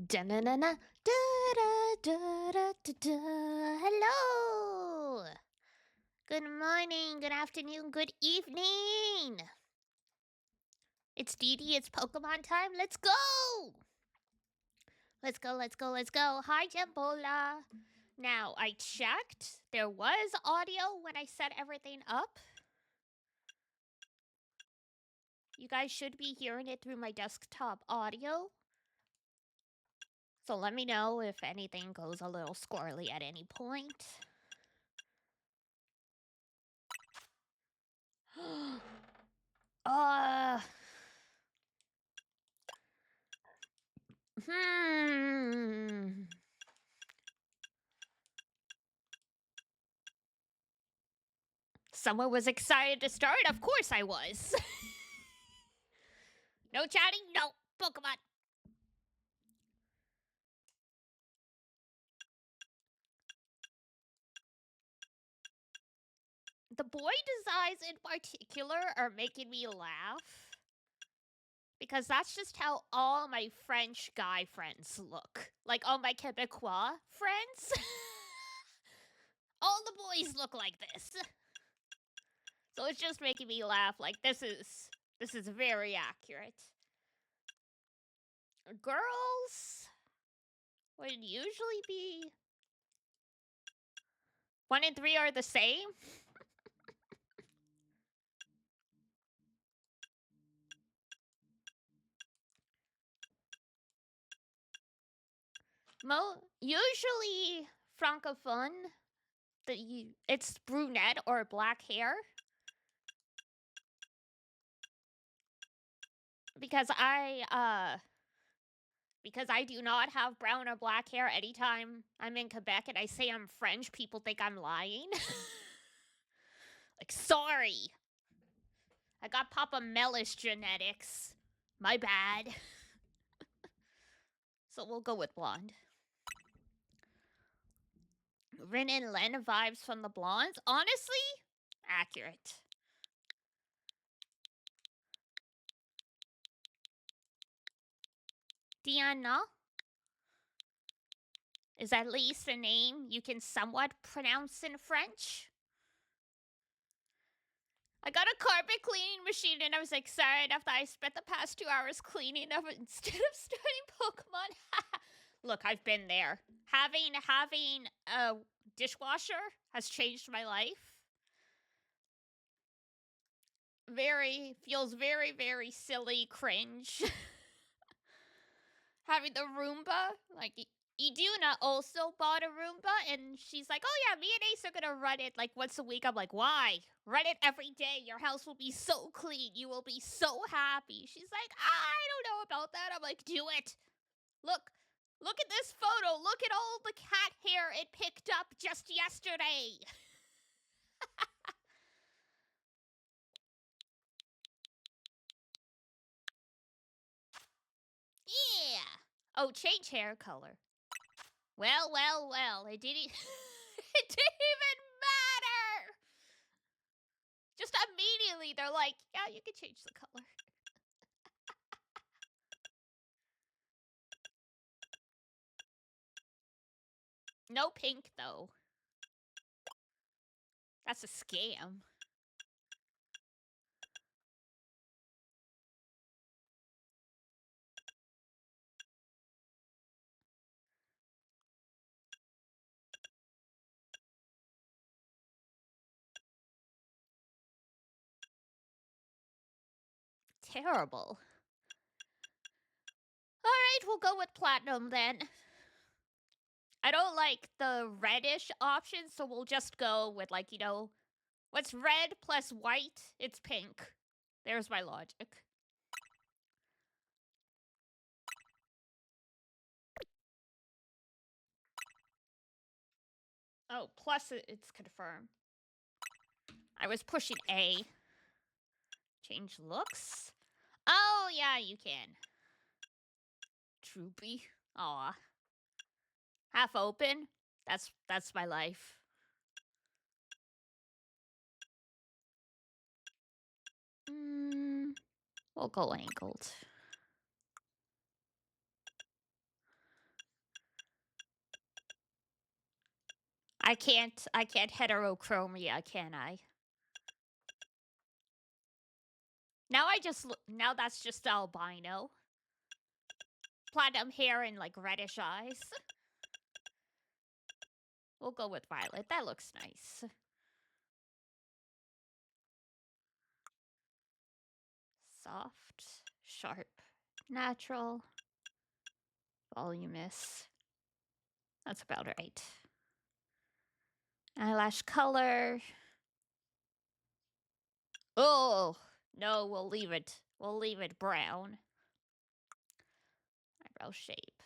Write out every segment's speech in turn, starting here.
Da-na-na-na, da-da-da-da-da-da. Hello! Good morning, good afternoon, good evening! It's Dee, it's Pokemon time, let's go! Let's go, let's go, let's go. Hi, Jambola. Now, I checked. There was audio when I set everything up. You guys should be hearing it through my desktop audio. So let me know if anything goes a little squirrely at any point. uh... Someone was excited to start? Of course I was. No chatting? No. Pokemon. The boy designs in particular are making me laugh. Because that's just how all my French guy friends look. Like all my Quebecois friends. All the boys look like this. So it's just making me laugh. Like this is very accurate. Girls would usually be 1 and 3 are the same. Usually francophone, it's brunette or black hair. Because I do not have brown or black hair anytime I'm in Quebec and I say I'm French, people think I'm lying. Like, sorry. I got Papa Mellish genetics. My bad. So we'll go with blonde. Rin and Len vibes from the blondes. Honestly, accurate. Diana is at least a name you can somewhat pronounce in French. I got a carpet cleaning machine and I was excited after I spent the past 2 hours cleaning them instead of starting Pokemon. Look, I've been there. Having a dishwasher has changed my life. Feels very, very silly, cringe. Having the Roomba, like, Iduna also bought a Roomba, and she's like, oh yeah, me and Ace are gonna run it, like, once a week. I'm like, why? Run it every day. Your house will be so clean. You will be so happy. She's like, I don't know about that. I'm like, do it. Look at this photo. Look at all the cat hair it picked up just yesterday. Yeah. Oh, change hair color. Well. It didn't. It didn't even matter. Just immediately, they're like, yeah, you can change the color. No pink, though. That's a scam. Terrible. Alright, we'll go with platinum then. I don't like the reddish option, so we'll just go with, like, you know, what's red plus white? It's pink. There's my logic. Oh, plus it's confirmed. I was pushing A. Change looks? Oh, yeah, you can. Droopy. Aw. Half open? That's my life. We'll go angled. I can't heterochromia, can I? Now that's just albino. Platinum hair and like reddish eyes. We'll go with violet. That looks nice. Soft, sharp, natural, voluminous. That's about right. Eyelash color. Oh, no, we'll leave it. We'll leave it brown. Eyebrow shape.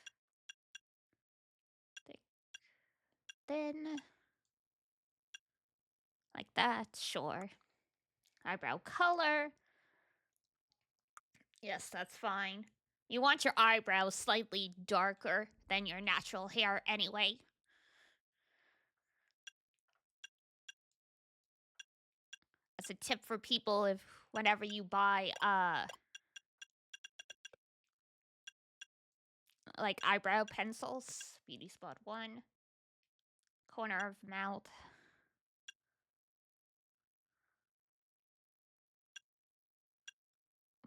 Thick. Thin. Like that, sure. Eyebrow color. Yes, that's fine. You want your eyebrows slightly darker than your natural hair anyway. That's a tip for people if whenever you buy like eyebrow pencils. Beauty spot 1. Corner of mouth.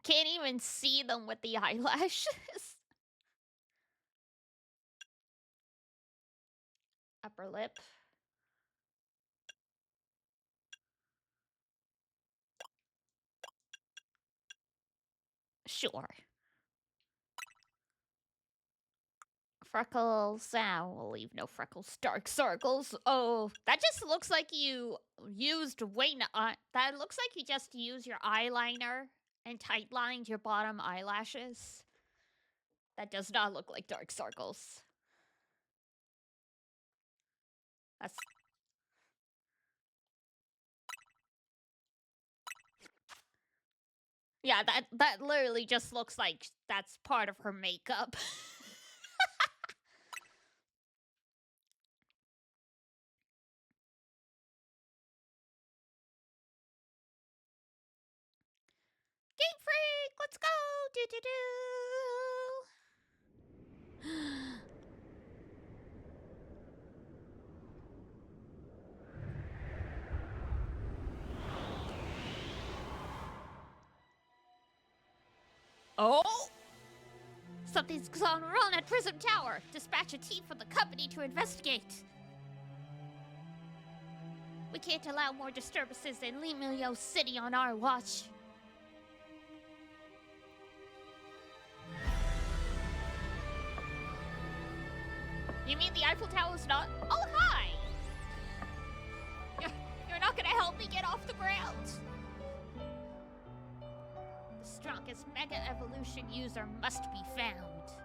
Can't even see them with the eyelashes. Upper lip. Sure. Freckles. We'll leave no freckles. Dark circles. Oh, that just looks like you used that looks like you just used your eyeliner and tight lined your bottom eyelashes. That does not look like dark circles. That's... Yeah, that literally just looks like that's part of her makeup. Game Freak, let's go! Do. Oh! Something's gone wrong at Prism Tower. Dispatch a team from the company to investigate. We can't allow more disturbances in Limilio City on our watch. You mean the Eiffel Tower's not? Oh, hi! You're not gonna help me get off the ground? The strongest Mega Evolution user must be found.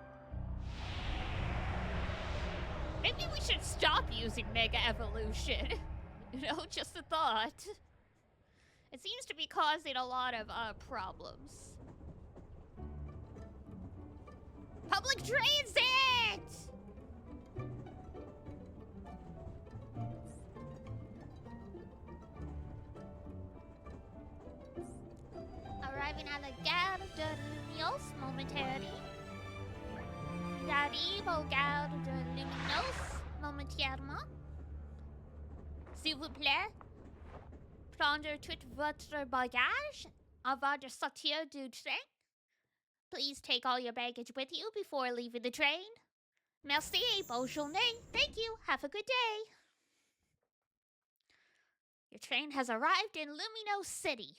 Maybe we should stop using Mega Evolution. You know, just a thought. It seems to be causing a lot of problems. Public transit! Arriving at the Gare de Luminos momentarily. J'arrive au Gare de Luminos momentairement. S'il vous plaît, prendre tout votre bagage avant de sortir du train. Please take all your baggage with you before leaving the train. Merci, bonne journée. Thank you, have a good day. Your train has arrived in Lumino City.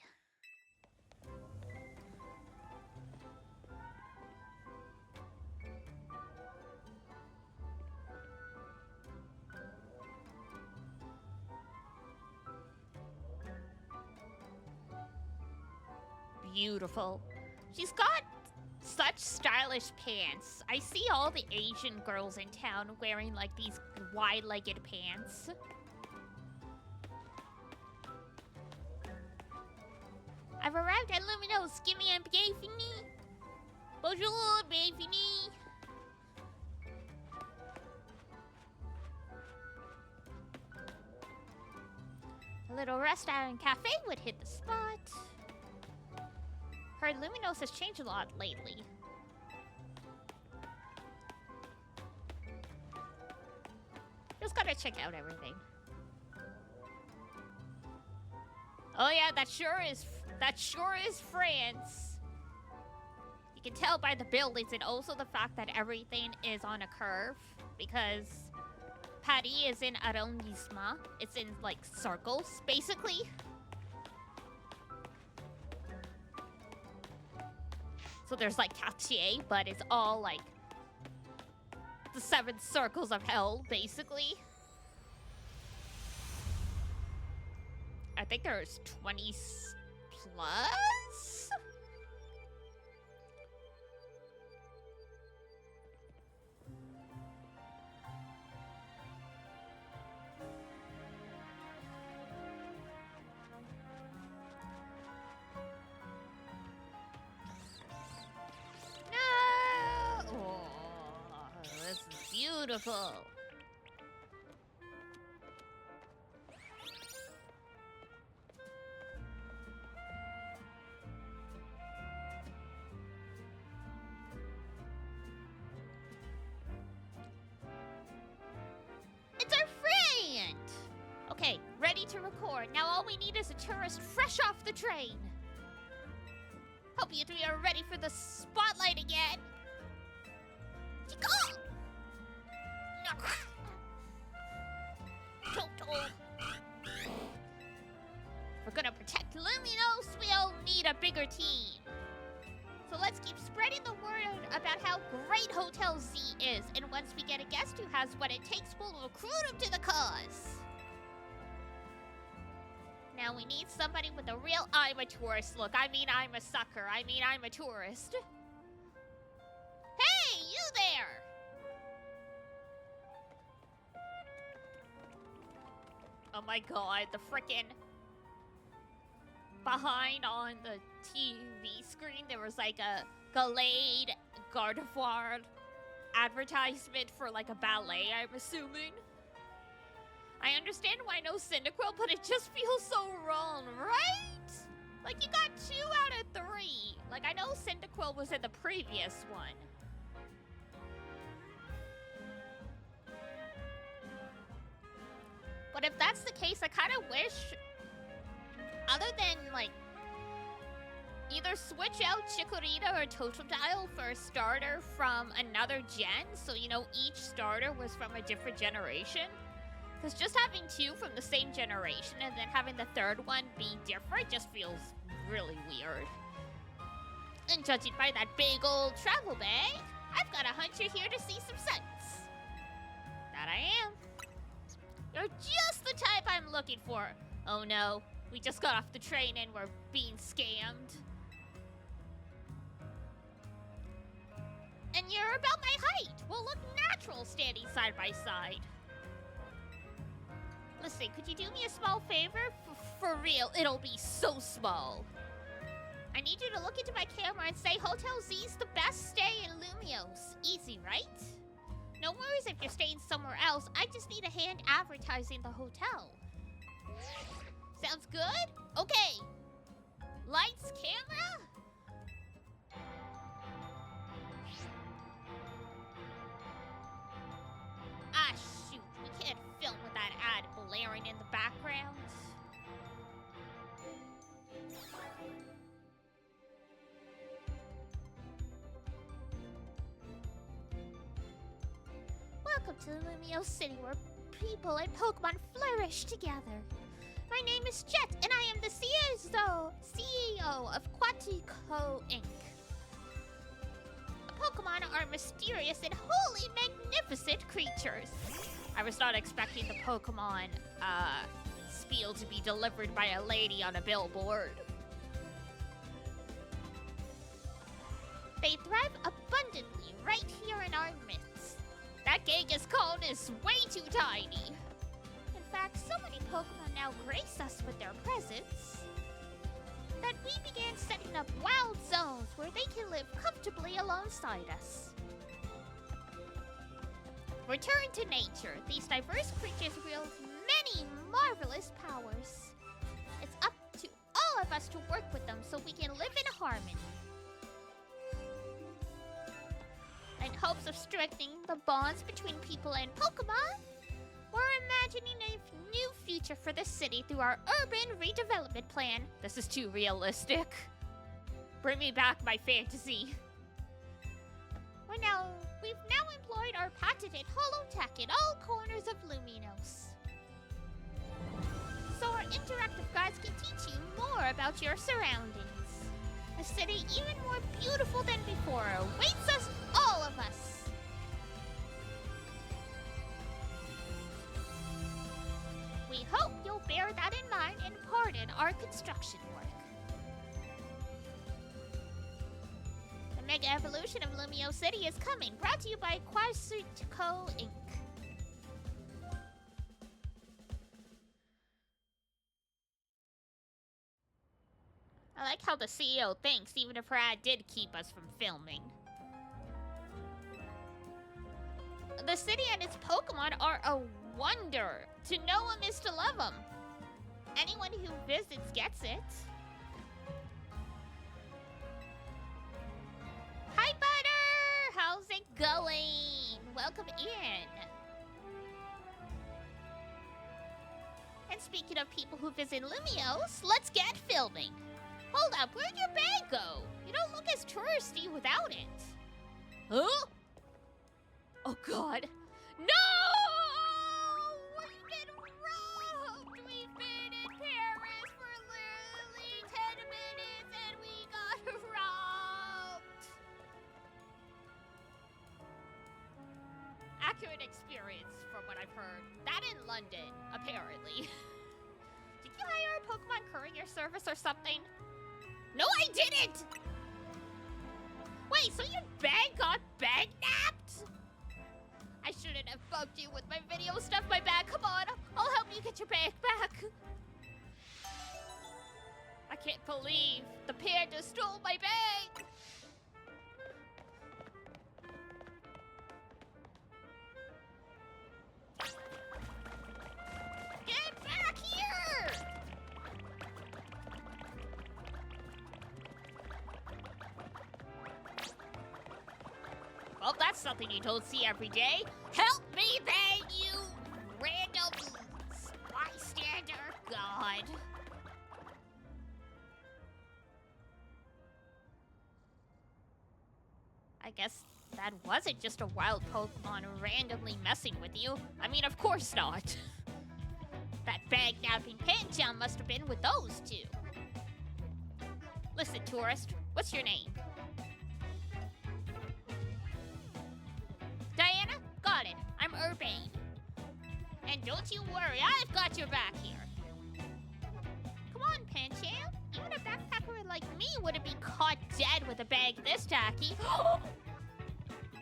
Beautiful. She's got such stylish pants. I see all the Asian girls in town wearing like these wide-legged pants. I've arrived at Luminos. Give me un bienvenue. Bonjour, bienvenue. A little restaurant and cafe would hit the spot. Heard Luminos has changed a lot lately. Just gotta check out everything. Oh yeah, that sure is France. You can tell by the buildings and also the fact that everything is on a curve because Paris is in arrondissement. It's in like circles, basically. So there's like quartier, but it's all like the 7 circles of hell, basically. I think there's 20 plus? No! Oh, this is beautiful. It's our friend! Okay, ready to record. Now all we need is a tourist fresh off the train. Hope you 3 are ready for the spotlight again. We're gonna protect Luminos, we'll need a bigger team. So let's keep spreading the word about how great Hotel Z is, and once we get a guest who has what it takes, we'll recruit him to the cause. Now we need somebody with a real I'm a tourist look. I mean I'm a sucker. I mean I'm a tourist. Hey, you there! Oh my god, the frickin' behind on the TV screen there was like a Galade Gardevoir advertisement for like a ballet, I'm assuming. I understand why no Cyndaquil, but it just feels so wrong, right? Like, you got 2 out of 3. Like, I know Cyndaquil was in the previous one. But if that's the case, I kind of wish, other than, like, either switch out Chikorita or Totodile for a starter from another gen, so, you know, each starter was from a different generation. Because just having 2 from the same generation and then having the 3rd one be different just feels really weird. And judging by that big old travel bag, I've got a hunch you're here to see some sights. That I am. You're just the type I'm looking for. Oh no, we just got off the train and we're being scammed. And you're about my height. We'll look natural standing side by side. Listen, could you do me a small favor? For real, it'll be so small. I need you to look into my camera and say Hotel Z's the best stay in Lumios. Easy, right? No worries if you're staying somewhere else. I just need a hand advertising the hotel. Sounds good? Okay. Lights, camera? Ah, shoot. We can't film with that ad blaring in the background. Welcome to Lumio City, where people and Pokemon flourish together. My name is Jet, and I am the CEO of Quatico Inc. Pokemon are mysterious and wholly magnificent creatures. I was not expecting the Pokemon spiel to be delivered by a lady on a billboard. They thrive abundantly right here in our midst. That Genghis-Con is way too tiny. In fact, so many Pokemon now grace us with their presence that we began setting up wild zones where they can live comfortably alongside us. Return to nature. These diverse creatures wield many marvelous powers. It's up to all of us to work with them so we can live in harmony. In hopes of strengthening the bonds between people and Pokemon, We're imagining a new future for the city through our urban redevelopment plan. This is too realistic. Bring me back my fantasy. We've now employed our patented holotech in all corners of Luminos. So our interactive guides can teach you more about your surroundings. A city even more beautiful than before awaits us, all of us. We hope you'll bear that in mind and pardon our construction work. The Mega Evolution of Lumio City is coming, brought to you by Quasutco Inc. I like how the CEO thinks, even if her ad did keep us from filming. The city and its Pokemon are a wonder. To know them is to love them. Anyone who visits gets it. Hi, Butter! How's it going? Welcome in. And speaking of people who visit Lumios, let's get filming. Hold up, where'd your bag go? You don't look as touristy without it. Huh? Oh god. No! We've been robbed! We've been in Paris for literally 10 minutes and we got robbed! Accurate experience from what I've heard. That in London, apparently. Did you hire a Pokemon courier service or something? No, I didn't! Wait, so your bag got bag-napped? I shouldn't have bugged you with my video stuff, my bag. Come on, I'll help you get your bag back. I can't believe the panda stole my bag. Get back here! Well, that's something you don't see every day. Help me then, you random bystander. God. I guess that wasn't just a wild Pokemon randomly messing with you. I mean, of course not. That bag-napping Pancham must have been with those two. Listen, tourist, what's your name? Diana? Got it. I'm Urbane. And don't you worry, I've got your back here. Come on, Pancham. Even a backpacker like me wouldn't be caught dead with a bag this tacky.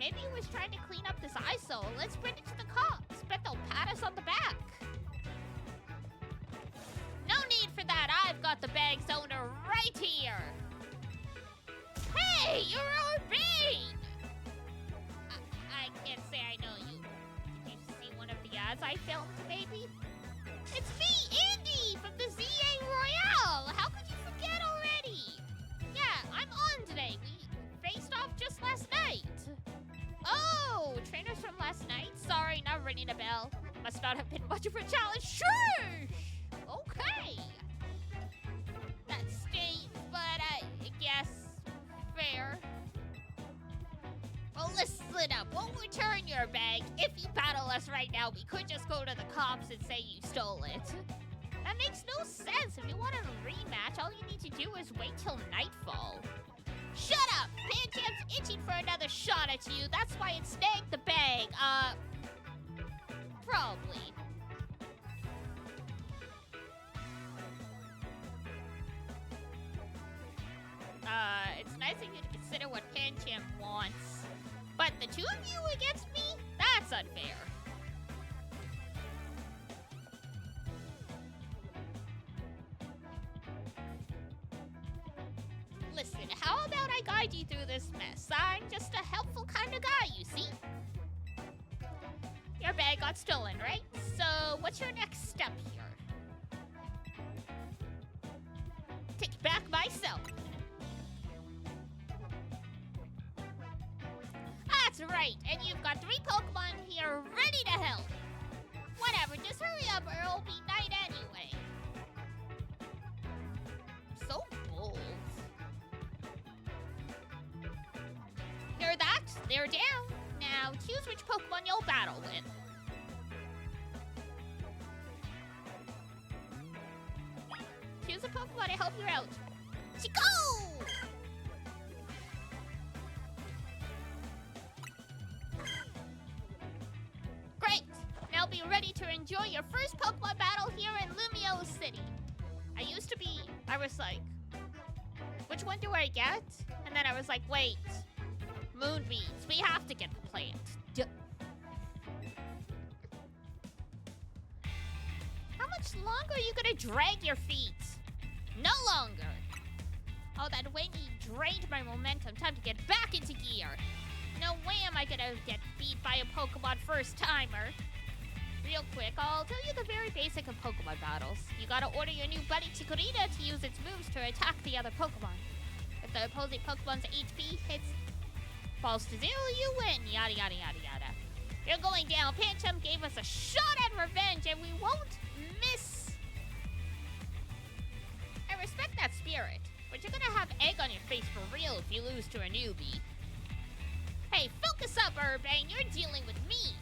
Maybe he was trying to clean up this eyesore. Let's bring it to the cops. Bet they'll pat us on the back. No need for that. I've got the bag's owner right here. Hey, you're Urbane! I can't say I know you. Did you see one of the ads I filmed, maybe? It's me, Andy, from the ZA Royale! How could you forget already? Yeah, I'm on today. We faced off just last night. Oh, trainers from last night? Sorry, not ringing a bell. Must not have been much of a challenge. Shush! Okay. That stings, but I guess fair. Well, listen up. We'll return your bag. If you battle us right now, we could just go to the cops and say you stole it. That makes no sense. If you want a rematch, all you need to do is wait till nightfall. Shut up! Pancham's itching for another shot at you. That's why it snagged the bag. Probably. It's nice of you to consider what Pancham wants. But the two of you against me? That's unfair. Listen, how about I guide you through this mess? I'm just a helpful kind of guy, you see? Your bag got stolen, right? So, what's your next step here? Take it back myself. That's right, and you've got 3 Pokemon here ready to help. Whatever. whatever. Just hurry up or it'll be night anyway. So bold. Hear that? They're down. Now choose which Pokemon you'll battle with. Choose a Pokemon to help you out. Go! Great! Now be ready to enjoy your first Pokemon battle here in Lumio City. I was like, which one do I get? And then I was like, wait, Moonbeams, we have to get the plant. How much longer are you gonna drag your feet? No longer. Oh, that wingy drained my momentum. Time to get back into gear. No way am I gonna get beat by a Pokemon first-timer. Real quick, I'll tell you the very basic of Pokemon battles. You gotta order your new buddy Chikorita to use its moves to attack the other Pokemon. If the opposing Pokemon's HP falls to 0, you win. Yada, yada, yada, yada. You're going down. Pancham gave us a shot at revenge, and we won't miss. I respect that spirit, but you're gonna have egg on your face for real if you lose to a newbie. Hey, focus up, Urbane. You're dealing with me,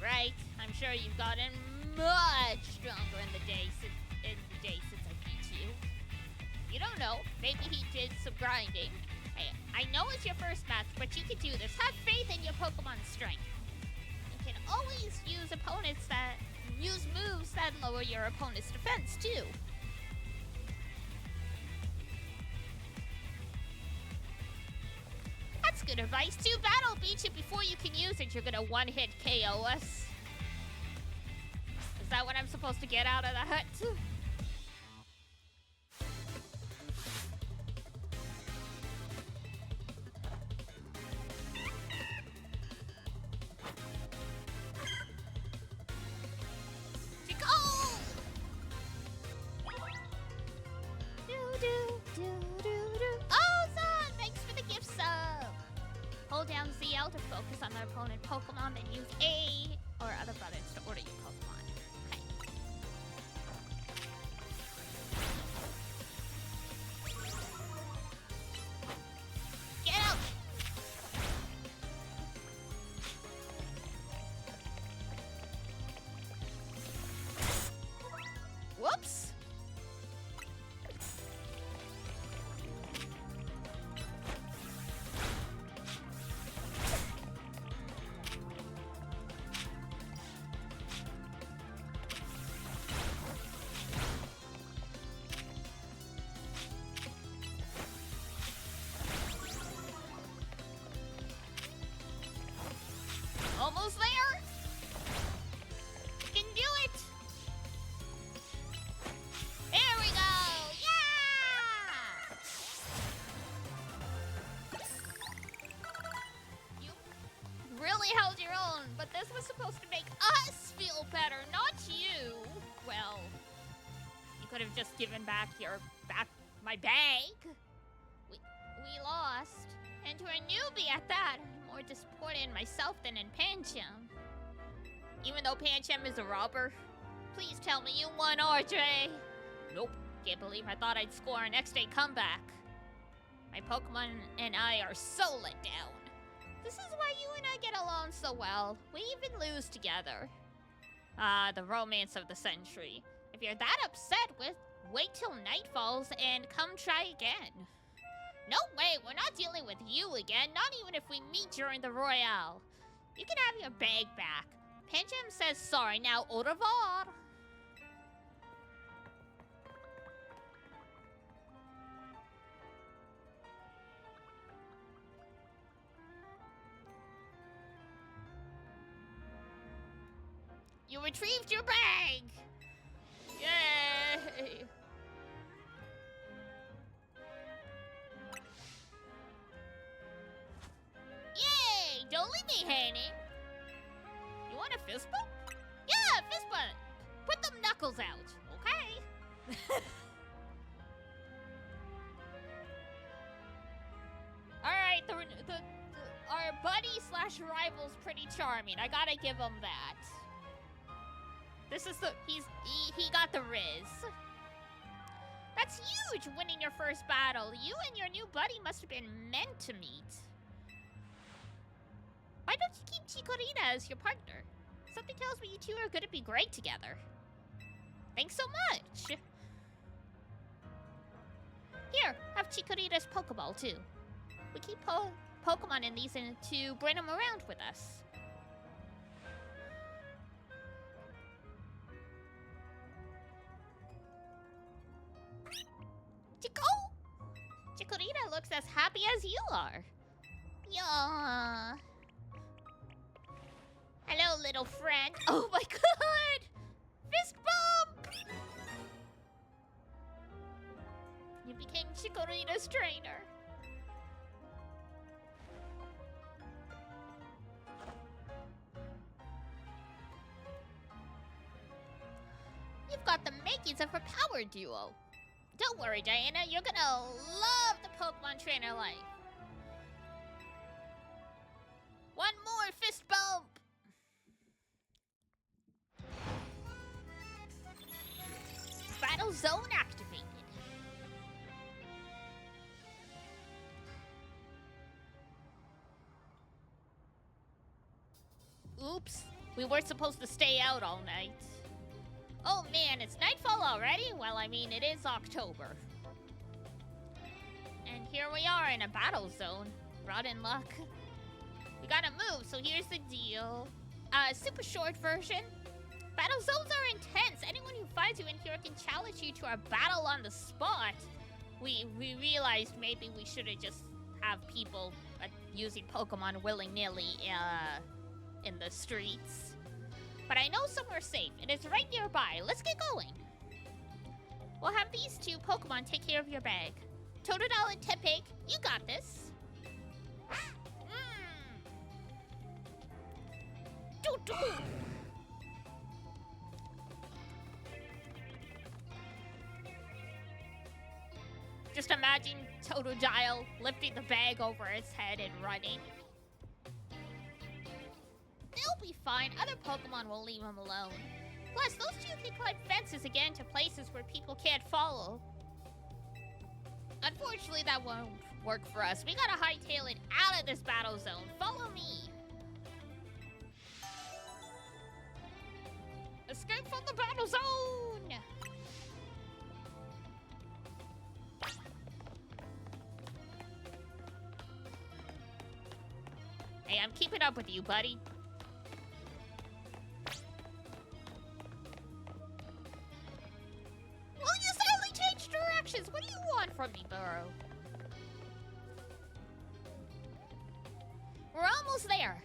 right? I'm sure you've gotten much stronger in the day since I beat you. You don't know. Maybe he did some grinding. Hey, I know it's your first match, but you can do this. Have faith in your Pokemon's strength. You can always use moves that lower your opponent's defense too. That's good advice. Too bad I'll beat you before you can use it. You're gonna one-hit KO us. Is that what I'm supposed to get out of that? Hold down ZL to focus on the opponent Pokemon, then use A or other buttons to order your Pokemon. Okay. Get out! Whoops! Almost there! You can do it! There we go! Yeah! You really held your own, but this was supposed to make us feel better, not you. Well, you could have just given back my bag. We lost. And to a newbie at that, I'm more disappointed in myself than in Pancham. Even though Pancham is a robber. Please tell me you won, RJ. Nope. Can't believe I thought I'd score a next day comeback. My Pokemon and I are so let down. This is why you and I get along so well. We even lose together. Ah, the romance of the century. If you're that upset wait till night falls and come try again. No way, we're not dealing with you again, not even if we meet during the Royale. You can have your bag back. Pancham says sorry, now au revoir. You retrieved your bag! Yay! Yay! Don't leave me hanging. You want a fist bump? Yeah, fist bump. Put them knuckles out, okay? All right, our buddy slash rival's pretty charming. I gotta give him that. This is the... He got the Riz. That's huge, winning your first battle. You and your new buddy must have been meant to meet. Why don't you keep Chikorita as your partner? Something tells me you two are gonna be great together. Thanks so much. Here, have Chikorita's Pokeball too. We keep Pokemon in these to bring them around with us. Chikorita looks as happy as you are. Yeah. Hello, little friend. Oh my god! Fist bump! You became Chikorita's trainer. You've got the makings of a power duo. Don't worry, Diana. You're gonna love the Pokemon trainer life. One more fist bump. Battle zone activated. Oops. We weren't supposed to stay out all night. Oh man, it's nightfall already? Well, I mean, it is October. And here we are in a battle zone. Rotten luck. We gotta move, so here's the deal. Super short version. Battle zones are intense. Anyone who finds you in here can challenge you to a battle on the spot. We realized maybe we shouldn't just have people using Pokemon willy-nilly in the streets. But I know somewhere safe. It is right nearby. Let's get going. We'll have these two Pokemon take care of your bag. Totodile and Tempeh, you got this. Doo-doo. Just imagine Totodile lifting the bag over its head and running. They'll be fine. Other Pokemon will leave them alone. Plus, those two can climb fences again to places where people can't follow. Unfortunately, that won't work for us. We gotta hightail it out of this battle zone. Follow me. Escape from the battle zone! Hey, I'm keeping up with you, buddy. Well, you suddenly changed directions. What do you want from me, Burrow? We're almost there.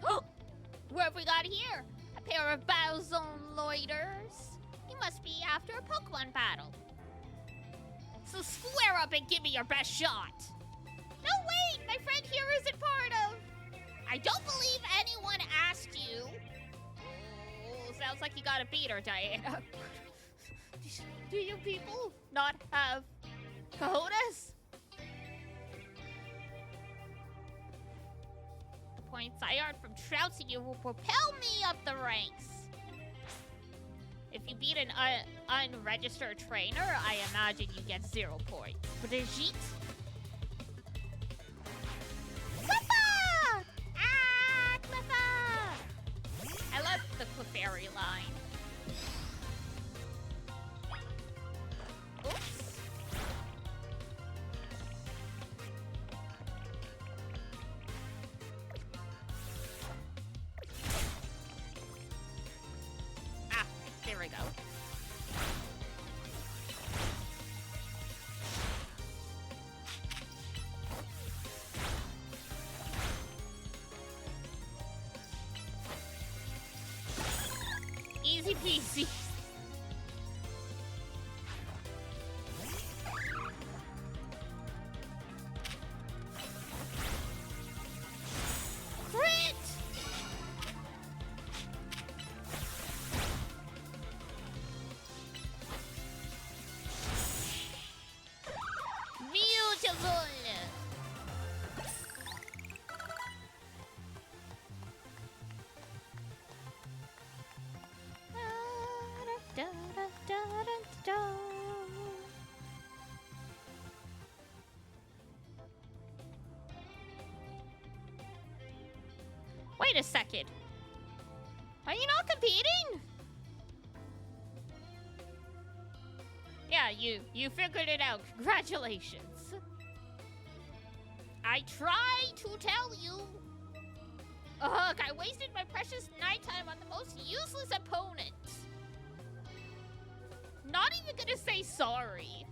What have we got here? A pair of battle zone loiters. You must be after a Pokemon battle. So square up and give me your best shot. No, wait! My friend here isn't part of... I don't believe anyone asked you. Oh, sounds like you got a beater, Diana. Do you people not have cojones? The points I earned from trouncing you will propel me up the ranks. If you beat an unregistered trainer, I imagine you get 0 points. Brigitte? Clippa! Ah, Clippa! I love the Clefairy line. Oops. Ah, there we go. Easy peasy. Crit! Beautiful! Wait a second. Are you not competing? Yeah, you figured it out. Congratulations. I tried to tell you. Ugh, I wasted my precious nighttime on the most useless opponent. Not even gonna say sorry.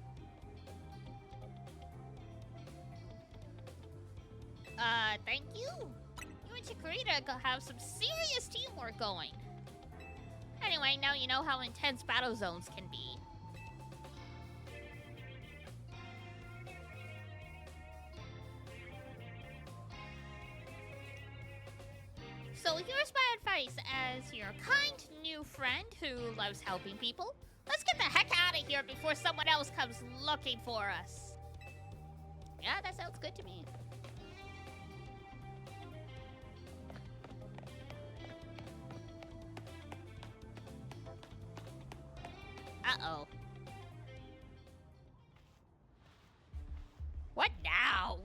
Thank you. You and Chikorita have some serious teamwork going. Anyway, now you know how intense battle zones can be. So here's my advice as your kind new friend who loves helping people. Let's get the heck out of here before someone else comes looking for us. Yeah, that sounds good to me. Uh-oh. What now?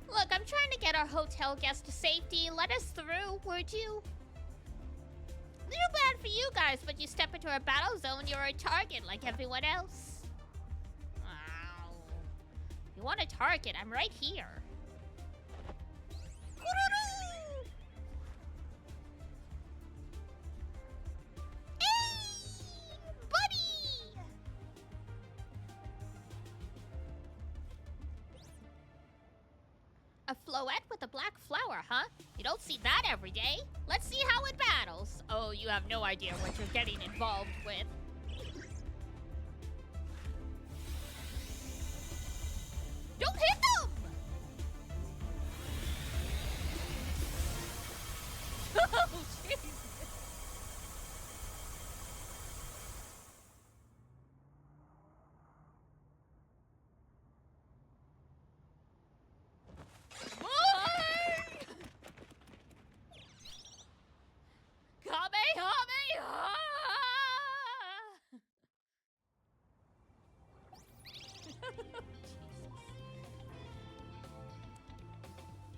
Look, I'm trying to get our hotel guest to safety. Let us through, would you? Little bad for you guys, but you step into a battle zone, you're a target like everyone else. Wow. You want a target? I'm right here. Hey, buddy! A floette with a black flower, huh? You don't see that every day. Let's see how it battles. Oh, you have no idea what you're getting involved with. Don't hit them! Oh, Jesus.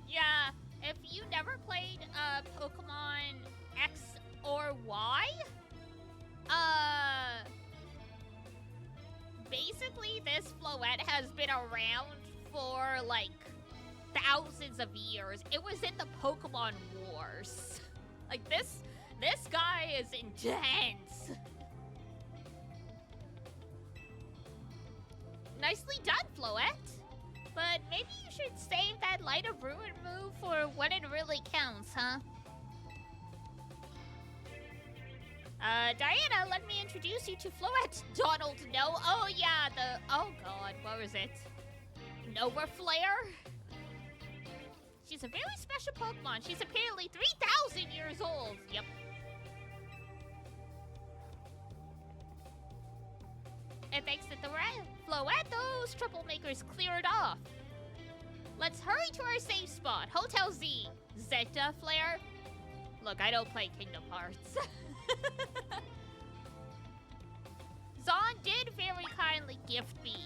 Yeah, if you never played Pokemon X or Y, basically this floette has been around for like thousands of years. It was in the Pokemon Wars. Like this guy is intense. Nicely done, Floette. But maybe you should save that Light of Ruin move for when it really counts, huh? Diana, let me introduce you to Floette. Donald, no. Oh, yeah, oh, God, what was it? Nova Flare? She's a very special Pokemon. She's apparently 3,000 years old. Yep. And thanks to the Floette, those troublemakers cleared off. Let's hurry to our safe spot, Hotel Z. Zeta Flare? Look, I don't play Kingdom Hearts. Zon did very kindly gift me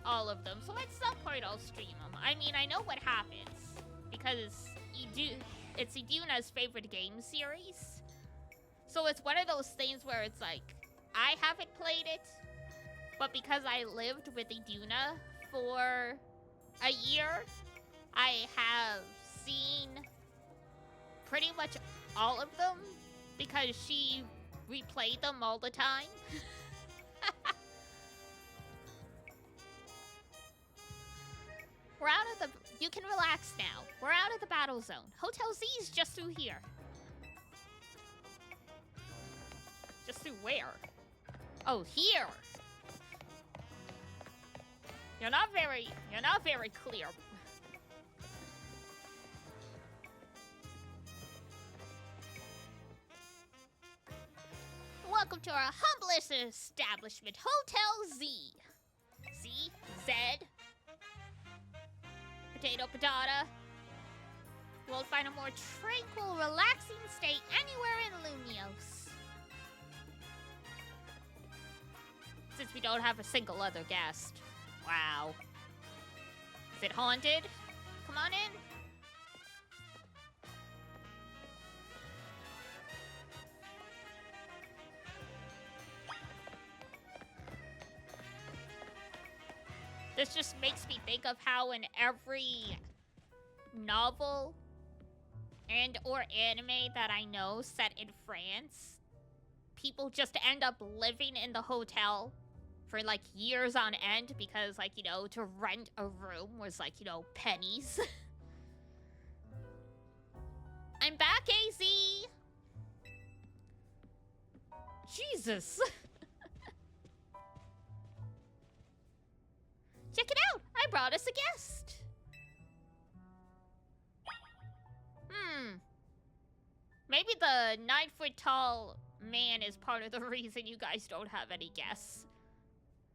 all of them, so at some point I'll stream them. I mean, I know what happens, because it's Iduna's favorite game series. So it's one of those things where it's like, I haven't played it, but because I lived with Iduna for a year, I have seen pretty much all of them because she replayed them all the time. We're out of the... You can relax now. We're out of the battle zone. Hotel Z is just through here. Just through where? Oh, here. You're not very clear. Welcome to our humblest establishment, Hotel Z. Z, Z, potato, patata. You won't find a more tranquil, relaxing stay anywhere in Lumios. Since we don't have a single other guest. Wow. Is it haunted? Come on in. This just makes me think of how in every novel and or anime that I know set in France, people just end up living in the hotel for like years on end because, like, you know, to rent a room was like, you know, pennies. I'm back, AZ! Jesus! Check it out! I brought us a guest! Maybe the 9-foot-tall man is part of the reason you guys don't have any guests.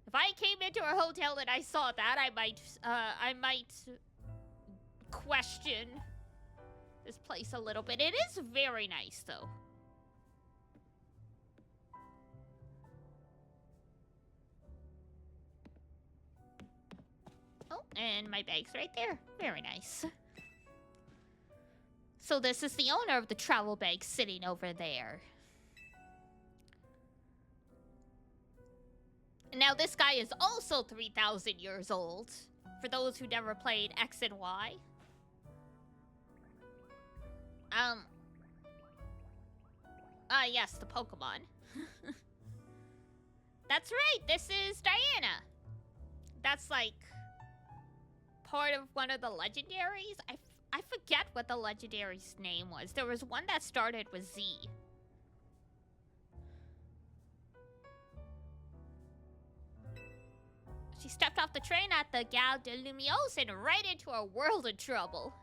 If I came into a hotel and I saw that, I might question this place a little bit. It is very nice, though. Oh, and my bag's right there. Very nice. So this is the owner of the travel bag sitting over there. Now this guy is also 3,000 years old. For those who never played X and Y. Yes, the Pokemon. That's right, this is Diana. That's like part of one of the legendaries. I forget what the legendary's name was. There was one that started with Z. She stepped off the train at the Gare de Lumiose and right into a world of trouble.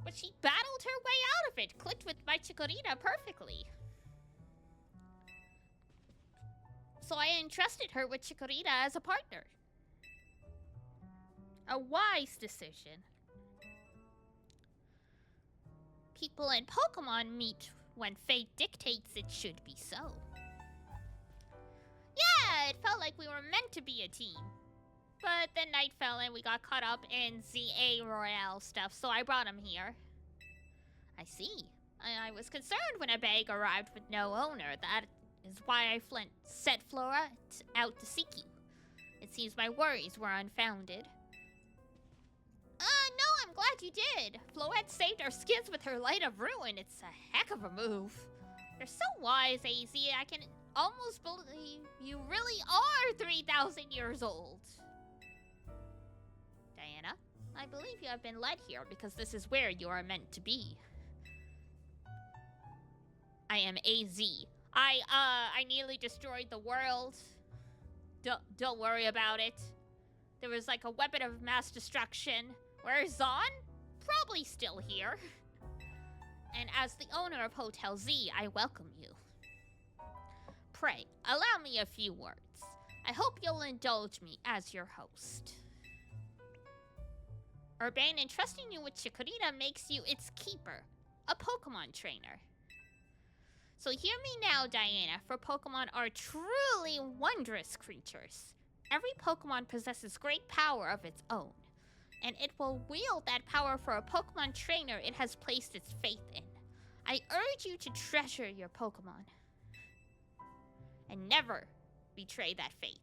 But she battled her way out of it, clicked with my Chikorita perfectly. So I entrusted her with Chikorita as a partner. A wise decision. People and Pokemon meet when fate dictates it should be so. Yeah, it felt like we were meant to be a team. But then night fell and we got caught up in ZA Royale stuff, so I brought him here. I see. I was concerned when a bag arrived with no owner. That is why I sent Flora out to seek you. It seems my worries were unfounded. No, I'm glad you did. Floette saved our skins with her Light of Ruin. It's a heck of a move. You're so wise, AZ. I can almost believe you really are 3,000 years old. Diana, I believe you have been led here because this is where you are meant to be. I am AZ. I nearly destroyed the world. Don't worry about it. There was like a weapon of mass destruction. Where's Zon? Probably still here. And as the owner of Hotel Z, I welcome you. Pray, allow me a few words. I hope you'll indulge me as your host. Urbane entrusting you with Chikorita makes you its keeper, a Pokemon trainer. So hear me now, Diana, for Pokemon are truly wondrous creatures. Every Pokemon possesses great power of its own, and it will wield that power for a Pokemon trainer it has placed its faith in. I urge you to treasure your Pokemon and never betray that faith.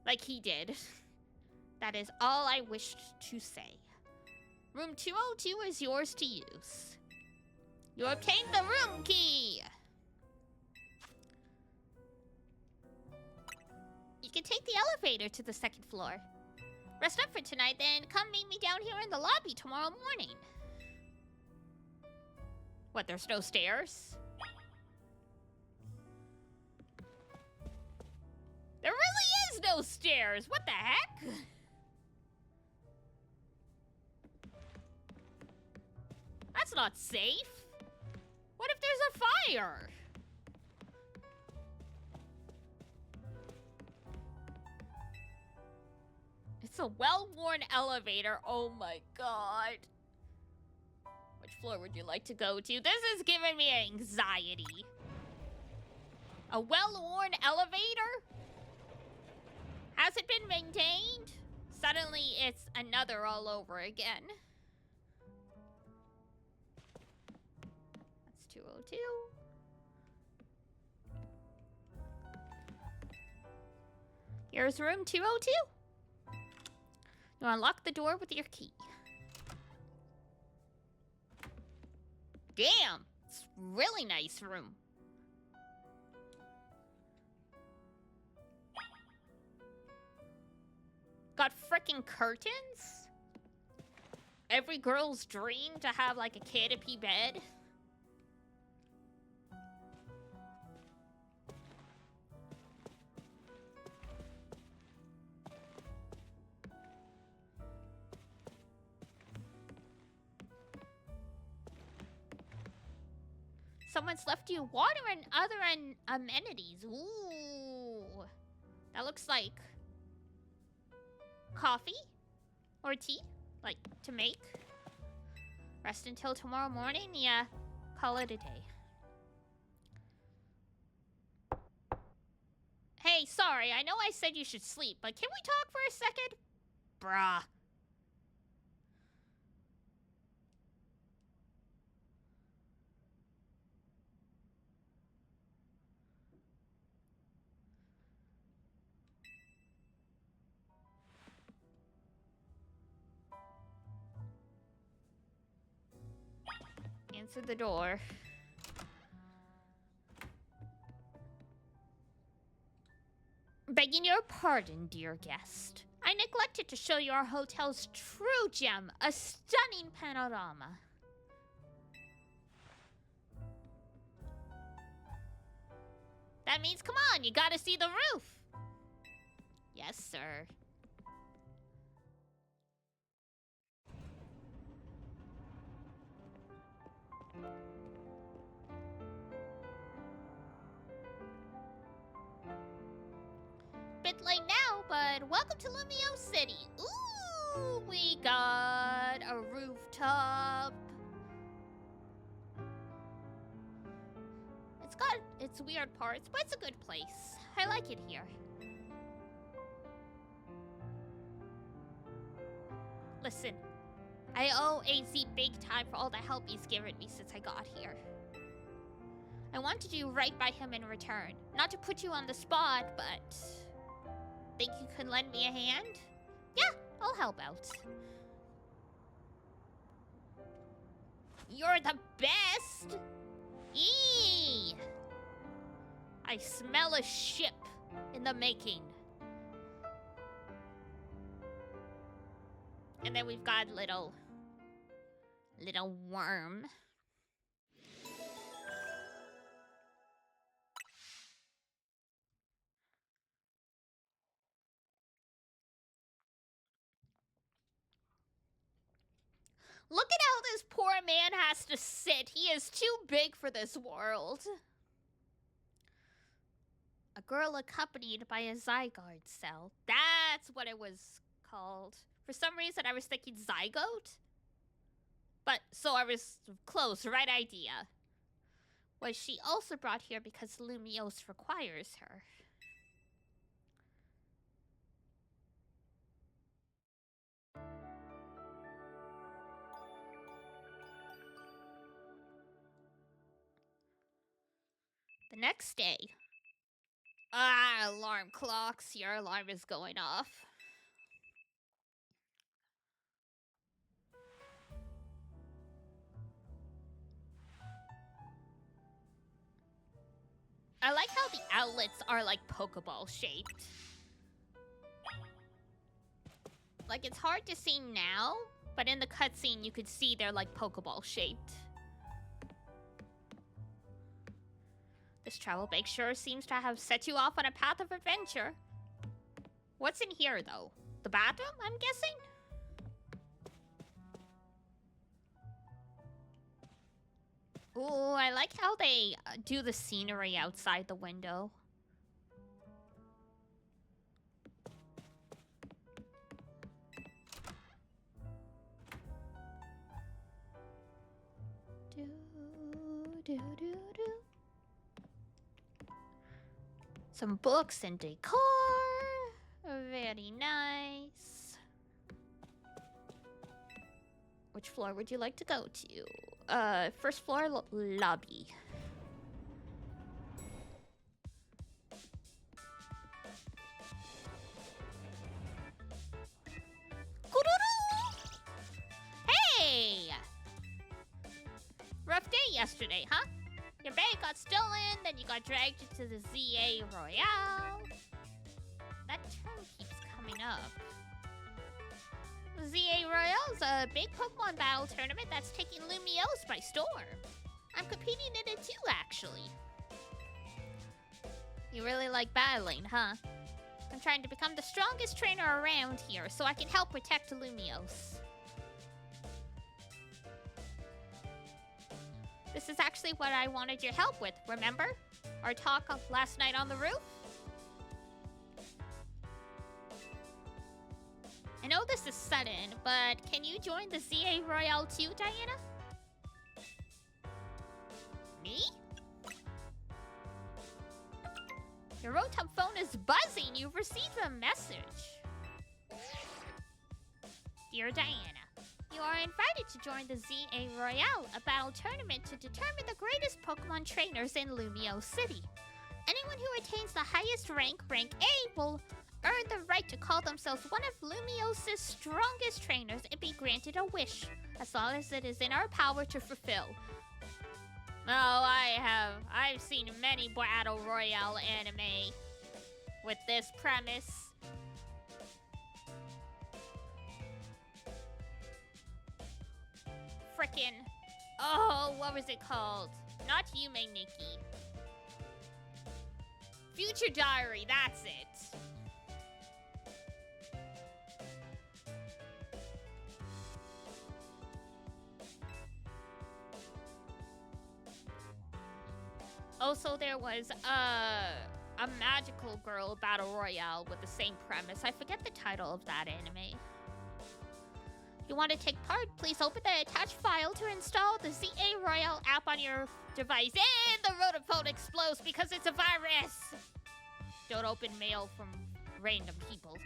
Like he did. That is all I wished to say. Room 202 is yours to use. You obtained the room key! You can take the elevator to the second floor. Rest up for tonight, then come meet me down here in the lobby tomorrow morning. What, there's no stairs? There really is no stairs! What the heck? That's not safe. What if there's a fire? It's a well-worn elevator. Oh my god. Which floor would you like to go to? This is giving me anxiety. A well-worn elevator? Has it been maintained? Suddenly it's another all over again. That's 202. Here's room 202. You unlock the door with your key. Damn, it's a really nice room. Got frickin' curtains? Every girl's dream to have like a canopy bed. Someone's left you water and other amenities. Ooh. That looks like coffee or tea, like to make. Rest until tomorrow morning? Yeah, call it a day. Hey, sorry, I know I said you should sleep, but can we talk for a second? Bruh. Answer the door. Begging your pardon, dear guest. I neglected to show you our hotel's true gem, a stunning panorama. That means, come on, you gotta see the roof. Yes, sir. Bit late now, but welcome to Lumio City. Ooh, we got a rooftop. It's got its weird parts, but it's a good place. I like it here. Listen, I owe AZ big time for all the help he's given me since I got here. I want to do right by him in return. Not to put you on the spot, but... think you can lend me a hand? Yeah, I'll help out. You're the best! Eee! I smell a ship in the making. And then we've got little worm. Look at how this poor man has to sit. He is too big for this world. A girl accompanied by a Zygarde cell. That's what it was called. For some reason, I was thinking Zygote. But, so I was close, right idea. Was she also brought here because Lumiose requires her? The next day. Ah, alarm clocks. Your alarm is going off. I like how the outlets are like Pokeball shaped. Like, it's hard to see now, but in the cutscene you could see they're like Pokeball shaped. This travel bag sure seems to have set you off on a path of adventure. What's in here, though? The bathroom, I'm guessing? Ooh, I like how they do the scenery outside the window. Do, do, do, do. Some books and decor. Very nice. Which floor would you like to go to? First floor lobby. Hey! Rough day yesterday, huh? Your bag got stolen, then you got dragged into the ZA Royale. That term keeps coming up. The ZA Royale is a big Pokemon battle tournament that's taking Lumiose by storm. I'm competing in it too, actually. You really like battling, huh? I'm trying to become the strongest trainer around here so I can help protect Lumiose. This is actually what I wanted your help with, remember? Our talk last night on the roof? I know this is sudden, but can you join the ZA Royale too, Diana? Me? Your Rotom phone is buzzing. You've received a message. Dear Diana, you are invited to join the ZA Royale, a battle tournament to determine the greatest Pokemon trainers in Lumiose City. Anyone who attains the highest rank, rank A, will earn the right to call themselves one of Lumiose's strongest trainers and be granted a wish, as long as it is in our power to fulfill. Oh, I've seen many Battle Royale anime with this premise. Frickin', oh, what was it called? Not Yume Nikki. Future Diary, that's it. Also, there was a magical girl battle royale with the same premise. I forget the title of that anime. You want to take part? Please open the attached file to install the ZA Royale app on your device. And the Rotom explodes because it's a virus! Don't open mail from random people.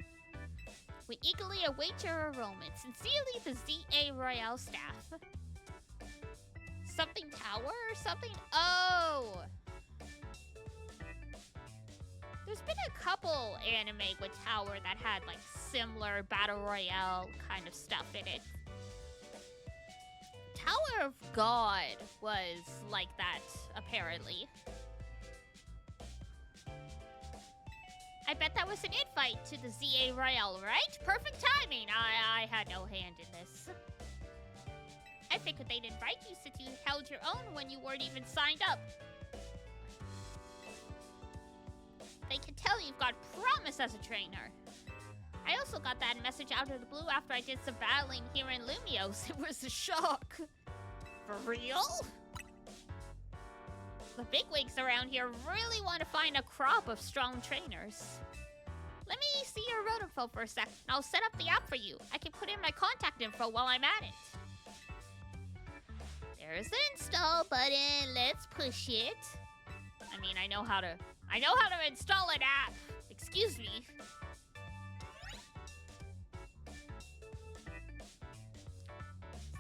We eagerly await your enrollment. Sincerely, the ZA Royale staff. Something tower or something? Oh! There's been a couple anime with Tower that had like similar Battle Royale kind of stuff in it. Tower of God was like that, apparently. I bet that was an invite to the ZA Royale, right? Perfect timing! I had no hand in this. I figured they'd invite you since you held your own when you weren't even signed up. They can tell you've got promise as a trainer. I also got that message out of the blue after I did some battling here in Lumiose. It was a shock. For real? The bigwigs around here really want to find a crop of strong trainers. Let me see your Rotom for a sec, and I'll set up the app for you. I can put in my contact info while I'm at it. There's the install button. Let's push it. I mean, I know how to install an app. Excuse me.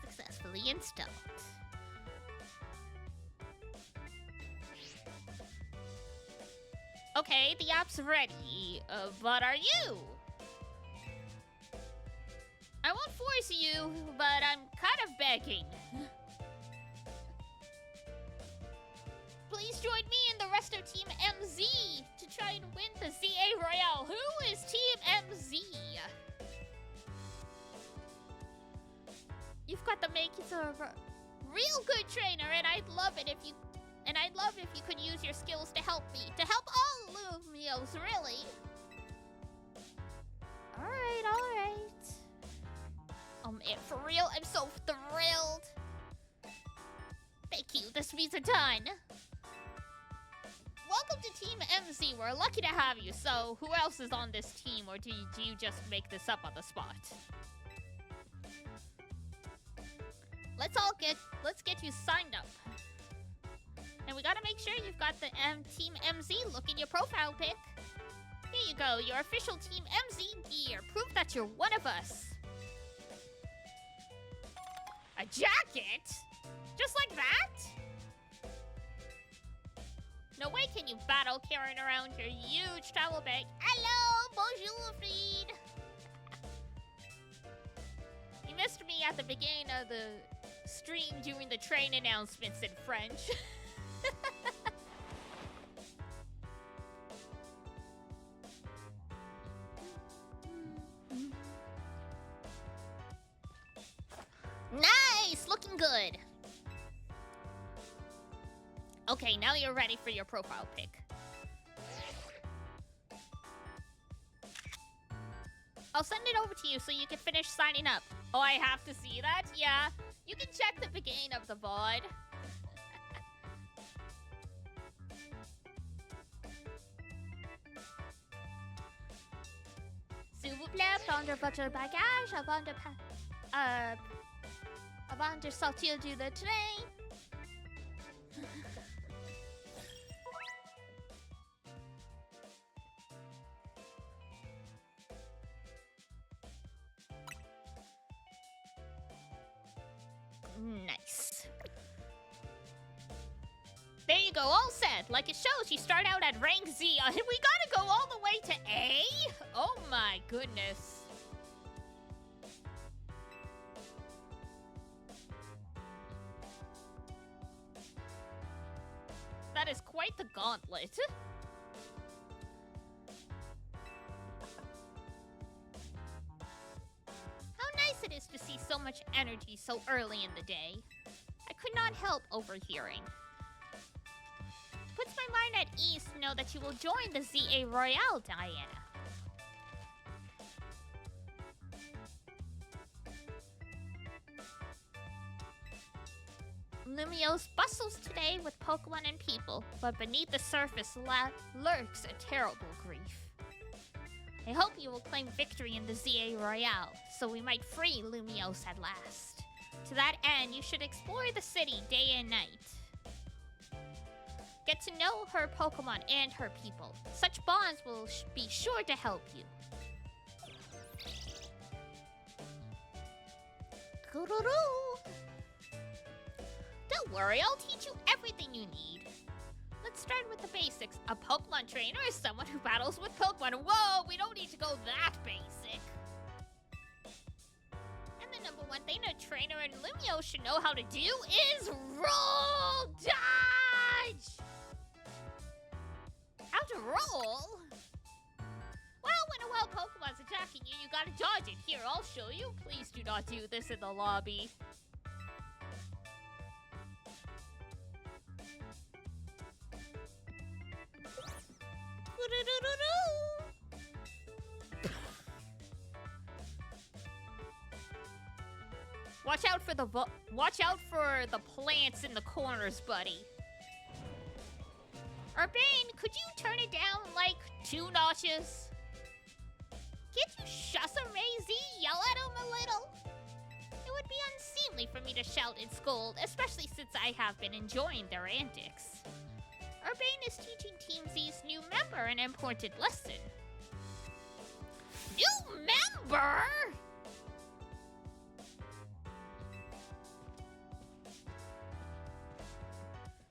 Successfully installed. Okay, the app's ready. But are you? I won't force you, but I'm kind of begging. Please join me and the rest of Team MZ to try and win the ZA Royale. Who is Team MZ? You've got the makings of a real good trainer, and I'd love it if you could use your skills to help me, to help all Lumiose, really. All right. Oh man, for real, I'm so thrilled. Thank you. This means a ton. Welcome to Team MZ. We're lucky to have you. So, who else is on this team, or do you just make this up on the spot? Let's get you signed up. And we gotta make sure you've got the Team MZ look in your profile pic. Here you go, your official Team MZ gear. Proof that you're one of us. A jacket? Just like that? No way can you battle carrying around your huge travel bag. Hello, bonjour, Fried. You missed me at the beginning of the stream doing the train announcements in French. Nice! Looking good. Okay, now you're ready for your profile pic. I'll send it over to you so you can finish signing up. Oh, I have to see that? Yeah. You can check the beginning of the VOD. S'il vous plaît, prendre votre bagage avant de sortir du train. Nice. There you go, all set. Like it shows, you start out at rank Z. We gotta go all the way to A? Oh my goodness. That is quite the gauntlet. How nice it is to see so much energy so early in the day. I could not help overhearing. Puts my mind at ease to know that you will join the ZA Royale, Diana. Lumiose bustles today with Pokemon and people, but beneath the surface lurks a terrible grief. I hope you will claim victory in the ZA Royale, so we might free Lumiose at last. To that end, you should explore the city day and night. Get to know her Pokemon and her people. Such bonds will be sure to help you. Don't worry, I'll teach you everything you need. Let's start with the basics. A Pokemon trainer is someone who battles with Pokemon. Whoa, we don't need to go that basic. And the number one thing a trainer in Lumiose should know how to do is roll dodge! How to roll? Well, when a wild Pokemon's attacking you, you gotta dodge it. Here, I'll show you. Please do not do this in the lobby. Watch out for the plants in the corners, buddy. Urbane, could you turn it down like 2 notches? Can't you shush him, Maisie? Yell at him a little? It would be unseemly for me to shout and scold, especially since I have been enjoying their antics. Urbane is teaching Team Z's new member an important lesson. New member?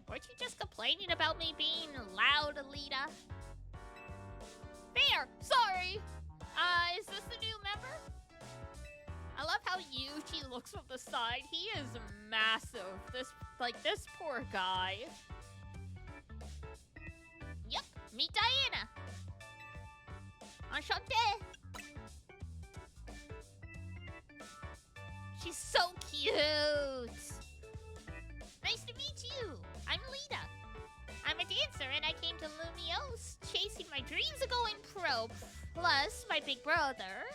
Weren't you just complaining about me being loud, Alita? There! Sorry! Is this the new member? I love how huge he looks from the side. He is massive. This poor guy. Yep, meet Diana. Enchantée. She's so cute. Nice to meet you. I'm Lita. I'm a dancer and I came to Lumiose chasing my dreams of going pro, plus my big brother.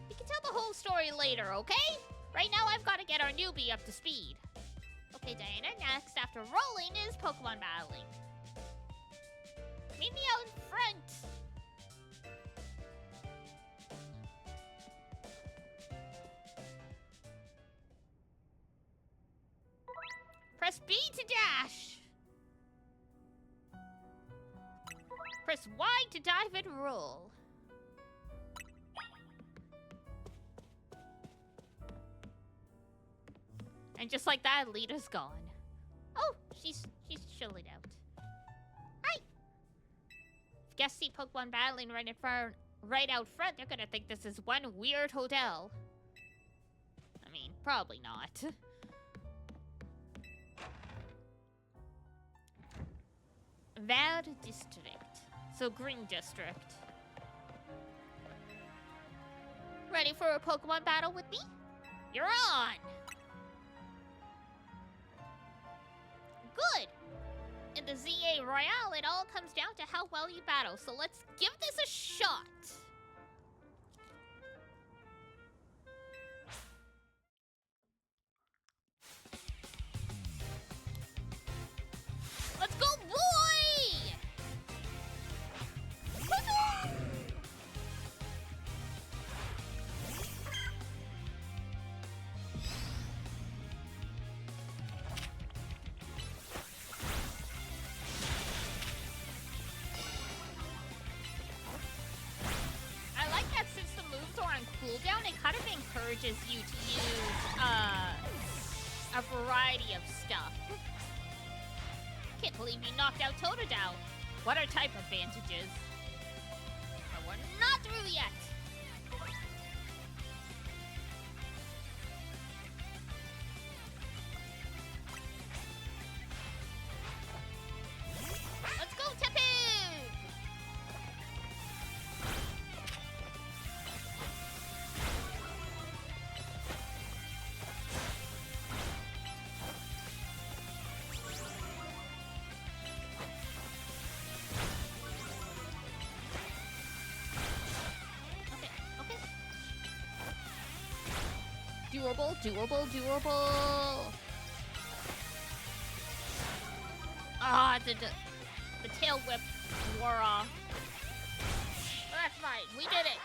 We can tell the whole story later, okay? Right now I've got to get our newbie up to speed. Okay, Diana, next after rolling is Pokemon battling. Meet me out in front. Press B to dash. Press Y to dive and roll. And just like that, Lita's gone. Oh, she's chilling out. Hi! If guests see Pokemon battling right out front, they're gonna think this is one weird hotel. I mean, probably not. Vad District. So, Green District. Ready for a Pokemon battle with me? You're on! Good! In the ZA Royale, it all comes down to how well you battle, so let's give this a shot! Let's go, boy! Woohoo! I like that since the moves are on cooldown, it kind of encourages you to use a variety of stuff. Can't believe you knocked out Totodile. What are type advantages? But we're not through yet. Let's go, Tapu! Durable, durable, durable. Ah, the tail whip wore off. That's fine, we did it.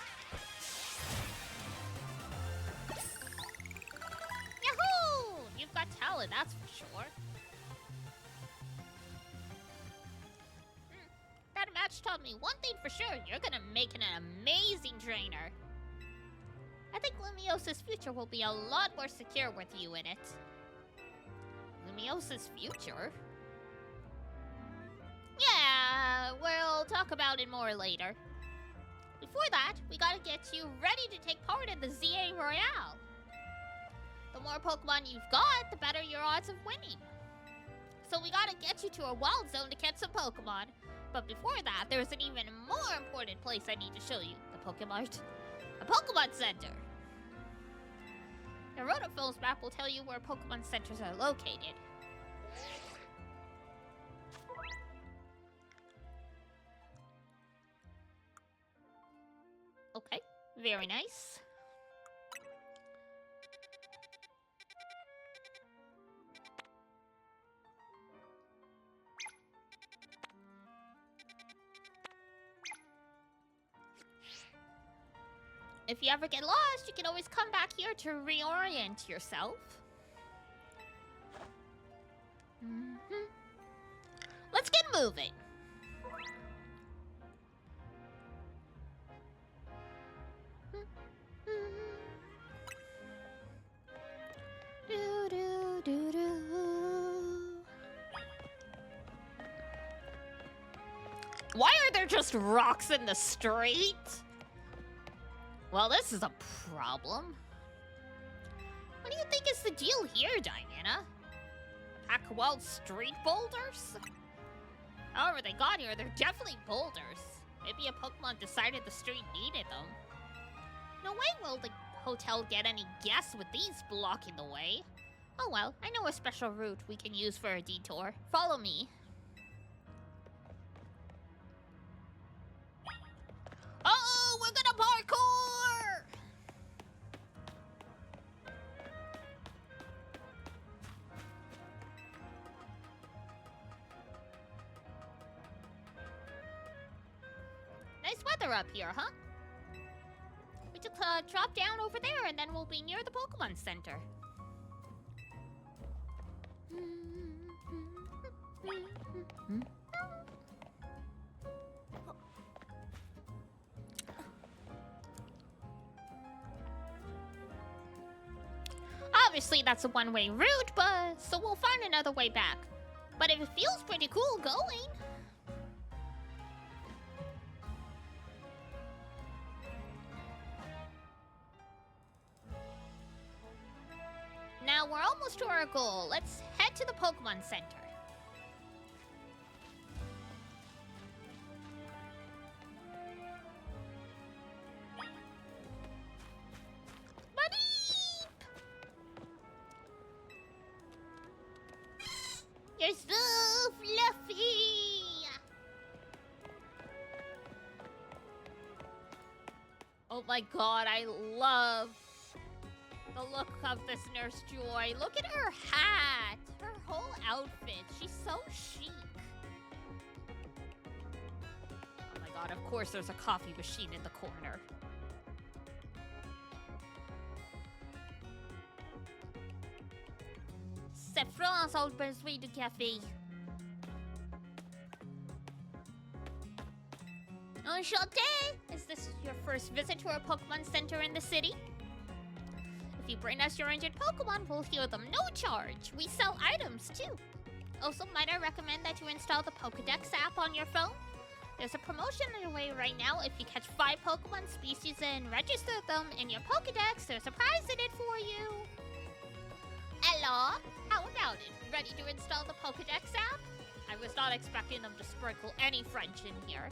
Yahoo! You've got talent, that's for sure. That match taught me one thing for sure. You're gonna make an amazing trainer. I think Lumios's future will be a lot more secure with you in it. Lumios's future? Yeah, we'll talk about it more later. Before that, we gotta get you ready to take part in the ZA Royale. The more Pokemon you've got, the better your odds of winning. So we gotta get you to a wild zone to catch some Pokemon. But before that, there's an even more important place I need to show you. The Pokemart. A Pokemon Center. The Rotofilm's map will tell you where Pokemon centers are located. Okay, very nice. If you ever get lost, you can always come back here to reorient yourself. Let's get moving. Why are there just rocks in the street? Well, this is a problem. What do you think is the deal here, Diana? Pack wild street boulders? However they got here, they're definitely boulders. Maybe a Pokemon decided the street needed them. No way will the hotel get any guests with these blocking the way. Oh well, I know a special route we can use for a detour. Follow me. Oh, we're gonna parkour! Nice weather up here, huh? We just drop down over there and then we'll be near the Pokemon Center. Obviously, that's a one-way route, but so we'll find another way back. But if it feels pretty cool going. Now we're almost to our goal. Let's head to the Pokemon Center. You're so fluffy! Oh my god, I love the look of this Nurse Joy. Look at her hat! Her whole outfit. She's so chic. Oh my god, of course there's a coffee machine in the corner. C'est France, I'll besoin de café. Enchanté! Is this your first visit to our Pokemon Center in the city? If you bring us your injured Pokemon, we'll heal them no charge. We sell items, too. Also, might I recommend that you install the Pokedex app on your phone? There's a promotion underway right now. If you catch 5 Pokemon species and register them in your Pokedex, there's a prize in it for you. Hello? How about it? Ready to install the Pokedex app? I was not expecting them to sprinkle any French in here.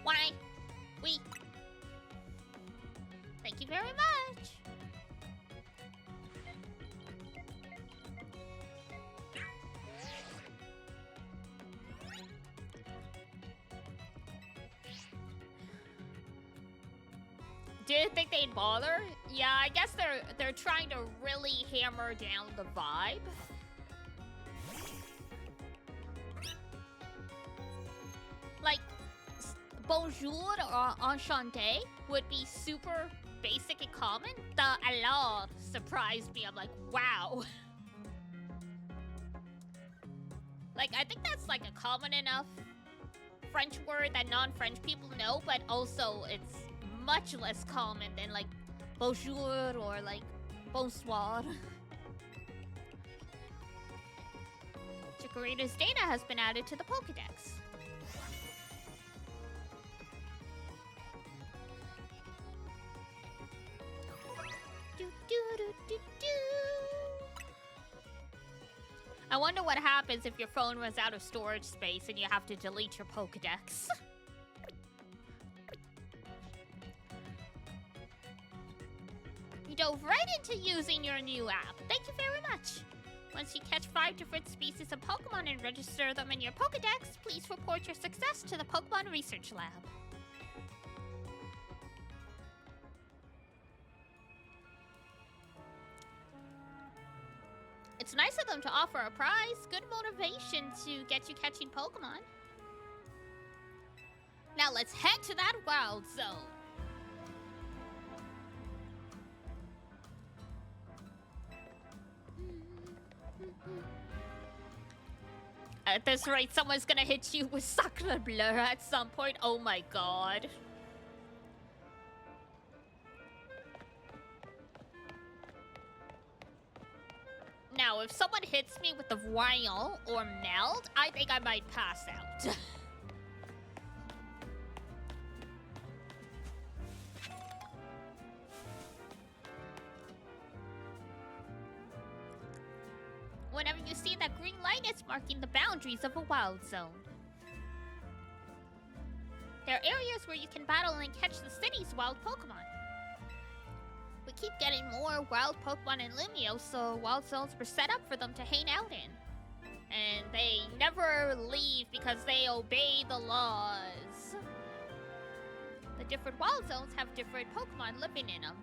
Why? Oui. Thank you very much. Didn't think they'd bother? Yeah, I guess they're trying to really hammer down the vibe. Like, bonjour or enchanté would be super basic and common. The alors surprised me. I'm like, wow. Like, I think that's like a common enough French word that non-French people know, but also it's much less common than like bonjour or like bonsoir. Chikorita's data has been added to the Pokedex. I wonder what happens if your phone runs out of storage space and you have to delete your Pokedex. You dove right into using your new app. Thank you very much. Once you catch 5 different species of Pokemon and register them in your Pokedex, please report your success to the Pokemon Research Lab. It's nice of them to offer a prize. Good motivation to get you catching Pokemon. Now let's head to that Wild Zone. At this rate, someone's gonna hit you with Sacre Bleu at some point. Oh my god. Now, if someone hits me with the Voyant or Meld, I think I might pass out. Whenever you see that green light, it's marking the boundaries of a wild zone. There are areas where you can battle and catch the city's wild Pokemon. We keep getting more wild Pokemon in Lumio, so wild zones were set up for them to hang out in. And they never leave because they obey the laws. The different wild zones have different Pokemon living in them.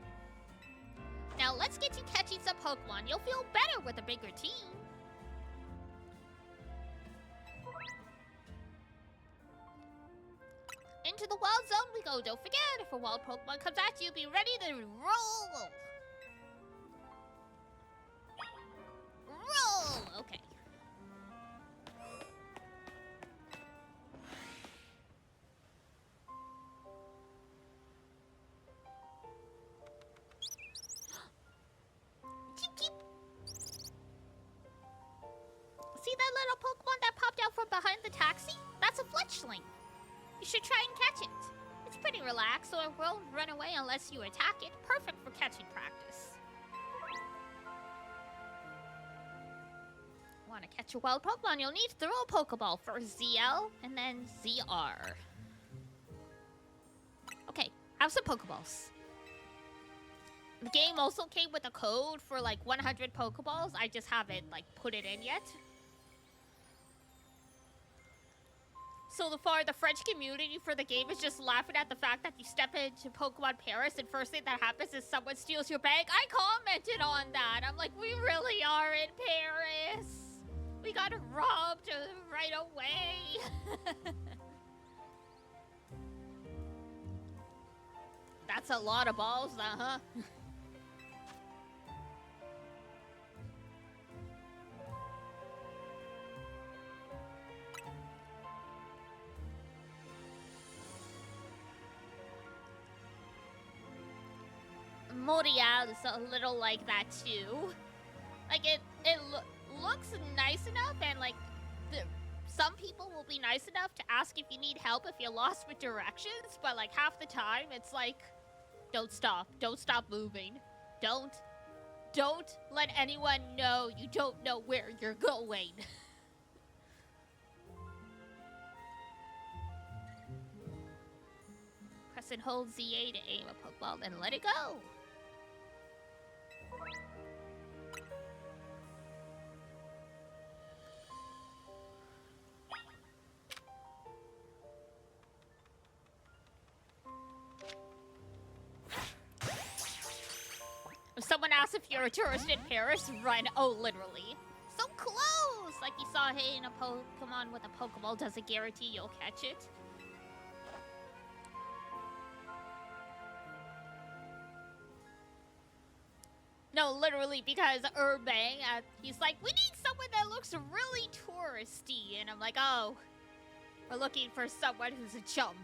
Now let's get you catching some Pokemon. You'll feel better with a bigger team. Into the wild zone we go. Don't forget, if a wild Pokemon comes at you, be ready to roll. Roll! Okay. Cheep, cheep. Pokemon that popped out from behind the taxi? That's a fletchling. You should try and catch it. It's pretty relaxed, so it won't run away unless you attack it. Perfect for catching practice. Want to catch a wild Pokemon, you'll need to throw a Pokeball for ZL and then ZR. Okay, have some Pokeballs. The game also came with a code for like 100 Pokeballs. I just haven't like put it in yet. So far, the French community for the game is just laughing at the fact that you step into Pokemon Paris and first thing that happens is someone steals your bag. I commented on that. I'm like, we really are in Paris. We got robbed right away. That's a lot of balls, huh? Morial is a little like that too. Like it looks nice enough, and like some people will be nice enough to ask if you need help if you're lost with directions, but like half the time it's like, don't stop moving, don't let anyone know you don't know where you're going. Press and hold ZA to aim a Pokeball, then let it go. If someone asks if you're a tourist in Paris, run. Oh, literally. So close! Like you saw hitting a Pokemon with a Pokeball doesn't guarantee you'll catch it. No, literally, because Urbang, he's like, we need someone that looks really touristy. And I'm like, oh, we're looking for someone who's a chump.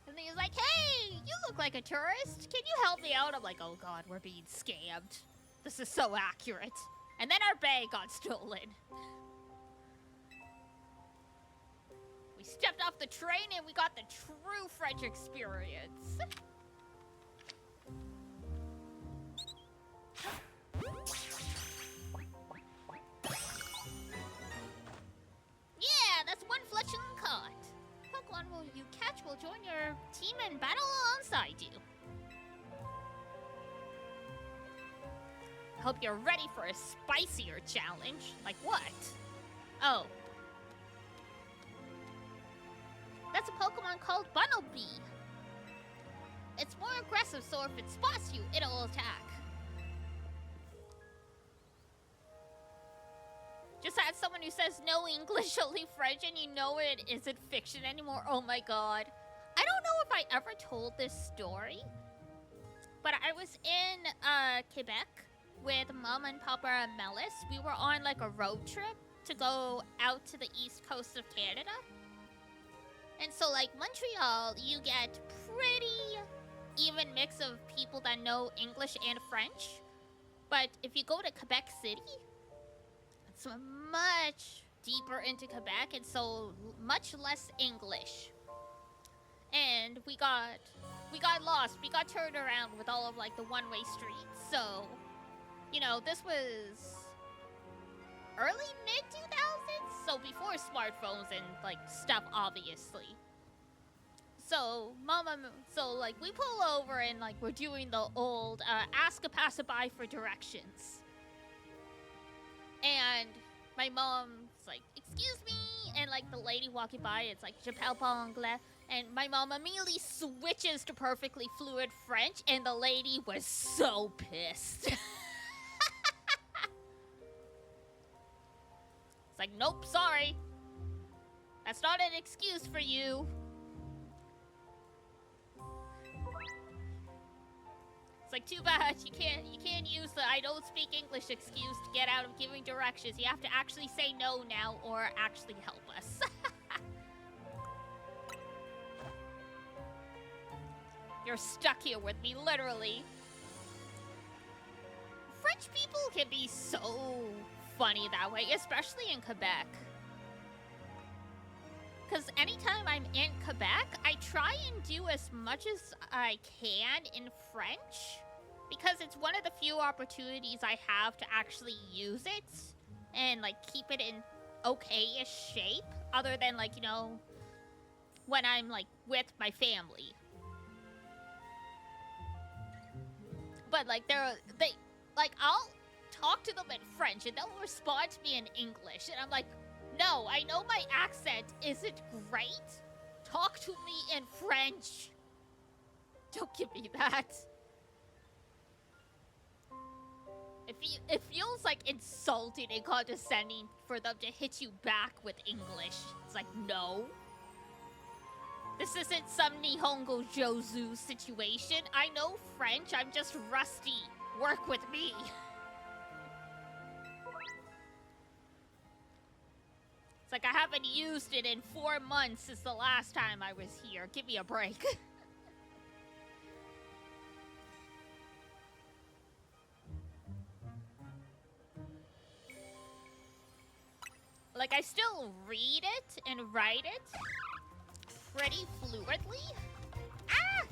And then he's like, hey, you look like a tourist. Can you help me out? I'm like, oh god, we're being scammed. This is so accurate. And then our bag got stolen. We stepped off the train and we got the true French experience. Yeah, that's one fletchling caught. Pokemon you catch will join your team and battle alongside you. Hope you're ready for a spicier challenge. Like what? Oh. That's a Pokemon called Bunnelby. It's more aggressive, so if it spots you, it'll attack. Just had someone who says no English, only French, and you know it isn't fiction anymore. Oh my god. I don't know if I ever told this story, but I was in Quebec with Mom and Papa and Melis. We were on like a road trip to go out to the east coast of Canada. And so like Montreal, you get pretty even mix of people that know English and French. But if you go to Quebec City, it's much deeper into Quebec and so much less English. And we got lost. We got turned around with all of like the one-way streets. So, you know, this was early mid-2000s, so before smartphones and like stuff, obviously. So like we pull over and like we're doing the old ask a passerby for directions. And my mom's like, excuse me, and like the lady walking by, it's like, je parle pas anglais. And my mom immediately switches to perfectly fluid French, and the lady was so pissed. It's like, nope, sorry. That's not an excuse for you. It's like, too bad you can't use the I don't speak English excuse to get out of giving directions. You have to actually say no now or actually help us. You're stuck here with me, literally. French people can be so funny that way, especially in Quebec. Because anytime I'm in Quebec, I try and do as much as I can in French. Because it's one of the few opportunities I have to actually use it. And, like, keep it in okay-ish shape. Other than, like, you know, when I'm, like, with my family. But, like, I'll talk to them in French, and they'll respond to me in English. And I'm like, no, I know my accent isn't great. Talk to me in French. Don't give me that. It feels like insulting and condescending for them to hit you back with English. It's like, no. This isn't some Nihongo Jozu situation. I know French, I'm just rusty. Work with me. It's like I haven't used it in 4 months since the last time I was here. Give me a break. Like, I still read it and write it pretty fluidly. Ah!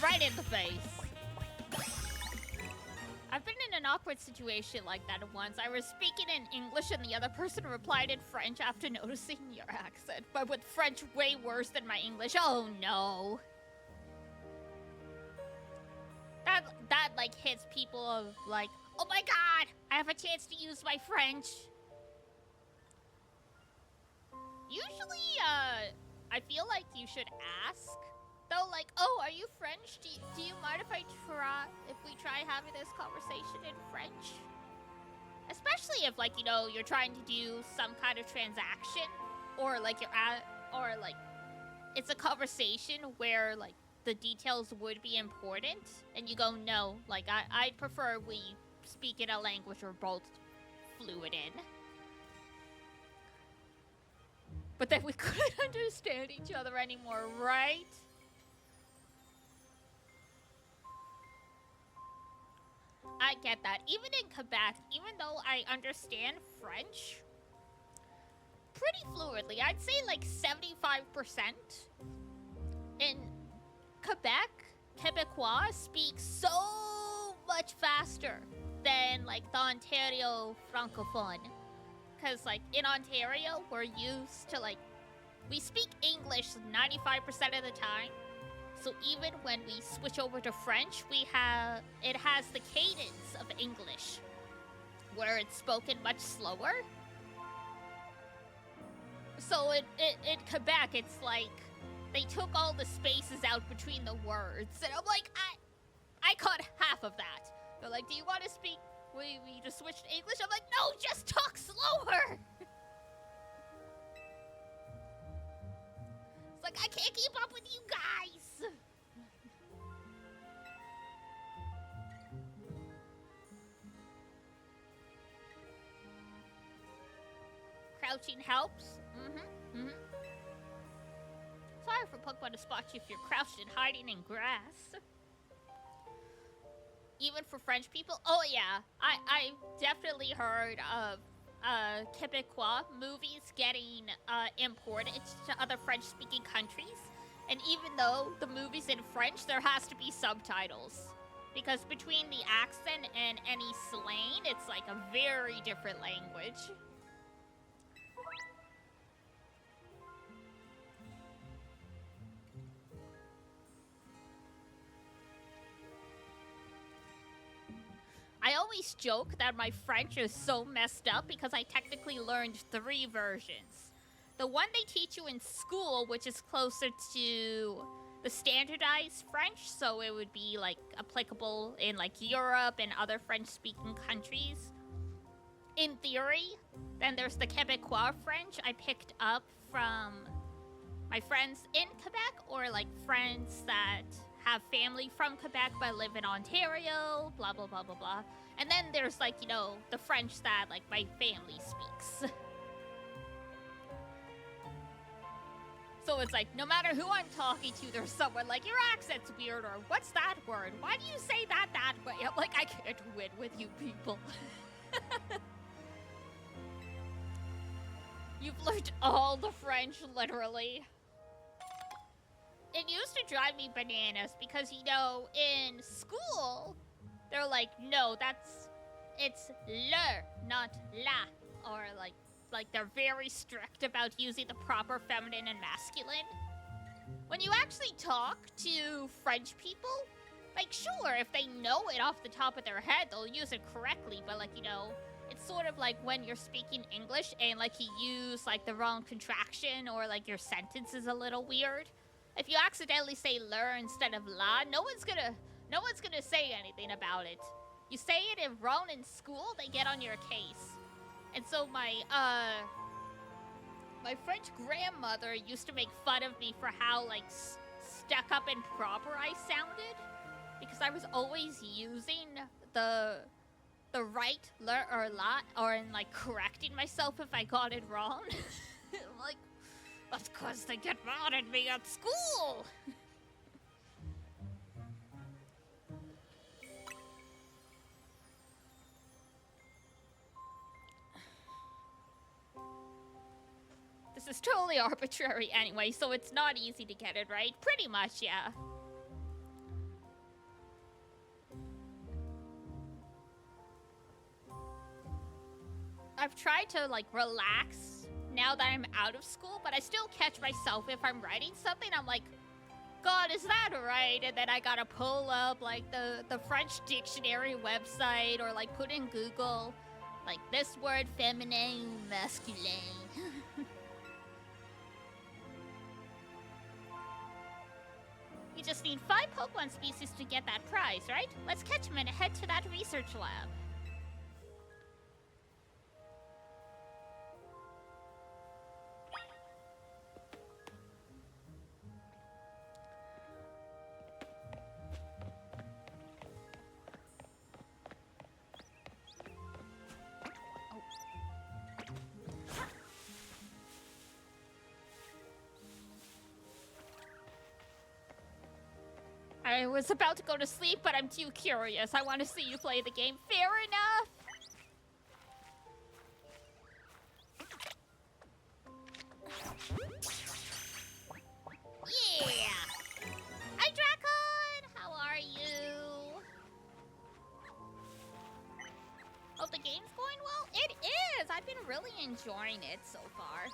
Right in the face. I've been in an awkward situation like that once. I was speaking in English and the other person replied in French after noticing your accent, but with French way worse than my English. Oh no. That like hits people of like, oh my god, I have a chance to use my French. Usually, I feel like you should ask. Though, like, oh, are you French? Do you mind if we try having this conversation in French? Especially if, like, you know, you're trying to do some kind of transaction, or like it's a conversation where like the details would be important, and you go, no, like I'd prefer we speak in a language we're both fluid in. But then we couldn't understand each other anymore, right? I get that. Even in Quebec, even though I understand French pretty fluidly, I'd say like 75%. In Quebec, Quebecois speak so much faster than like the Ontario Francophone. Because like in Ontario, we're used to like, we speak English 95% of the time. So even when we switch over to French, it has the cadence of English, where it's spoken much slower. So in Quebec, it's like they took all the spaces out between the words, and I'm like, I caught half of that. They're like, do you want to speak? We just switched to English. I'm like, no, just talk slower. It's like I can't keep up with you guys. Crouching helps. Sorry for Pokemon to spot you if you're crouched and hiding in grass. Even for French people? Oh yeah, I definitely heard of Quebecois movies getting imported to other French-speaking countries. And even though the movie's in French, there has to be subtitles. Because between the accent and any slang, it's like a very different language. I always joke that my French is so messed up because I technically learned 3 versions. The one they teach you in school, which is closer to the standardized French, so it would be like applicable in like Europe and other French-speaking countries. In theory, then there's the Quebecois French I picked up from my friends in Quebec or like friends that have family from Quebec but live in Ontario, blah, blah, blah, blah, blah. And then there's like, you know, the French that like my family speaks. So it's like, no matter who I'm talking to, there's someone like, your accent's weird, or what's that word? Why do you say that way? I'm like, I can't win with you people. You've learned all the French, literally. It used to drive me bananas because, you know, in school, they're like, no, it's le, not la. Or like they're very strict about using the proper feminine and masculine. When you actually talk to French people, like, sure, if they know it off the top of their head, they'll use it correctly, but like, you know, it's sort of like when you're speaking English and like you use like the wrong contraction or like your sentence is a little weird. If you accidentally say "lur" instead of "la," no one's gonna say anything about it. You say it wrong in school, they get on your case. And so my French grandmother used to make fun of me for how like stuck up and proper I sounded, because I was always using the right "lur" or "la," or in like correcting myself if I got it wrong. Like, that's because they get mad at me at school. This is totally arbitrary anyway, so it's not easy to get it right. Pretty much, yeah. I've tried to, like, relax now that I'm out of school, but I still catch myself if I'm writing something, I'm like, God, is that right? And then I gotta pull up, like, the French dictionary website or, like, put in Google, like, this word feminine, masculine. You just need 5 Pokemon species to get that prize, right? Let's catch them and head to that research lab. I was about to go to sleep, but I'm too curious. I want to see you play the game. Fair enough. Yeah. Hi, Dracon. How are you? Oh, the game's going well? It is. I've been really enjoying it so far.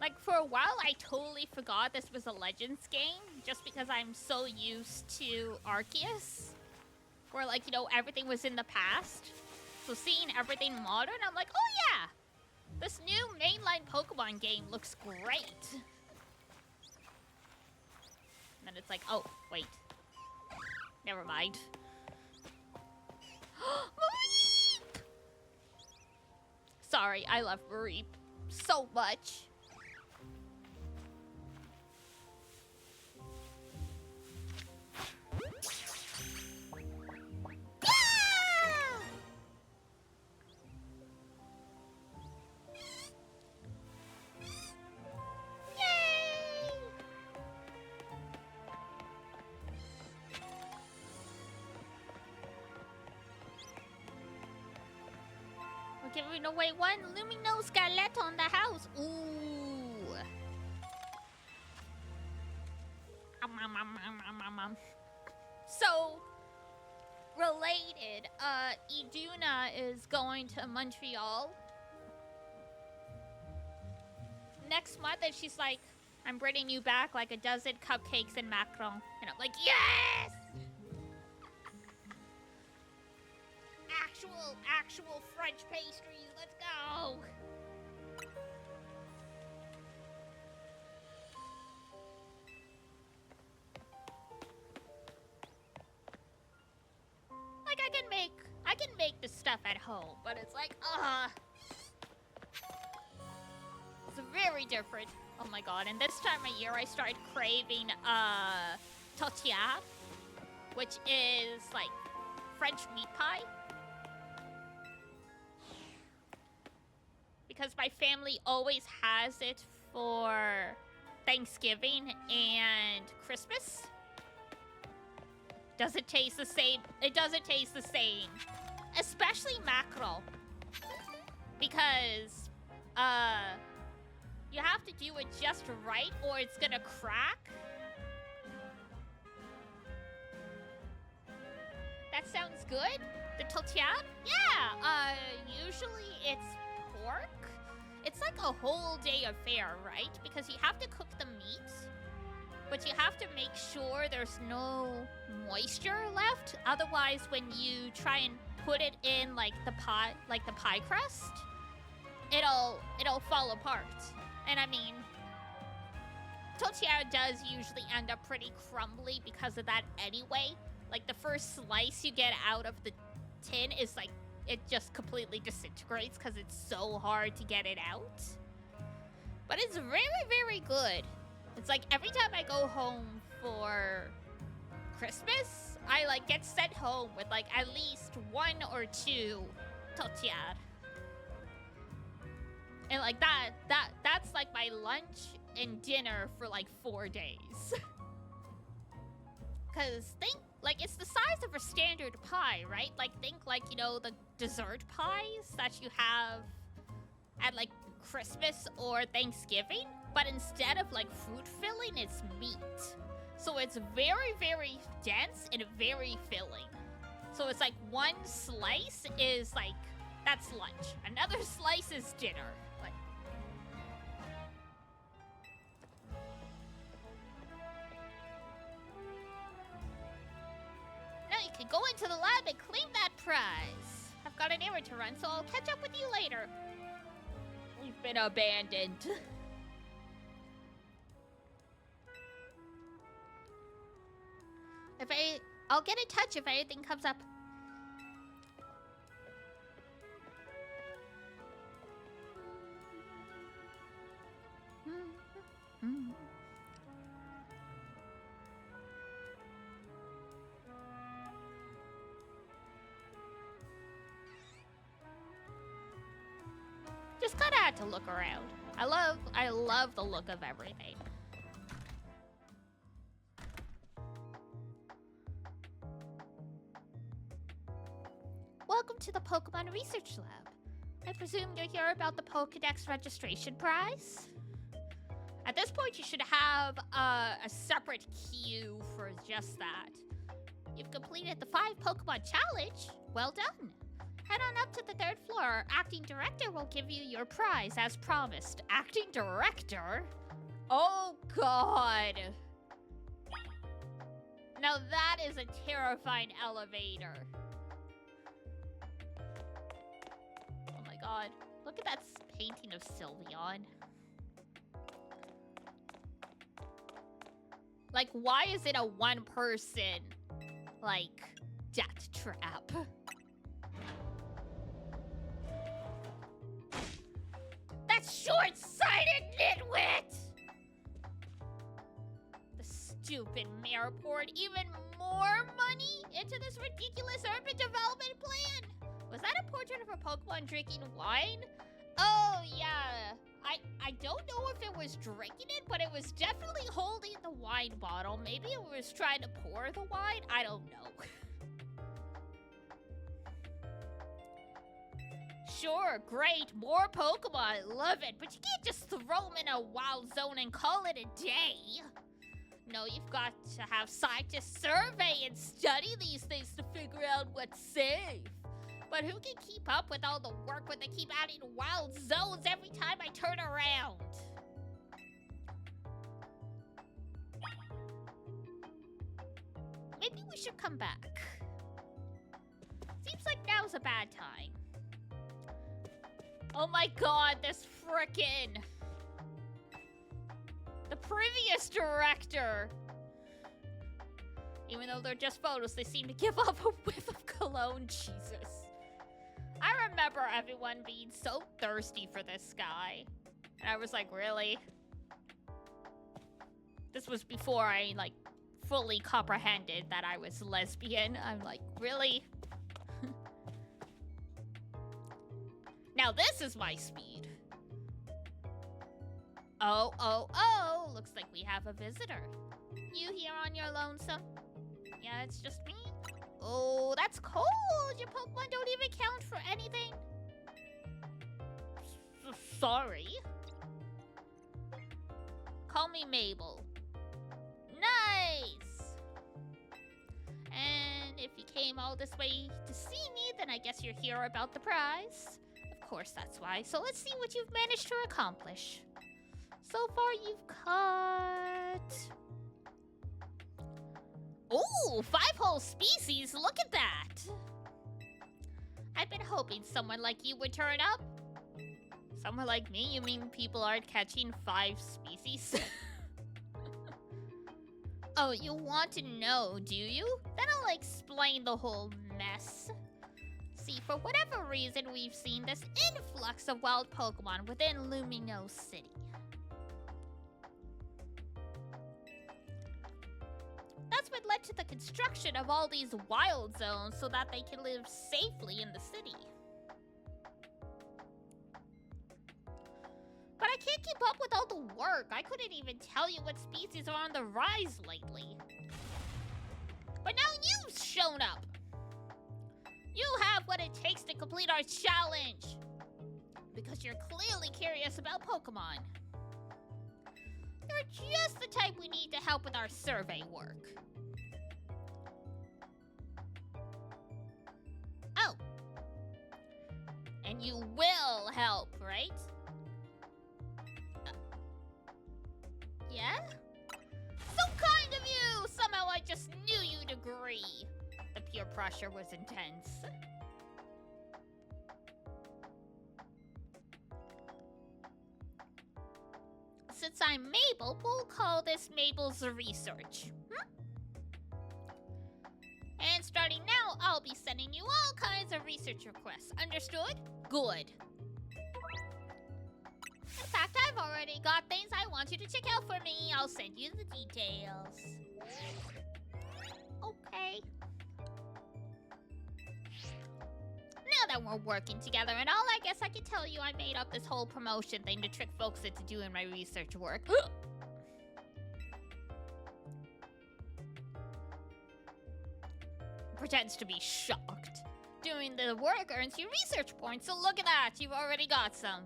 Like, for a while, I totally forgot this was a Legends game, just because I'm so used to Arceus, where, like, you know, everything was in the past. So seeing everything modern, I'm like, oh yeah! This new mainline Pokemon game looks great! And then it's like, oh, wait. Never mind. Mareep! Sorry, I love Mareep so much. Giving away 1 Luminous Galette on the house. Ooh. So, related, Iduna is going to Montreal next month, and she's like, I'm bringing you back like a dozen cupcakes and macaron. And I'm like, yes! actual French pastries. Let's go. Like I can make the stuff at home, but it's like, it's very different. Oh my god, and this time of year I started craving, tortilla, which is, like, French meat pie. Because my family always has it for Thanksgiving and Christmas. Does it taste the same? It doesn't taste the same. Especially mackerel. Because, you have to do it just right or it's gonna crack. That sounds good. The tortilla? Yeah, usually it's pork. It's like a whole day affair, right? Because you have to cook the meat, but you have to make sure there's no moisture left. Otherwise, when you try and put it in like the pie crust, it'll fall apart. And I mean, tortilla does usually end up pretty crumbly because of that anyway. Like, the first slice you get out of the tin is like, it just completely disintegrates because it's so hard to get it out. But it's very, very good. It's like every time I go home for Christmas, I like get sent home with like at least 1 or 2 tortilla. And like that's like my lunch and dinner for like 4 days. Cause think, like, it's the size of a standard pie, right? Like, think like, you know, the dessert pies that you have at like Christmas or Thanksgiving, but instead of like fruit filling, it's meat. So it's very, very dense and very filling. So it's like one slice is like, that's lunch. Another slice is dinner. Like, now you can go into the lab and claim that prize. I've got an errand to run, so I'll catch up with you later. We've been abandoned. I'll get in touch if anything comes up. Just kinda had to look around. I love the look of everything. Welcome to the Pokemon Research Lab. I presume you're here about the Pokedex registration prize? At this point, you should have a separate queue for just that. You've completed the 5 Pokemon challenge. Well done. Head on up to the 3rd floor. Our acting director will give you your prize as promised. Acting director? Oh, God. Now that is a terrifying elevator. Oh my god. Look at that painting of Sylveon. Like, why is it a one-person, like, death trap? That's short-sighted, nitwit! The stupid mayor poured even more money into this ridiculous urban development plan! Was that a portrait of a Pokemon drinking wine? Oh, yeah. I don't know if it was drinking it, but it was definitely holding the wine bottle. Maybe it was trying to pour the wine? I don't know. Sure, great, more Pokemon, love it, but you can't just throw them in a wild zone and call it a day. No, you've got to have scientists survey and study these things to figure out what's safe. But who can keep up with all the work when they keep adding wild zones every time I turn around? Maybe we should come back. Seems like now's a bad time. Oh my god, this frickin'... The previous director! Even though they're just photos, they seem to give off a whiff of cologne. Jesus. I remember everyone being so thirsty for this guy. And I was like, really? This was before I, like, fully comprehended that I was lesbian. I'm like, really? Now this is my speed. Oh, oh, oh! Looks like we have a visitor. You here on your lonesome? Yeah, it's just me. Oh, that's cold! Your Pokemon don't even count for anything. Sorry. Call me Mabel. Nice! And if you came all this way to see me, then I guess you're here about the prize. Of course, that's why. So let's see what you've managed to accomplish. So far, you've caught... Ooh, 5 whole species! Look at that! I've been hoping someone like you would turn up. Someone like me? You mean people aren't catching 5 species? Oh, you want to know, do you? Then I'll explain the whole mess. See, for whatever reason, we've seen this influx of wild Pokemon within Lumino City. That's what led to the construction of all these wild zones so that they can live safely in the city. But I can't keep up with all the work. I couldn't even tell you what species are on the rise lately. But now you've shown up. You have what it takes to complete our challenge. Because you're clearly curious about Pokemon. You're just the type we need to help with our survey work. Oh. And you will help, right? Yeah? So kind of you! Somehow I just knew you'd agree. The peer pressure was intense. Since I'm Mabel, we'll call this Mabel's research. And starting now, I'll be sending you all kinds of research requests. Understood? Good. In fact, I've already got things I want you to check out for me. I'll send you the details. Okay. Now that we're working together and all, I guess I can tell you I made up this whole promotion thing to trick folks into doing my research work. Pretends to be shocked. Doing the work earns you research points, so look at that, you've already got some.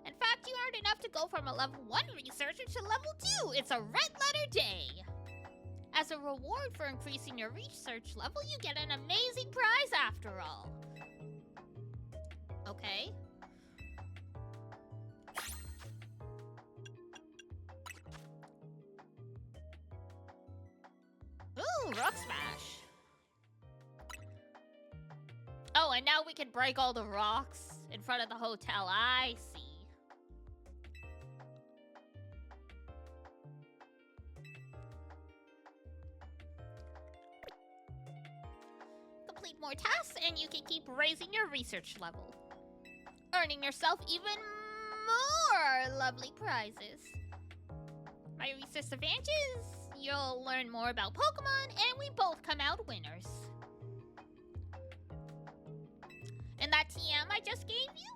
In fact, you earned enough to go from a level 1 researcher to level 2. It's a red letter day. As a reward for increasing your research level, you get an amazing prize after all. Okay. Ooh, Rock Smash. Oh, and now we can break all the rocks in front of the hotel. I see. Complete more tasks and you can keep raising your research level, earning yourself even more lovely prizes. My research advantages, you'll learn more about Pokemon and we both come out winners. And that TM I just gave you,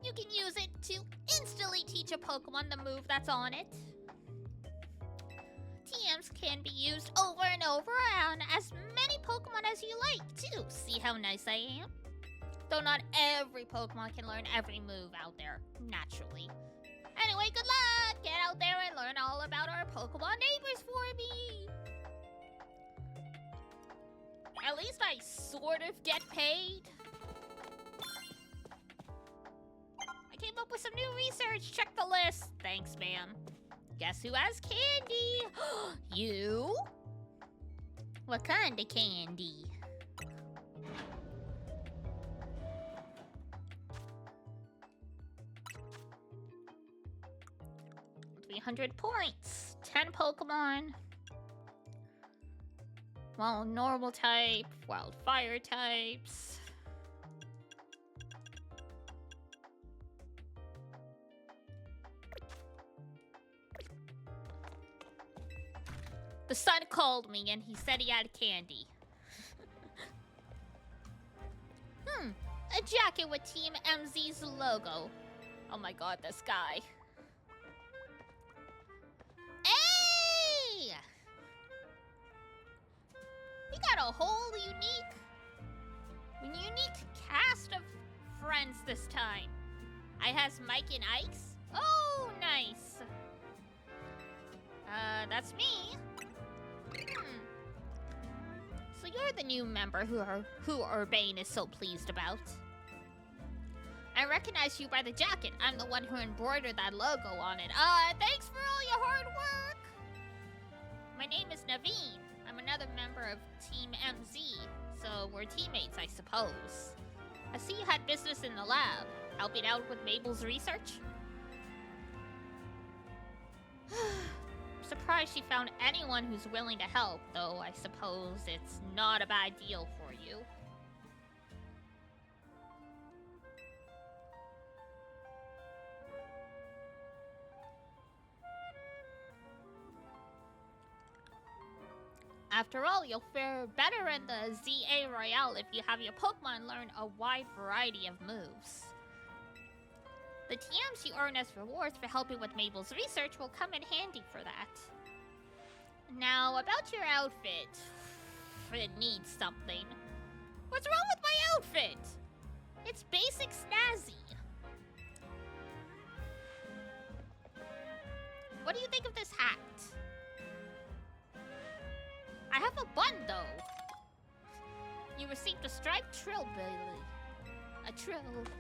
you can use it to instantly teach a Pokemon the move that's on it. TMs can be used over and over on as many Pokemon as you like, too. See how nice I am? Though not every Pokemon can learn every move out there, naturally. Anyway, good luck! Get out there and learn all about our Pokemon neighbors for me! At least I sort of get paid. I came up with some new research. Check the list. Thanks, ma'am. Guess who has candy? You? What kind of candy? 300 points. 10 Pokemon. Well, normal type, wild fire types. The son called me and he said he had candy. A jacket with Team MZ's logo. Oh my god, this guy. Hey! We got a whole unique cast of friends this time. I has Mike and Ike's. Oh, nice. That's me. So you're the new member who Urbane is so pleased about. I recognize you by the jacket. I'm the one who embroidered that logo on it. Thanks for all your hard work. My name is Naveen. I'm another member of Team MZ, so we're teammates, I suppose. I see you had business in the lab, helping out with Mabel's research. Surprised she found anyone who's willing to help, though I suppose it's not a bad deal for you. After all, you'll fare better in the ZA Royale if you have your Pokemon learn a wide variety of moves. The TMs you earn as rewards for helping with Mabel's research will come in handy for that. Now, about your outfit. It needs something. What's wrong with my outfit? It's basic snazzy. What do you think of this hat? I have a bun, though. You received a striped trilby.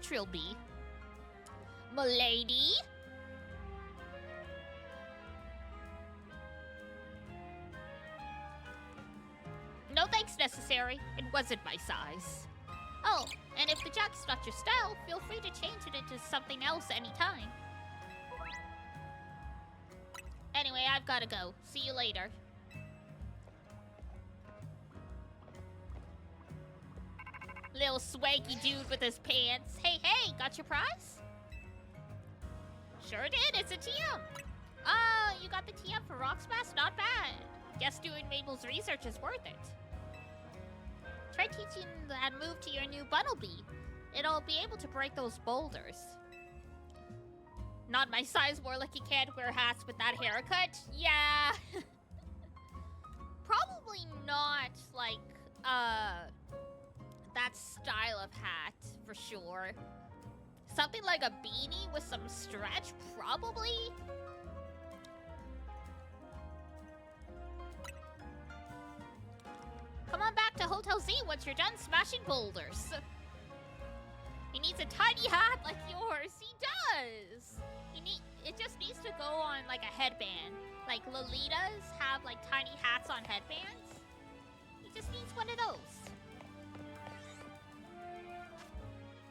Trilby. M'lady? No thanks necessary. It wasn't my size. Oh, and if the jacket's not your style, feel free to change it into something else anytime. Anyway, I've gotta go. See you later. Little swanky dude with his pants. Hey, got your prize? Sure did, it's a TM. Oh, you got the TM for Rock Smash? Not bad. Guess doing Mabel's research is worth it. Try teaching that move to your new Bunnelby. It'll be able to break those boulders. Not my size, more like you can't wear hats with that haircut. Yeah. Probably not, like, that style of hat, for sure. Something like a beanie with some stretch, probably? Come on back to Hotel Z once you're done smashing boulders. He needs a tiny hat like yours. He does! It just needs to go on like a headband. Like Lolitas have like tiny hats on headbands. He just needs one of those.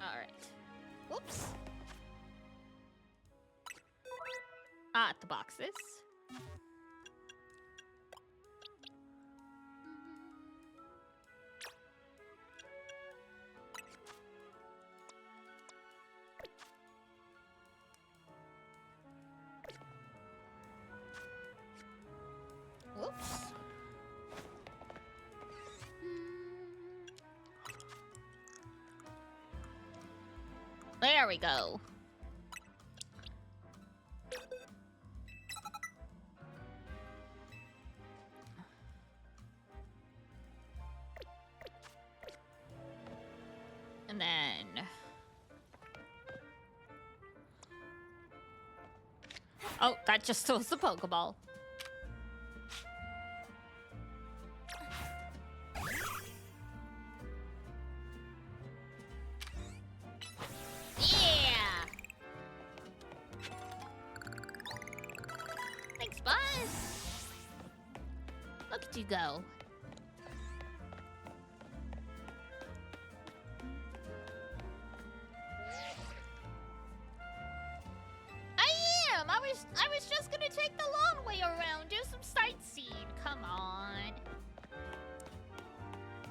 Alright. Whoops. The boxes. Whoops. There we go. And then... Oh, that just was a Pokeball. Yeah! Thanks, Buzz! Look at you go. I was just gonna tell take the long way around. Do some sightseeing. Come on.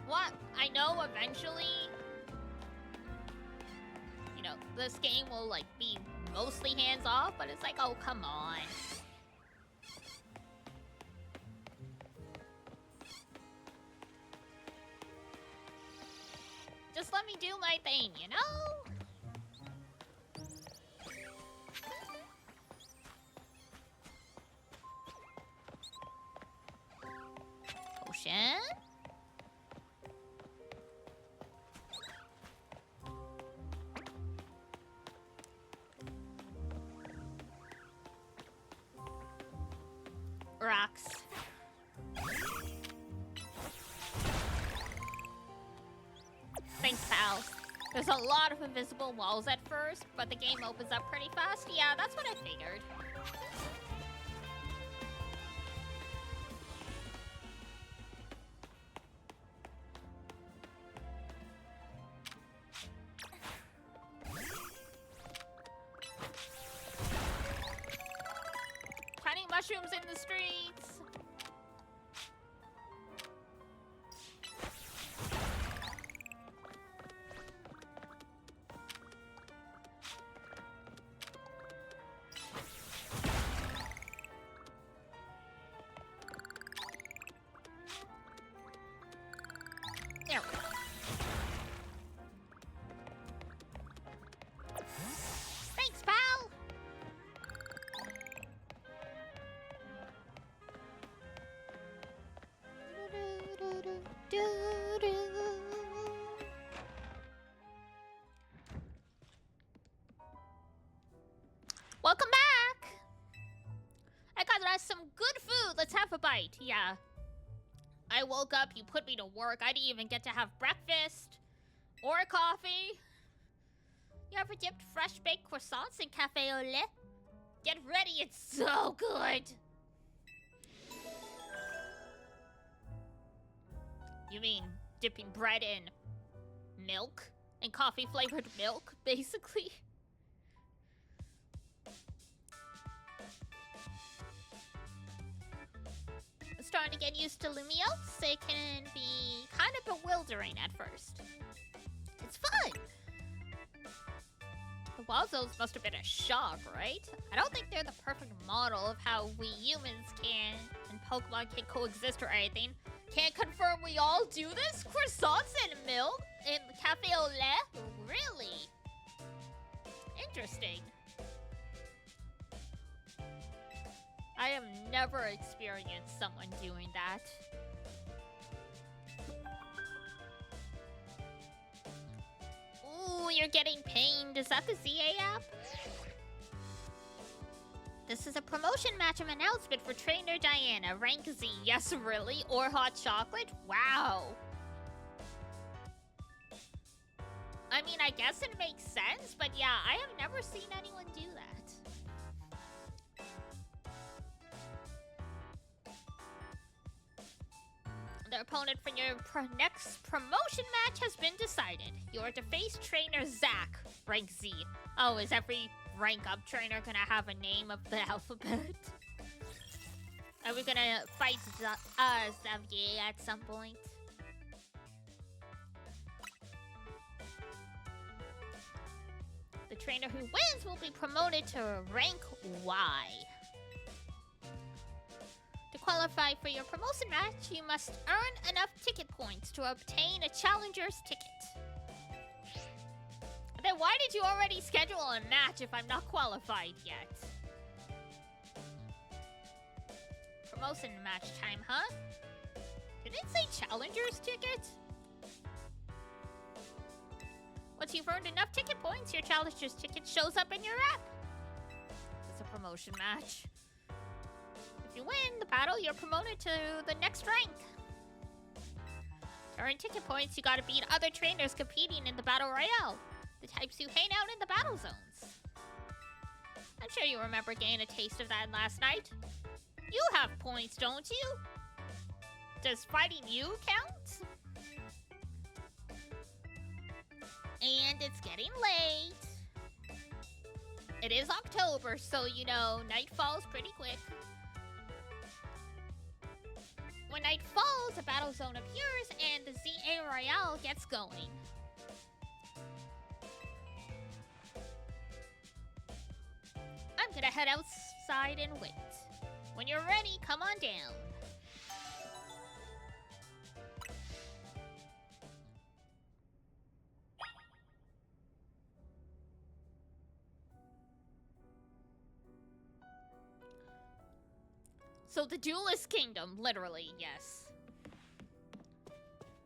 What? I know eventually, you know, this game will, like, be mostly hands-off, but it's like, oh, come on. Just let me do my thing, you know? Potion. Rocks. Thanks, pal. There's a lot of invisible walls at first, but the game opens up pretty fast. Yeah, that's what I figured. Finding mushrooms in the streets. There we go. Thanks, pal. Welcome back. I got us some good food. Let's have a bite. Yeah. I woke up, you put me to work. I didn't even get to have breakfast or coffee. You ever dipped fresh baked croissants in cafe au lait? Get ready, it's so good. You mean dipping bread in milk? And coffee flavored milk, basically? Starting to get used to Lumiose. It can be kind of bewildering at first. It's fun. The wild zones must have been a shock, right? I don't think they're the perfect model of how we humans can and Pokemon can coexist or anything. Can't confirm we all do this? Croissants and milk in cafe au lait? Really? Interesting. I have never experienced someone doing that. Ooh, you're getting pinged. Is that the ZA app? This is a promotion match of announcement for Trainer Diana. Rank Z. Yes, really? Or hot chocolate? Wow. I mean, I guess it makes sense, but yeah, I have never seen anyone do that. The opponent for your next promotion match has been decided. You are to face trainer Zach, rank Z. Oh, is every rank up trainer gonna have a name of the alphabet? Are we gonna fight Xavier at some point? The trainer who wins will be promoted to rank Y. To qualify for your promotion match, you must earn enough ticket points to obtain a challenger's ticket. Then why did you already schedule a match if I'm not qualified yet? Promotion match time, huh? Did it say challenger's ticket? Once you've earned enough ticket points, your challenger's ticket shows up in your app. It's a promotion match. If you win the battle, you're promoted to the next rank. To earn ticket points, you gotta beat other trainers competing in the Battle Royale. The types who hang out in the battle zones. I'm sure you remember getting a taste of that last night. You have points, don't you? Does fighting you count? And it's getting late. It is October, so you know, night falls pretty quick. When night falls, a battle zone appears and the ZA Royale gets going. I'm gonna head outside and wait. When you're ready, come on down. So the Duelist Kingdom, literally, yes.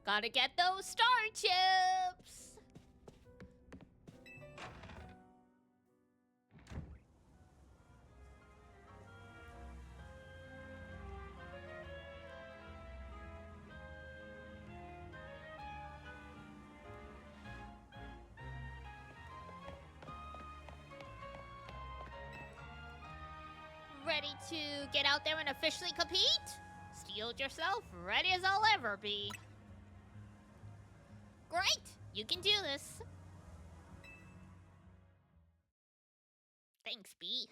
Gotta get those star chips! Ready to get out there and officially compete? Steeled yourself, ready as I'll ever be. Great! You can do this. Thanks, B.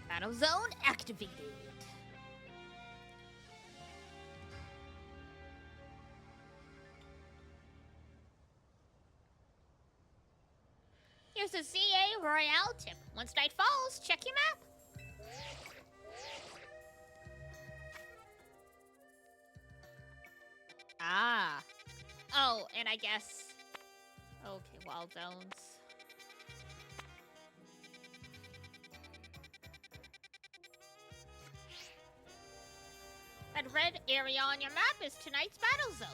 Battle zone activated. Here's a ZA Royale tip. Once night falls, check your map. Ah. Oh, and I guess... Okay, wild zones. That red area on your map is tonight's battle zone.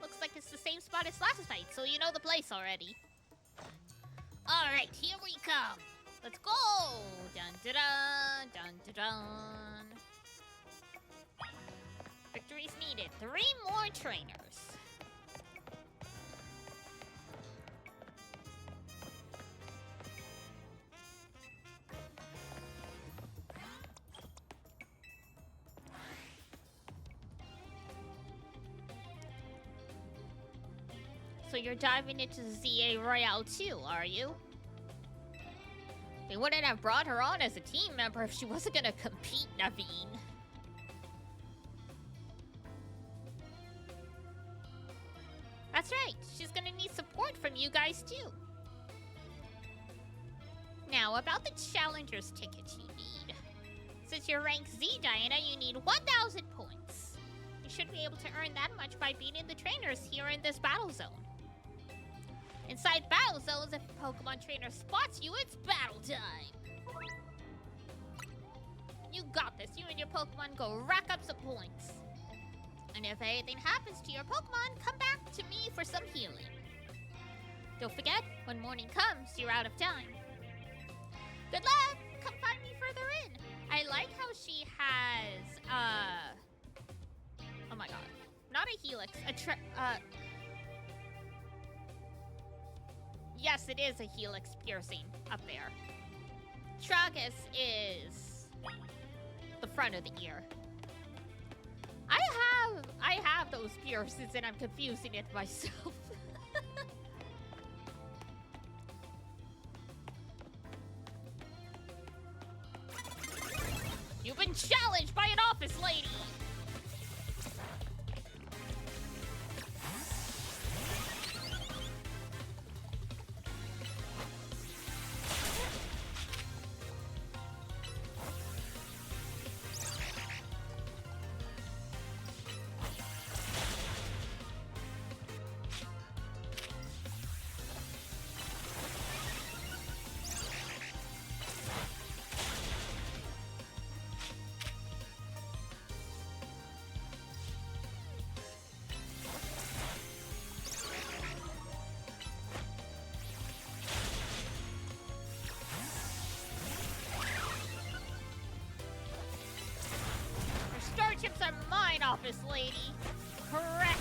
Looks like it's the same spot as last night, so you know the place already. Alright, here we come. Let's go! Dun dun dun dun dun dun. Victories needed. 3 more trainers. So you're diving into ZA Royale too, are you? They wouldn't have brought her on as a team member if she wasn't gonna compete, Naveen. That's right, she's gonna need support from you guys too. Now, about the Challenger's ticket you need. Since you're rank Z, Diana, you need 1,000 points. You should be able to earn that much by beating the trainers here in this battle zone. Inside battle zones, if a Pokemon trainer spots you, it's battle time! You got this. You and your Pokemon go rack up some points. And if anything happens to your Pokemon, come back to me for some healing. Don't forget, when morning comes, you're out of time. Good luck! Come find me further in. I like how she has, oh my god. Not a Helix, yes, it is a Helix piercing up there. Tragus is the front of the ear. I have those piercings and I'm confusing it myself. You've been challenged by an office lady! Chips are mine, office lady. Correct.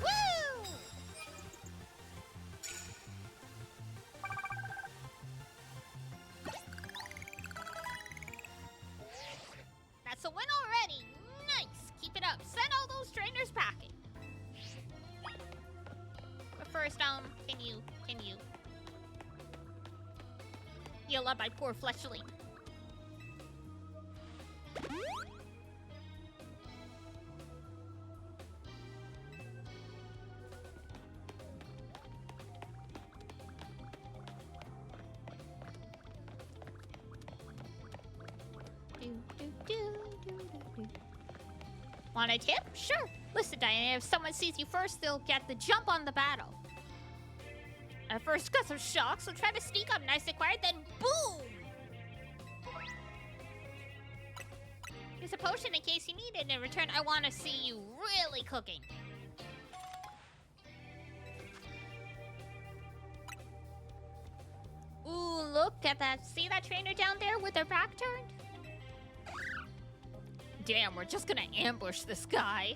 Woo! That's a win already. Nice. Keep it up. Send all those trainers packing. heal up my poor fleshling. Want a tip? Sure. Listen, Diana, if someone sees you first, they'll get the jump on the battle. At first, got some shock, so try to sneak up nice and quiet, then boom! Here's a potion in case you need it. In return, I want to see you really cooking. Ooh, look at that. See that trainer down there with her back turned? Damn, we're just gonna ambush this guy.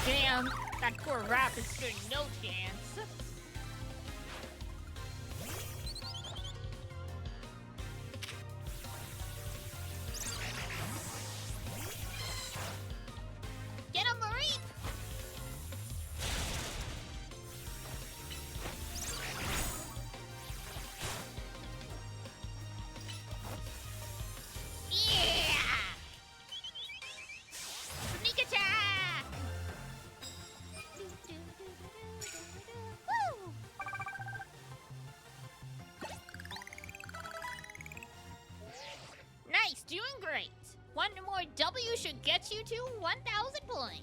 Damn, that poor rapid stood no chance. Get him, Marie! Yeah! Sneak attack! Woo! Nice, doing great. One more W should get you to 1,000 points.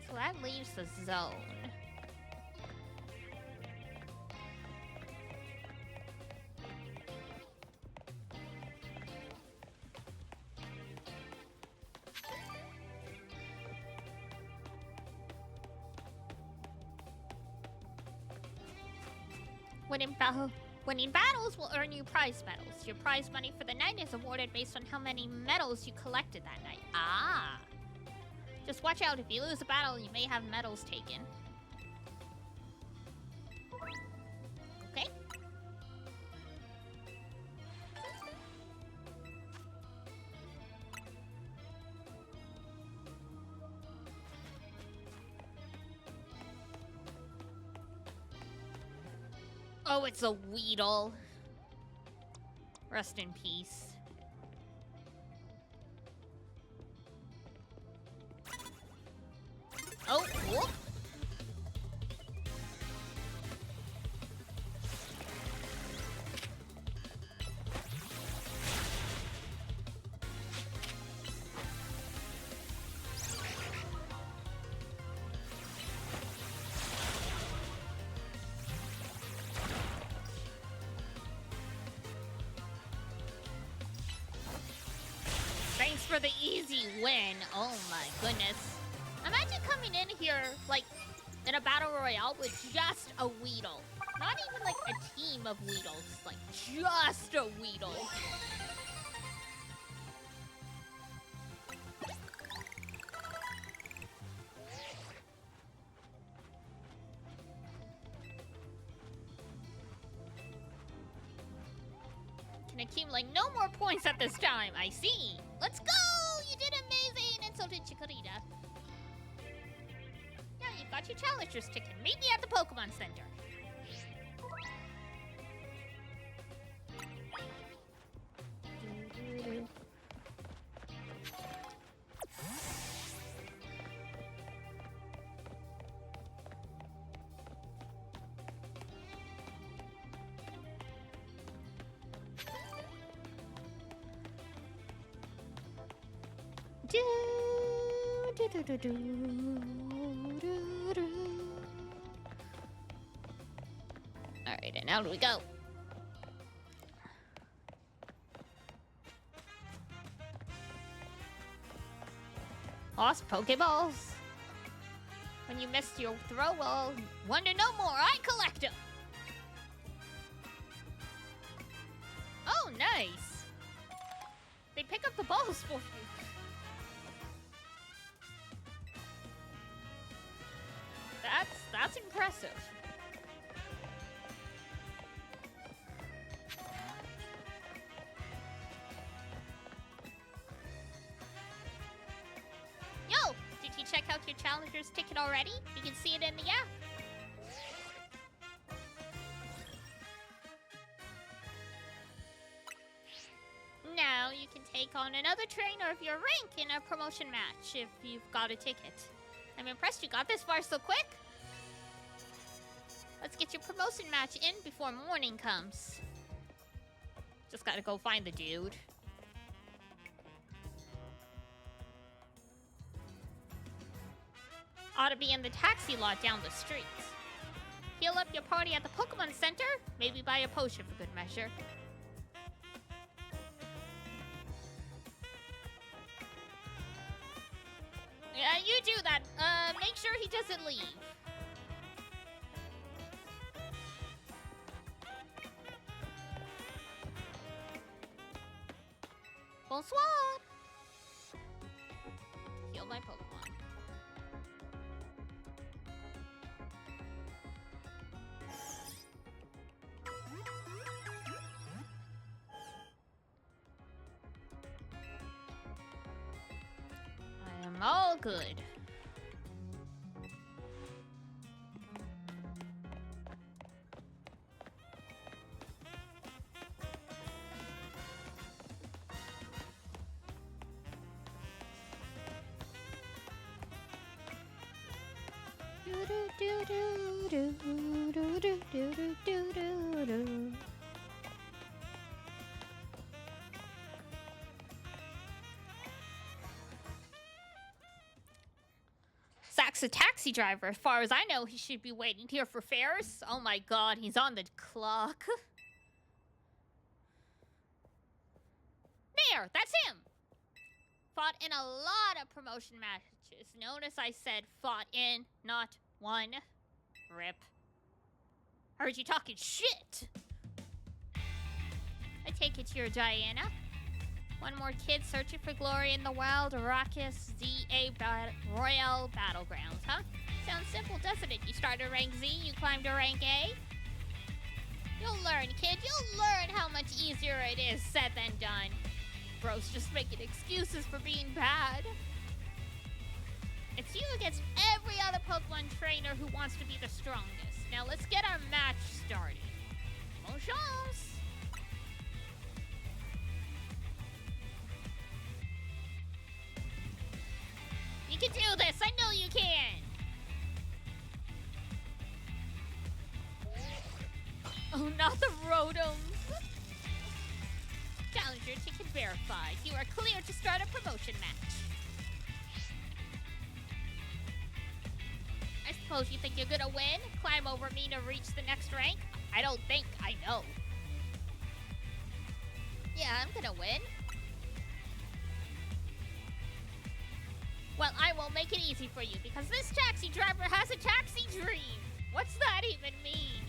So that leaves the zone. Winning battles will earn you prize medals. Your prize money for the night is awarded based on how many medals you collected that night. Ah! Just watch out, if you lose a battle, you may have medals taken. Okay? Oh, it's a Weedle. Rest in peace. Oh, whoop. Thanks for the easy win. Oh my goodness. Imagine coming in here, like, in a battle royale with just a Weedle. Not even, like, a team of Weedles. Like, just a Weedle. Can accumulate no more points at this time. I see. Let's go! You did amazing! And so did Chikorita. Now you've got your challenger's ticket. Meet me at the Pokemon Center. Do, do, do, do, do. Alright, and out we go. Lost Pokeballs. When you missed your throw, well, wonder no more. I collect them. Oh, nice. They pick up the balls for you. That's impressive. Yo, did you check out your challenger's ticket already? You can see it in the app. Now you can take on another trainer of your rank in a promotion match if you've got a ticket. I'm impressed you got this far so quick. Let's get your promotion match in before morning comes. Just gotta go find the dude. Ought to be in the taxi lot down the street. Heal up your party at the Pokemon Center. Maybe buy a potion for good measure. Yeah, you do that. Make sure he doesn't leave. Bonsoir. Heal my Pokemon. I am all good. Zach's a taxi driver. As far as I know, he should be waiting here for fares. Oh my god, he's on the clock. There, that's him. Fought in a lot of promotion matches. Notice I said fought in, not won. Rip. Heard you talking shit. I take it you're Diana. One more kid searching for glory in the wild, raucous ZA Royale Battlegrounds, huh? Sounds simple, doesn't it? You start at rank Z, you climb to rank A. You'll learn, kid. You'll learn how much easier it is said than done. Bro's just making excuses for being bad. It's you against every other Pokemon trainer who wants to be the strongest. Now let's get our match started. Bon chance! You can do this! I know you can! Oh, not the Rotoms! Challenger ticket verified. You are clear to start a promotion match. I suppose you think you're gonna win? Climb over me to reach the next rank? I don't think I know. Yeah, I'm gonna win. Well, I will make it easy for you because this taxi driver has a taxi dream. What's that even mean?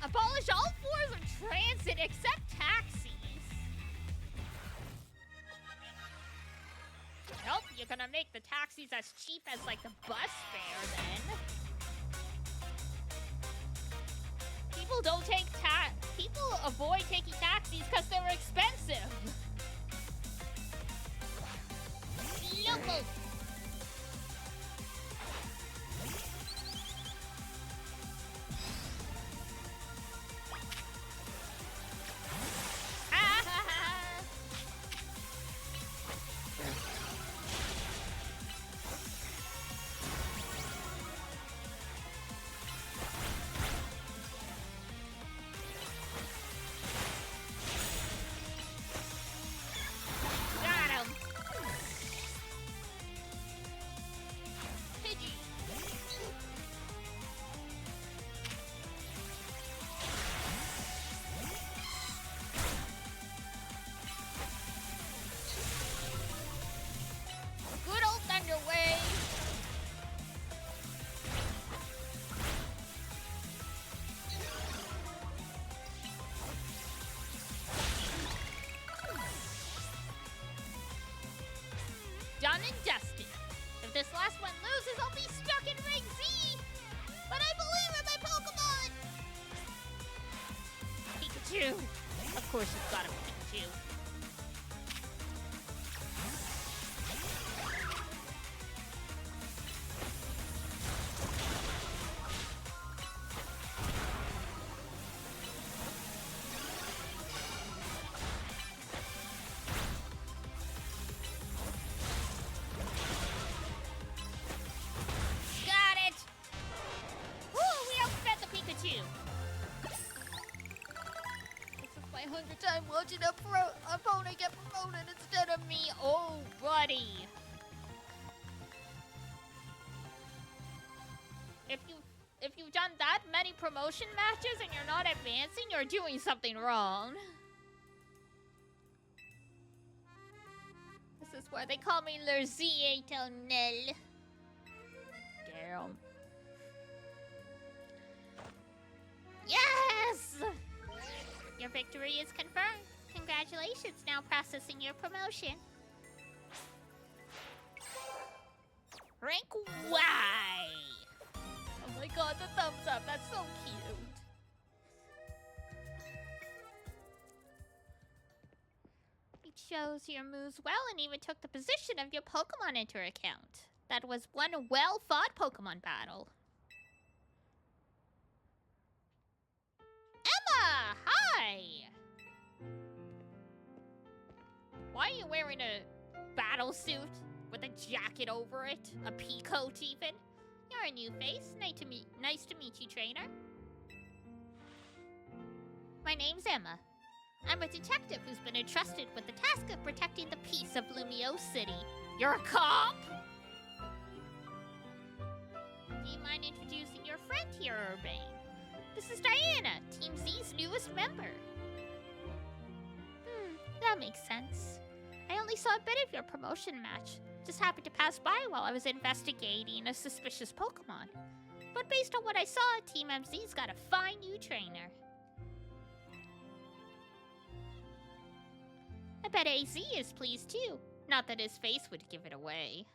Abolish all forms of transit except taxis. Nope, you're gonna make the taxis as cheap as, like, the bus fare, then. People avoid taking taxis because they're expensive. Local. course you've got a Pikachu. Time watching a opponent get promoted instead of me. Oh, buddy. If you've done that many promotion matches and you're not advancing, you're doing something wrong. This is why they call me le za1. Damn. Yes! Your victory is confirmed. Congratulations, now processing your promotion. Rank Y! Oh my god, the thumbs up, that's so cute. It shows your moves well and even took the position of your Pokemon into account. That was one well-fought Pokemon battle. Emma! Hi! Why are you wearing a battle suit with a jacket over it? A pea coat even? You're a new face. Nice to meet you, trainer. My name's Emma. I'm a detective who's been entrusted with the task of protecting the peace of Lumio City. You're a cop? Do you mind introducing your friend here, Urbane? This is Diana, Team Z's newest member. That makes sense. I only saw a bit of your promotion match. Just happened to pass by while I was investigating a suspicious Pokemon. But based on what I saw, Team MZ's got a fine new trainer. I bet AZ is pleased too. Not that his face would give it away.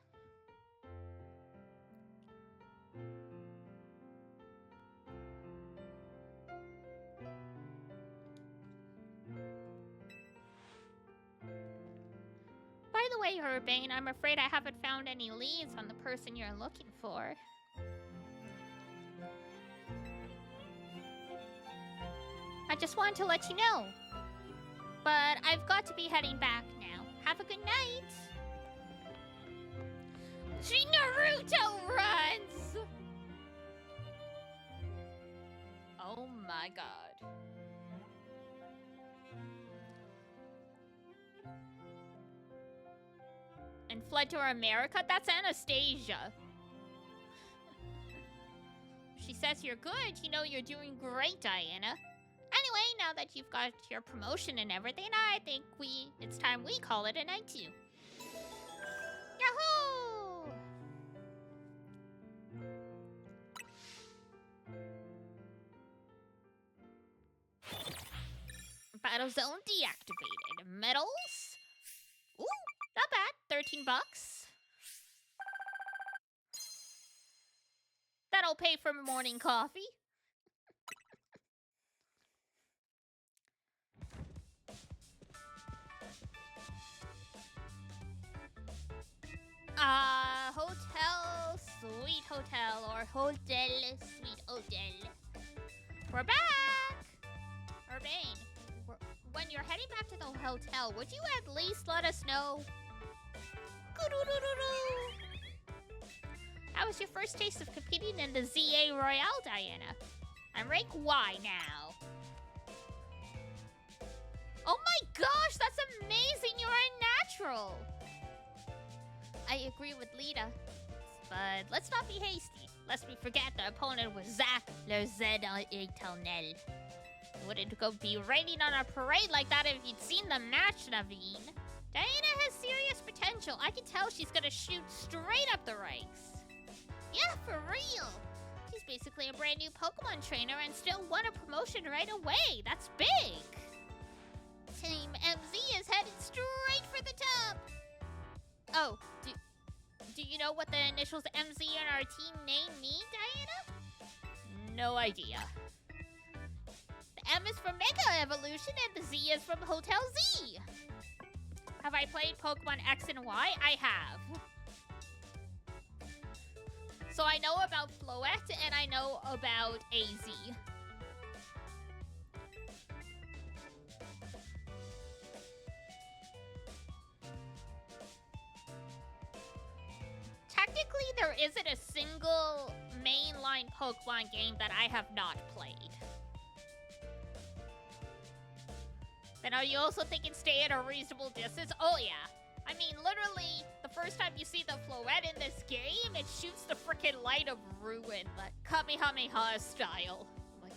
By the way, Urbane, I'm afraid I haven't found any leads on the person you're looking for. I just wanted to let you know. But I've got to be heading back now. Have a good night. She Naruto runs! Oh my god. And fled to America? That's Anastasia. She says you're good. You know you're doing great, Diana. Anyway, now that you've got your promotion and everything, I think it's time we call it a night too. Yahoo! Battle zone deactivated. Medals? Ooh, not bad. 13 bucks. That'll pay for morning coffee. Hotel, sweet hotel, or hotel, sweet hotel. We're back! Urbane, when you're heading back to the hotel, would you at least let us know? How was your first taste of competing in the ZA Royale, Diana? I'm rank Y now. Oh my gosh, that's amazing! You're a natural! I agree with Lita, but let's not be hasty, lest we forget the opponent was za1. Wouldn't go be raining on a parade like that if you'd seen the match, Naveen. Diana has serious potential. I can tell she's gonna shoot straight up the ranks. Yeah, for real. She's basically a brand new Pokemon trainer and still won a promotion right away. That's big. Team MZ is headed straight for the top. Oh, do you know what the initials MZ in our team name mean, Diana? No idea. The M is from Mega Evolution, and the Z is from Hotel Z. Have I played Pokemon X and Y? I have. So I know about Floette, and I know about AZ. Technically, there isn't a single mainline Pokemon game that I have not played. Then are you also thinking stay at a reasonable distance? Oh yeah. I mean, literally, the first time you see the Floette in this game, it shoots the frickin' light of ruin, like Kamehameha style. Like,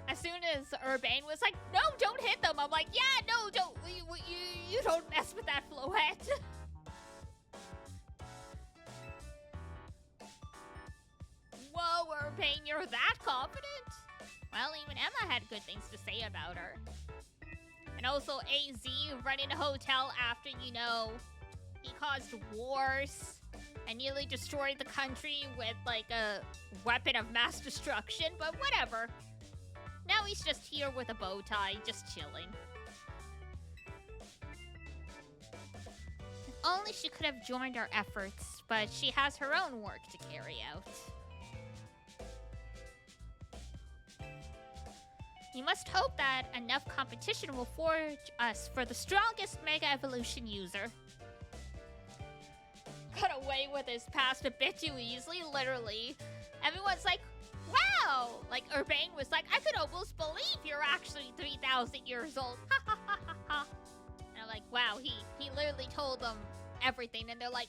as soon as Urbane was like, no, don't hit them, I'm like, yeah, no, don't, you don't mess with that Floette. Whoa, Urbane, you're that confident? Well, even Emma had good things to say about her. And also AZ running a hotel after, you know, he caused wars and nearly destroyed the country with, like, a weapon of mass destruction, but whatever. Now he's just here with a bow tie, just chilling. If only she could have joined our efforts, but she has her own work to carry out. You must hope that enough competition will forge us for the strongest Mega Evolution user. Got away with his past a bit too easily, literally. Everyone's like, wow! Like, Urbane was like, I could almost believe you're actually 3,000 years old. Ha ha ha ha ha. And I'm like, wow, he literally told them everything. And they're like,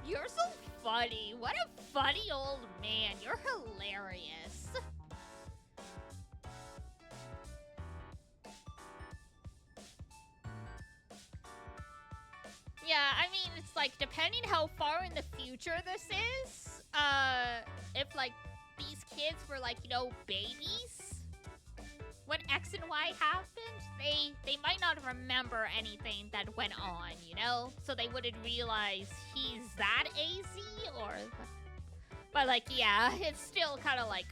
you're so funny. What a funny old man. You're hilarious. Yeah, I mean, it's like, depending how far in the future this is, if, like, these kids were, like, you know, babies, when X and Y happened, they might not remember anything that went on, you know? So they wouldn't realize he's that AZ, or... But, like, yeah, it's still kind of like,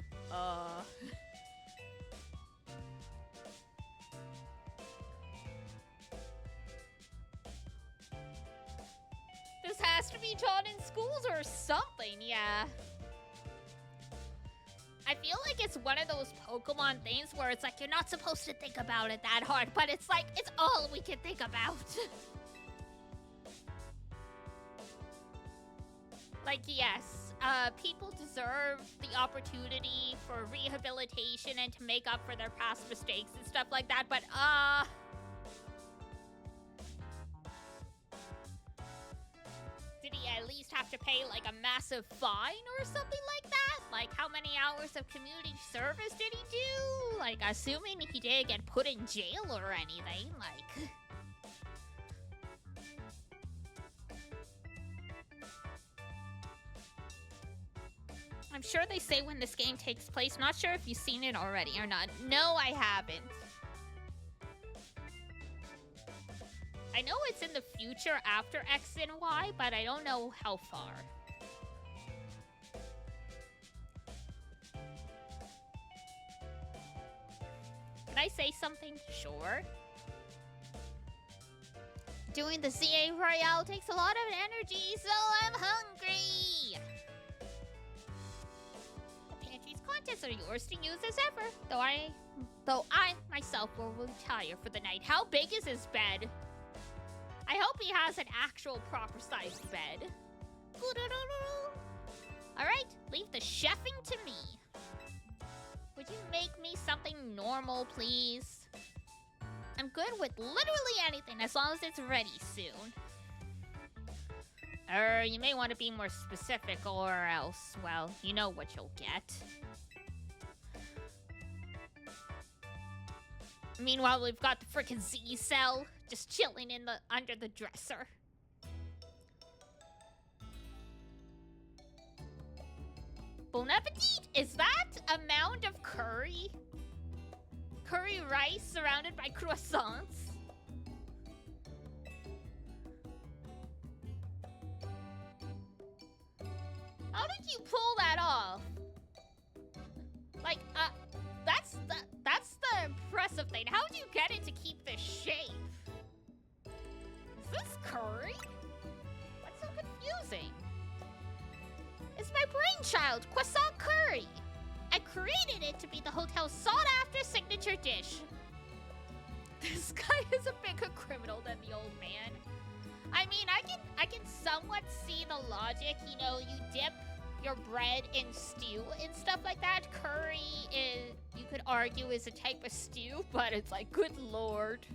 This has to be taught in schools or something, yeah. I feel like it's one of those Pokemon things where it's like you're not supposed to think about it that hard, but it's like, it's all we can think about. Like, yes, people deserve the opportunity for rehabilitation and to make up for their past mistakes and stuff like that, but, did he at least have to pay, like, a massive fine or something like that? Like, how many hours of community service did he do? Like, assuming he didn't get put in jail or anything, like... I'm sure they say when this game takes place. Not sure if you've seen it already or not. No, I haven't. I know it's in the future after X and Y, but I don't know how far. Can I say something? Sure. Doing the CA Royale takes a lot of energy, so I'm hungry! The pantry's contents are yours to use as ever, though I myself will retire for the night. How big is his bed? I hope he has an actual proper-sized bed. Alright, leave the chefing to me. Would you make me something normal, please? I'm good with literally anything as long as it's ready soon. You may want to be more specific or else, well, you know what you'll get. Meanwhile, we've got the frickin' Z cell just chilling in under the dresser. Bon appetit! Is that a mound of curry? Curry rice surrounded by croissants? How did you pull that off? Like, that's the impressive thing. How do you get it to keep this shape? Is this curry? What's so confusing? It's my brainchild, croissant curry. I created it to be the hotel's sought-after signature dish. This guy is a bigger criminal than the old man. I mean, I can somewhat see the logic. You know, you dip your bread in stew and stuff like that. Curry is, you could argue, is a type of stew, but it's like, good lord.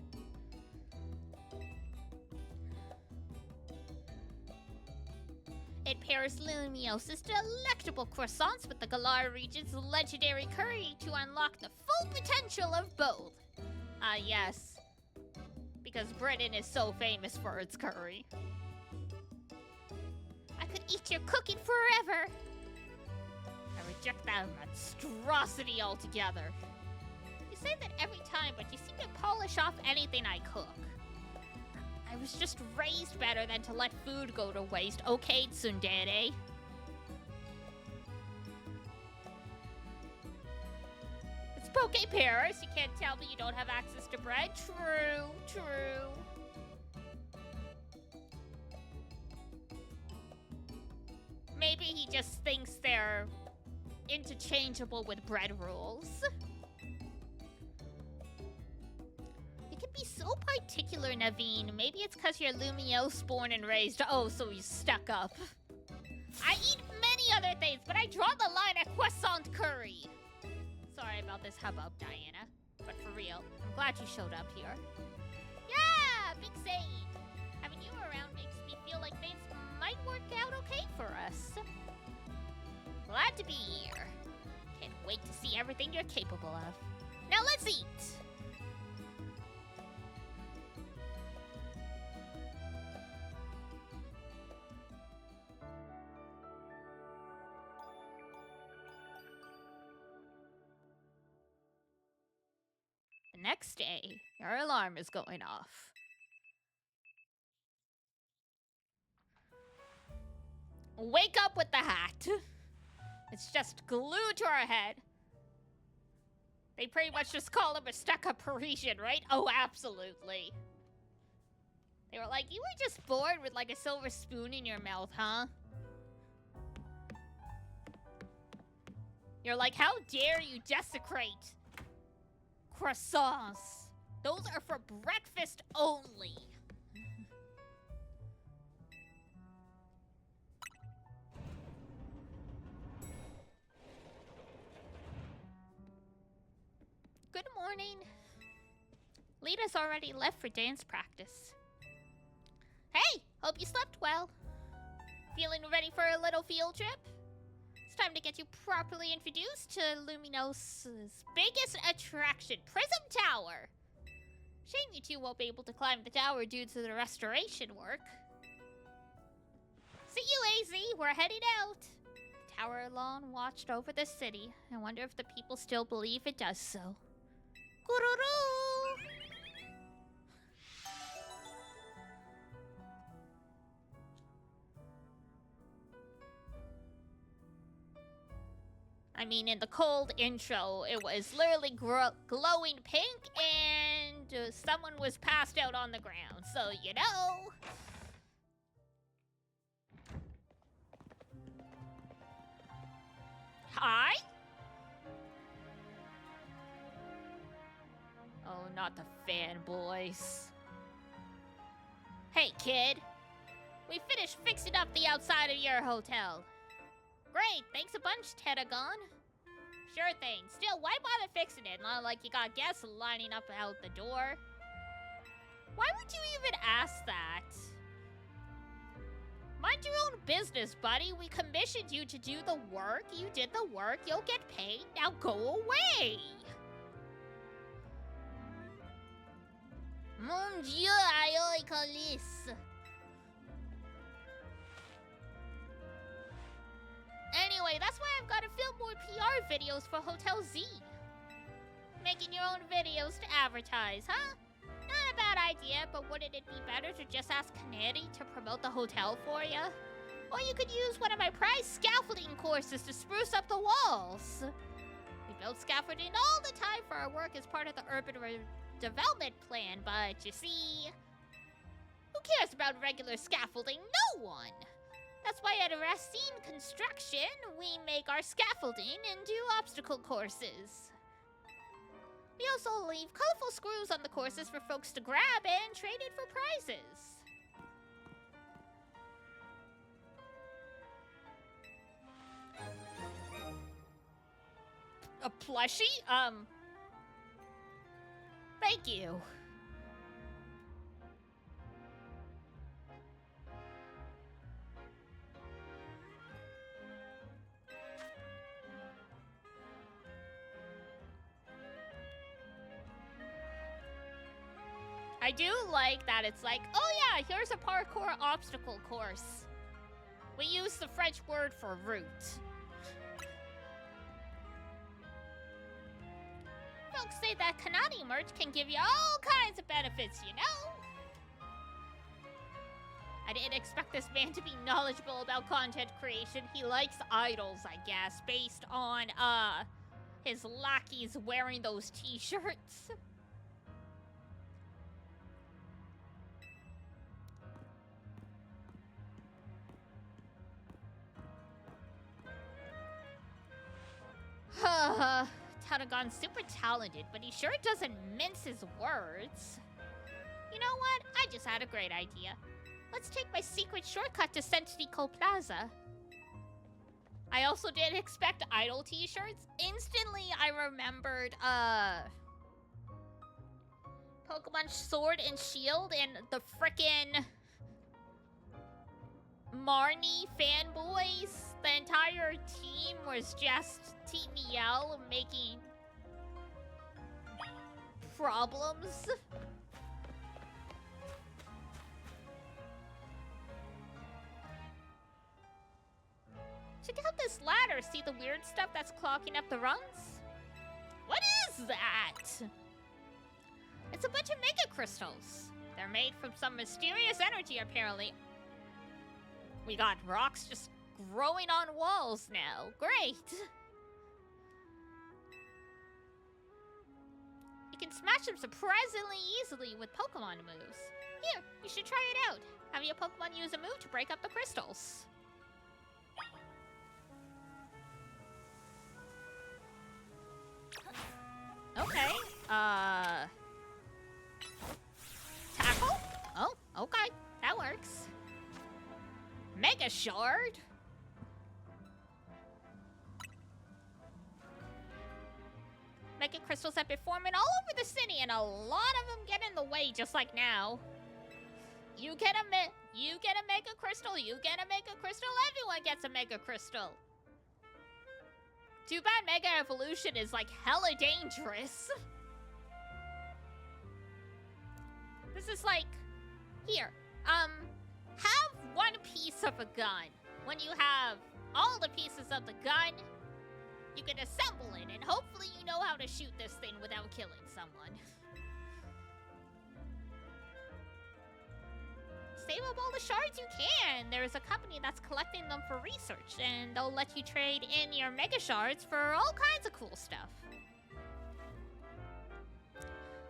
It pairs Luminos's delectable croissants with the Galar region's legendary curry to unlock the full potential of both. Ah, yes. Because Britain is so famous for its curry. I could eat your cooking forever. I reject that monstrosity altogether. You say that every time, but you seem to polish off anything I cook. I was just raised better than to let food go to waste, okay, tsundere? It's Poke Paris. You can't tell me you don't have access to bread. True, true. Maybe he just thinks they're interchangeable with bread rules. You can be so particular, Naveen. Maybe it's because you're Lumiose born and raised. Oh, so he's stuck up. I eat many other things, but I draw the line at croissant curry. Sorry about this hubbub, Diana. But for real, I'm glad you showed up here. Yeah, Big Zane. Having you around makes me feel like things might work out okay for us. Glad to be here. Can't wait to see everything you're capable of. Now let's eat! The next day, your alarm is going off. Wake up with the hat. It's just glued to our head. They pretty much just call him a stuck-up Parisian, right? Oh, absolutely. They were like, you were just born with like a silver spoon in your mouth, huh? You're like, how dare you desecrate croissants? Those are for breakfast only. Good morning. Lita's already left for dance practice. Hey, hope you slept well. Feeling ready for a little field trip? It's time to get you properly introduced to Luminosa's biggest attraction, Prism Tower. Shame you two won't be able to climb the tower due to the restoration work. See you, AZ. We're heading out. The tower alone watched over the city. I wonder if the people still believe it does so. Gururu! I mean, in the cold intro, it was literally glowing pink and someone was passed out on the ground, so you know. Hi? Oh, not the fanboys. Hey, kid. We finished fixing up the outside of your hotel. Great, thanks a bunch, Tedagon. Sure thing. Still, why bother fixing it? Not like you got guests lining up out the door. Why would you even ask that? Mind your own business, buddy. We commissioned you to do the work. You did the work. You'll get paid. Now go away. Mon Dieu, aïe, Calice. Anyway, that's why I've got to film more PR videos for Hotel Z. Making your own videos to advertise, huh? Not a bad idea, but wouldn't it be better to just ask Canary to promote the hotel for you? Or you could use one of my prize scaffolding courses to spruce up the walls. We've build scaffolding all the time for our work as part of the urban development plan, but you see, who cares about regular scaffolding? No one! That's why at Racine Construction, we make our scaffolding into obstacle courses. We also leave colorful screws on the courses for folks to grab and trade in for prizes. A plushie? Thank you. I do like that it's like, oh yeah, here's a parkour obstacle course. We use the French word for route. Folks say that Kanani merch can give you all kinds of benefits, you know? I didn't expect this man to be knowledgeable about content creation. He likes idols, I guess, based on, his lackeys wearing those t-shirts. Tanagon's super talented, but he sure doesn't mince his words. You know what? I just had a great idea. Let's take my secret shortcut to Centrico Plaza. I also didn't expect idol t-shirts. Instantly, I remembered, Pokemon Sword and Shield and the frickin' Marnie fanboys. The entire team was just Team Yell making problems. Check out this ladder. See the weird stuff that's clogging up the rungs? What is that? It's a bunch of mega crystals. They're made from some mysterious energy, apparently. We got rocks just growing on walls now. Great. You can smash them surprisingly easily with Pokemon moves. Here, you should try it out. Have your Pokemon use a move to break up the crystals. Okay. Tackle? Oh, okay. That works. Mega Shard? Mega crystals have been forming all over the city, and a lot of them get in the way, just like now. You get a mega crystal, you get a mega crystal, everyone gets a mega crystal. Too bad Mega Evolution is like hella dangerous. This is like, here, have one piece of a gun. When you have all the pieces of the gun, you can assemble it, and hopefully you know how to shoot this thing without killing someone. Save up all the shards you can. There's a company that's collecting them for research, and they'll let you trade in your mega shards for all kinds of cool stuff.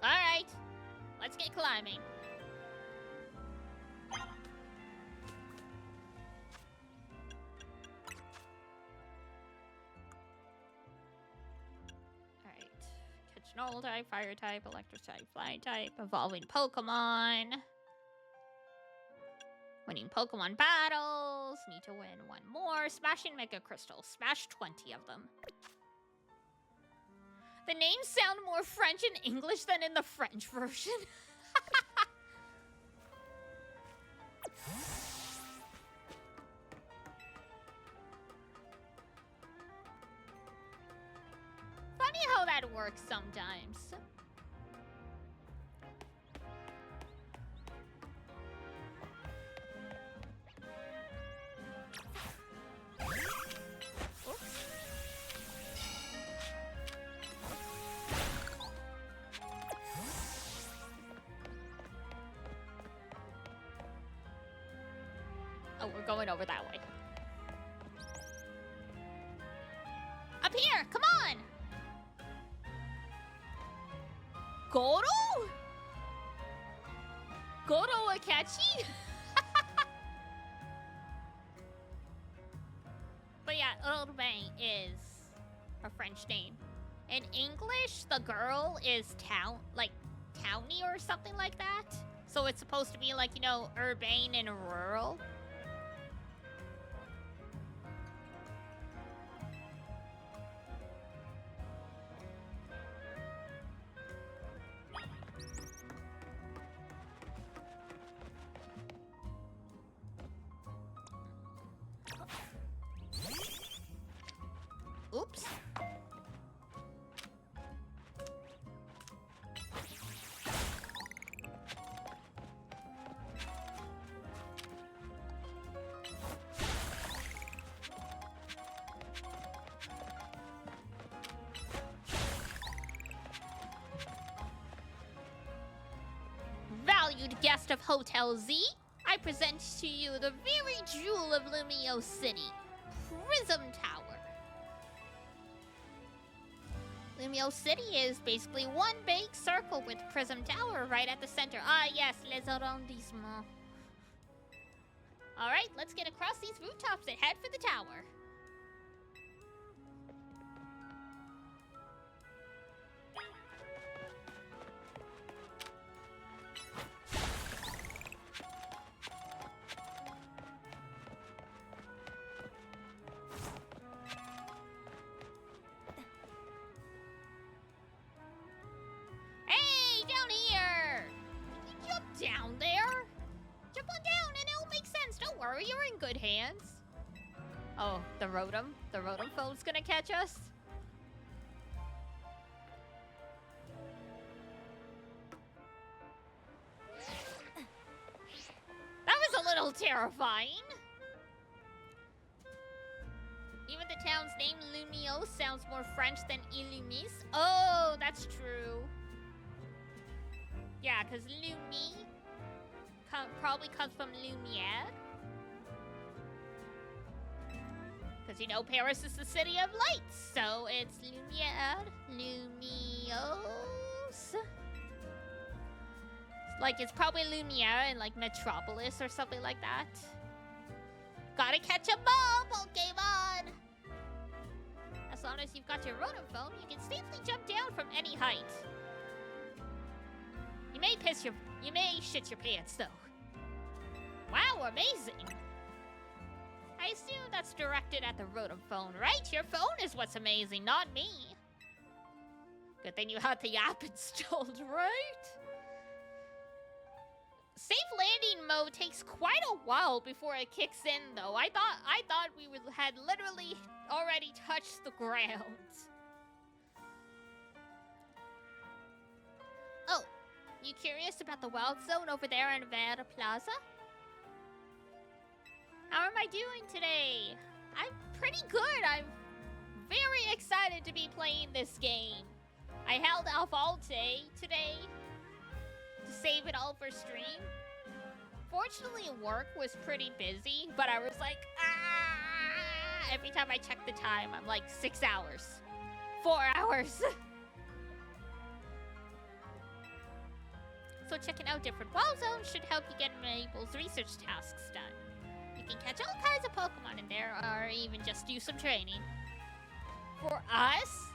Alright, let's get climbing. Alright, catch normal type, fire type, electric type, flying type, evolving Pokemon. Winning Pokemon battles. Need to win one more. Smashing Mega Crystals. Smash 20 of them. The names sound more French in English than in the French version. Funny how that works sometimes. Oh, we're going over that way. Up here, come on! Goro? Goro Akachi? But yeah, Urbain is a French name. In English, the girl is towny or something like that. So it's supposed to be like, you know, urbane and rural. Oops. Valued guest of Hotel Z, I present to you the very jewel of Lumio City, Prism Tower. Lumio City is basically one big circle with Prism Tower right at the center. Ah yes, les arrondissements. Alright, let's get across these rooftops and head for the tower. Down there? Jump on down and it'll make sense. Don't worry, you're in good hands. Oh, the Rotom? The Rotom phone's gonna catch us? That was a little terrifying. Even the town's name, Lumio, sounds more French than Illumis. Oh, that's true. Yeah, because Lumi probably comes from Lumiere. Because, you know, Paris is the city of lights, so it's Lumiere, Lumios. Like, it's probably Lumiere in, like, Metropolis or something like that. Gotta catch a ball, Pokemon! As long as you've got your Rotom phone, you can safely jump down from any height. You may shit your pants, though. Wow, amazing! I assume that's directed at the Rotom phone, right? Your phone is what's amazing, not me. Good thing you had the app installed, right? Safe landing mode takes quite a while before it kicks in, though. I thought we had literally already touched the ground. Oh, you curious about the Wild Zone over there in Vera Plaza? How am I doing today? I'm pretty good. I'm very excited to be playing this game. I held off all day today to save it all for stream. Fortunately, work was pretty busy, but I was like, ah! Every time I check the time, I'm like 6 hours. 4 hours. So checking out different wild zones should help you get Mabel's research tasks done. You can catch all kinds of Pokemon in there, or even just do some training. For us?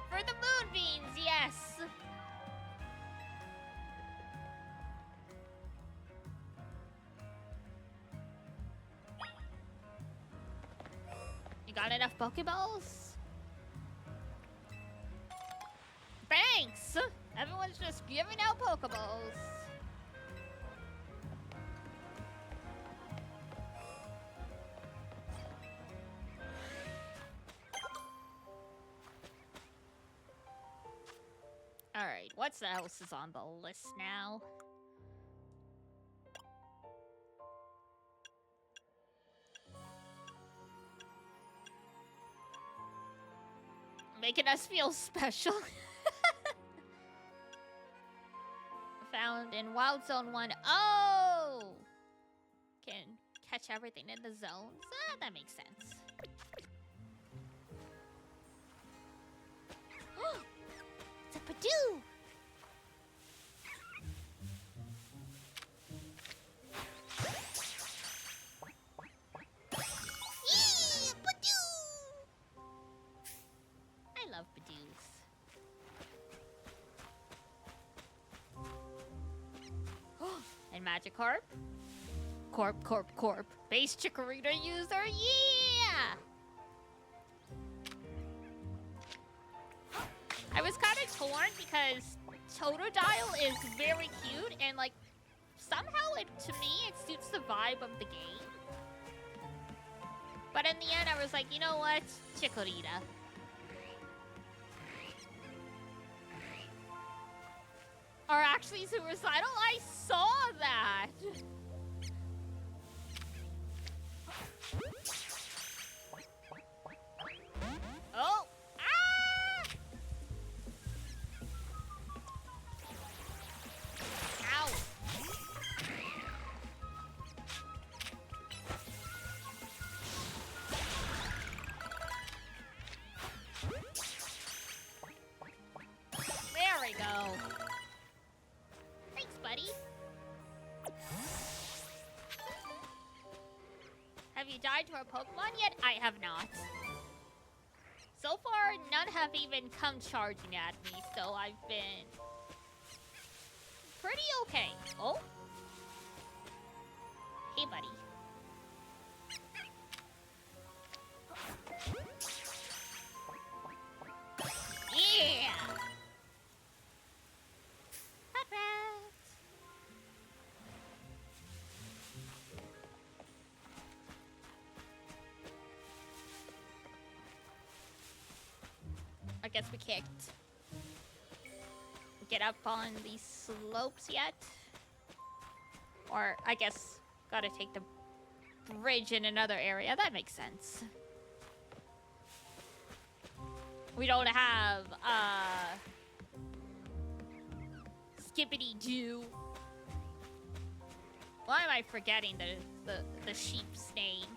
For the Moonbeams, yes! You got enough Pokeballs? Thanks! Everyone's just giving out Pokeballs. Alright, what else is on the list now? Making us feel special. Found in Wild Zone 1. Oh! Can catch everything in the zones. That makes sense. It's a Pidoo! Magikarp. Corp. Base Chikorita user, yeah! I was kind of torn because Totodile is very cute and like somehow to me it suits the vibe of the game. But in the end I was like, you know what? Chikorita. Or actually suicidal? I saw that! Oh! Ah! Ow! There we go. Thanks, buddy. Have you died to a Pokemon yet? I have not. So far, none have even come charging at me, so I've been pretty okay. Oh? Hey, buddy. Yeah! Hot rat! I guess we can't get up on these slopes yet. Or, I guess, gotta take the bridge in another area. That makes sense. We don't have, Skippity-Doo. Why am I forgetting the sheep's name?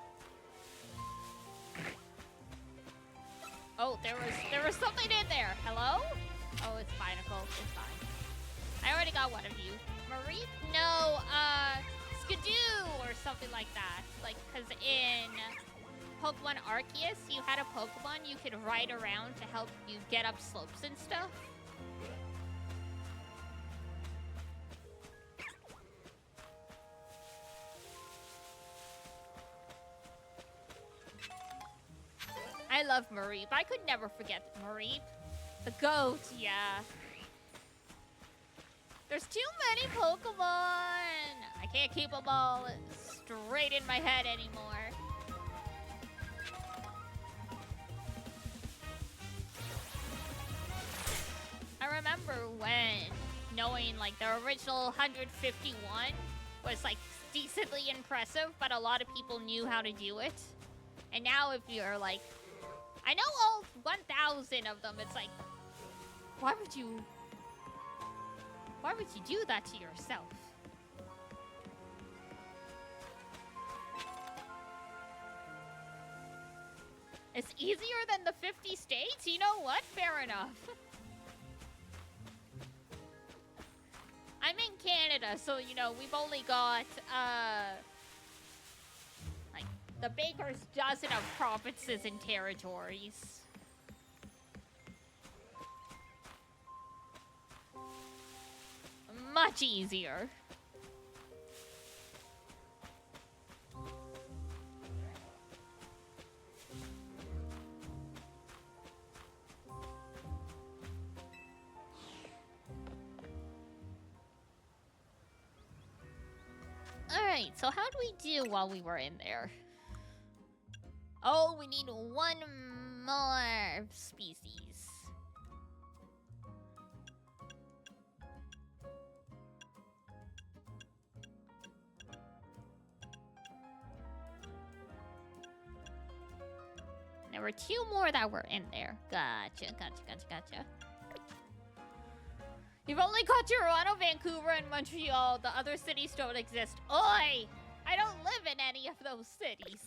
Oh, there was something in there. Hello? Oh, it's Binacle. It's fine. I already got one of you. Marie? No, Skidoo or something like that. Like, cause in Pokemon Arceus, you had a Pokemon you could ride around to help you get up slopes and stuff. I love Mareep. I could never forget Mareep. The goat, yeah. There's too many Pokemon. I can't keep them all straight in my head anymore. I remember when knowing like the original 151 was like decently impressive, but a lot of people knew how to do it. And now if you're like, I know all 1,000 of them, it's like, why would you do that to yourself? It's easier than the 50 states? You know what? Fair enough. I'm in Canada, so, you know, we've only got, like, the baker's dozen of provinces and territories. Much easier. Alright, so how do we do while we were in there? Oh, we need one more species. There were two more that were in there. Gotcha. You've only got Toronto, Vancouver, and Montreal. The other cities don't exist. Oi! I don't live in any of those cities.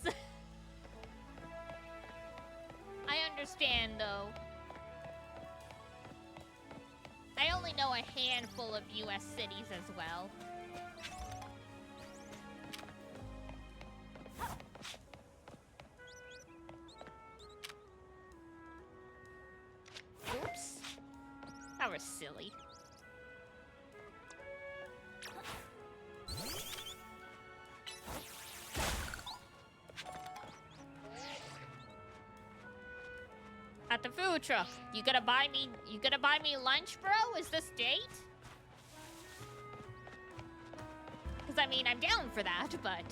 I understand, though. I only know a handful of US cities as well. Oops. That was silly. At the food truck. You gonna buy me lunch, bro? Is this date? Because I mean, I'm down for that, but...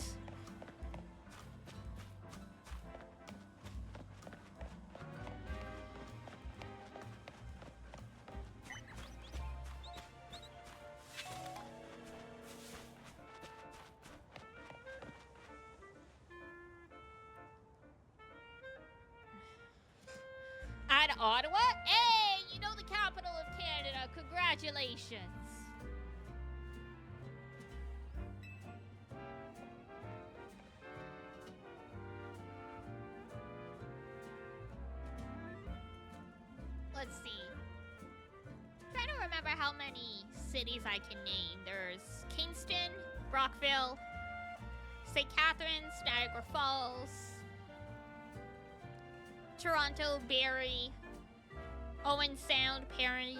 At Ottawa? Hey, you know the capital of Canada. Congratulations. Let's see. Trying to remember how many cities I can name. There's Kingston, Brockville, St. Catharines, Niagara Falls, Toronto, Barrie, Owen Sound, Perry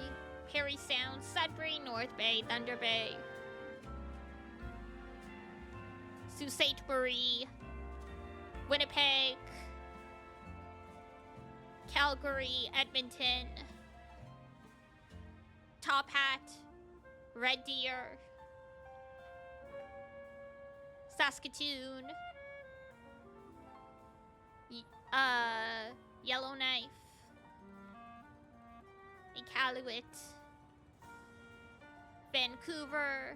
Sound, Sudbury, North Bay, Thunder Bay, Sault Ste. Marie, Winnipeg, Calgary, Edmonton, Top Hat, Red Deer, Saskatoon, Yellowknife, Iqaluit, Vancouver,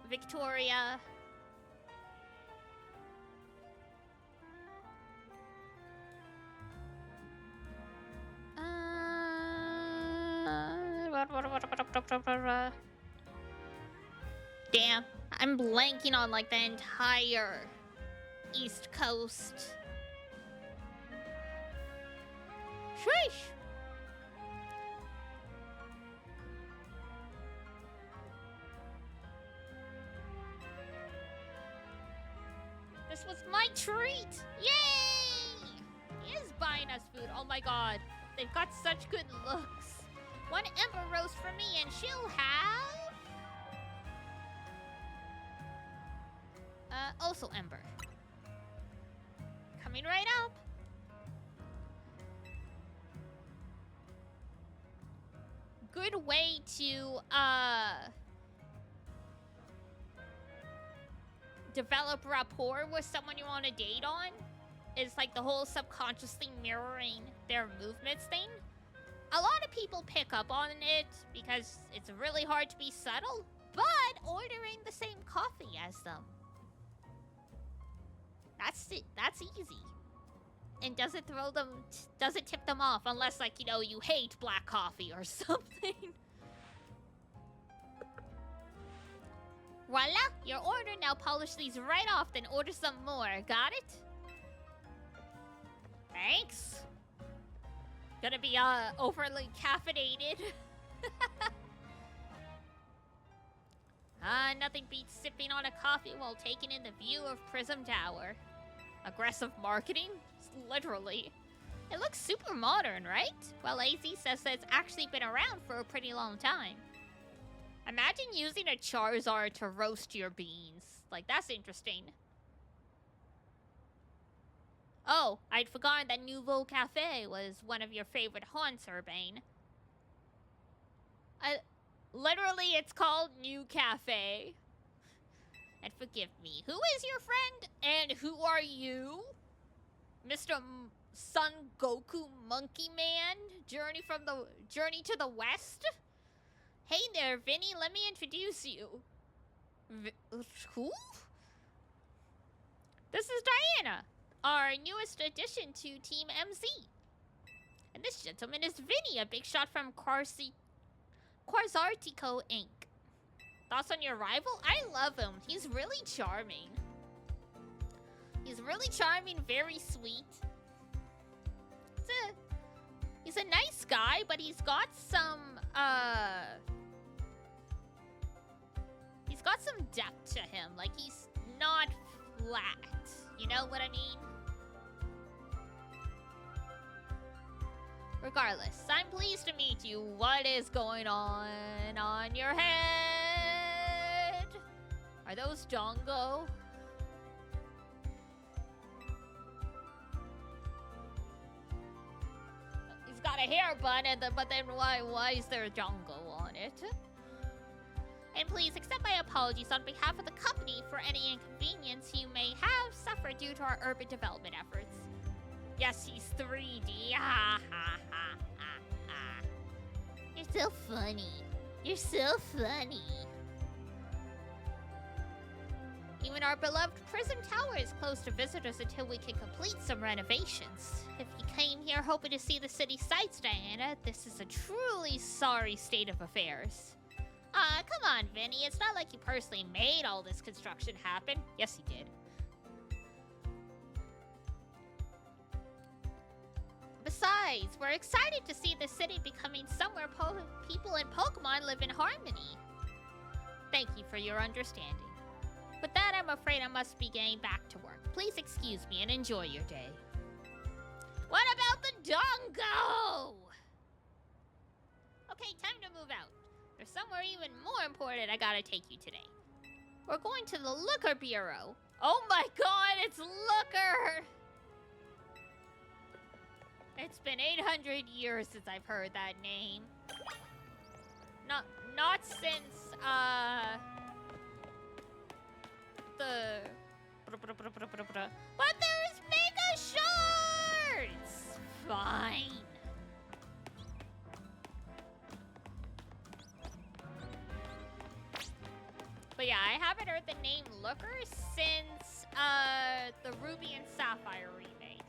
Victoria, damn, I'm blanking on like the entire East Coast. Sheesh. This was my treat. Yay! He is buying us food. Oh my god. They've got such good looks. One ember roast for me and she'll have... also ember. Coming right up. Good way to, develop rapport with someone you want to date on is like the whole subconsciously mirroring their movements thing. A lot of people pick up on it because it's really hard to be subtle, but ordering the same coffee as them. That's easy. And doesn't doesn't tip them off unless, like, you know, you hate black coffee or something. Voila! Your order. Now polish these right off, then order some more. Got it? Thanks. Gonna be, overly caffeinated. Nothing beats sipping on a coffee while taking in the view of Prism Tower. Aggressive marketing? Literally. It looks super modern, right? Well, AZ says that it's actually been around for a pretty long time. Imagine using a Charizard to roast your beans. Like, that's interesting. Oh, I'd forgotten that Nouveau Cafe was one of your favorite haunts, Urbane. Literally, it's called New Cafe. And forgive me, who is your friend? And who are you? Mr. Son Goku Monkey Man? Journey to the West? Hey there, Vinny, let me introduce you. Who? This is Diana, our newest addition to Team MZ. And this gentleman is Vinny, a big shot from Quasartico Inc. Thoughts on your rival? I love him. He's really charming. He's really charming, very sweet. He's a nice guy, but he's got some, he's got some depth to him. Like, he's not flat. You know what I mean? Regardless, I'm pleased to meet you. What is going on your head? Are those Dongo? got a hair bun, but then why is there a Django on it? And please accept my apologies on behalf of the company for any inconvenience you may have suffered due to our urban development efforts. Yes, he's 3D. Ha ha ha ha ha. You're so funny. You're so funny. Even our beloved prison tower is closed to visitors until we can complete some renovations. If you came here hoping to see the city sights, Diana, this is a truly sorry state of affairs. Come on, Vinny. It's not like you personally made all this construction happen. Yes, you did. Besides, we're excited to see the city becoming somewhere people and Pokemon live in harmony. Thank you for your understanding. With that, I'm afraid I must be getting back to work. Please excuse me and enjoy your day. What about the Dongo? Okay, time to move out. There's somewhere even more important I gotta take you today. We're going to the Looker Bureau. Oh my god, it's Looker! It's been 800 years since I've heard that name. Not since, But there's Mega Shards! Fine. But yeah, I haven't heard the name Looker since, the Ruby and Sapphire remakes.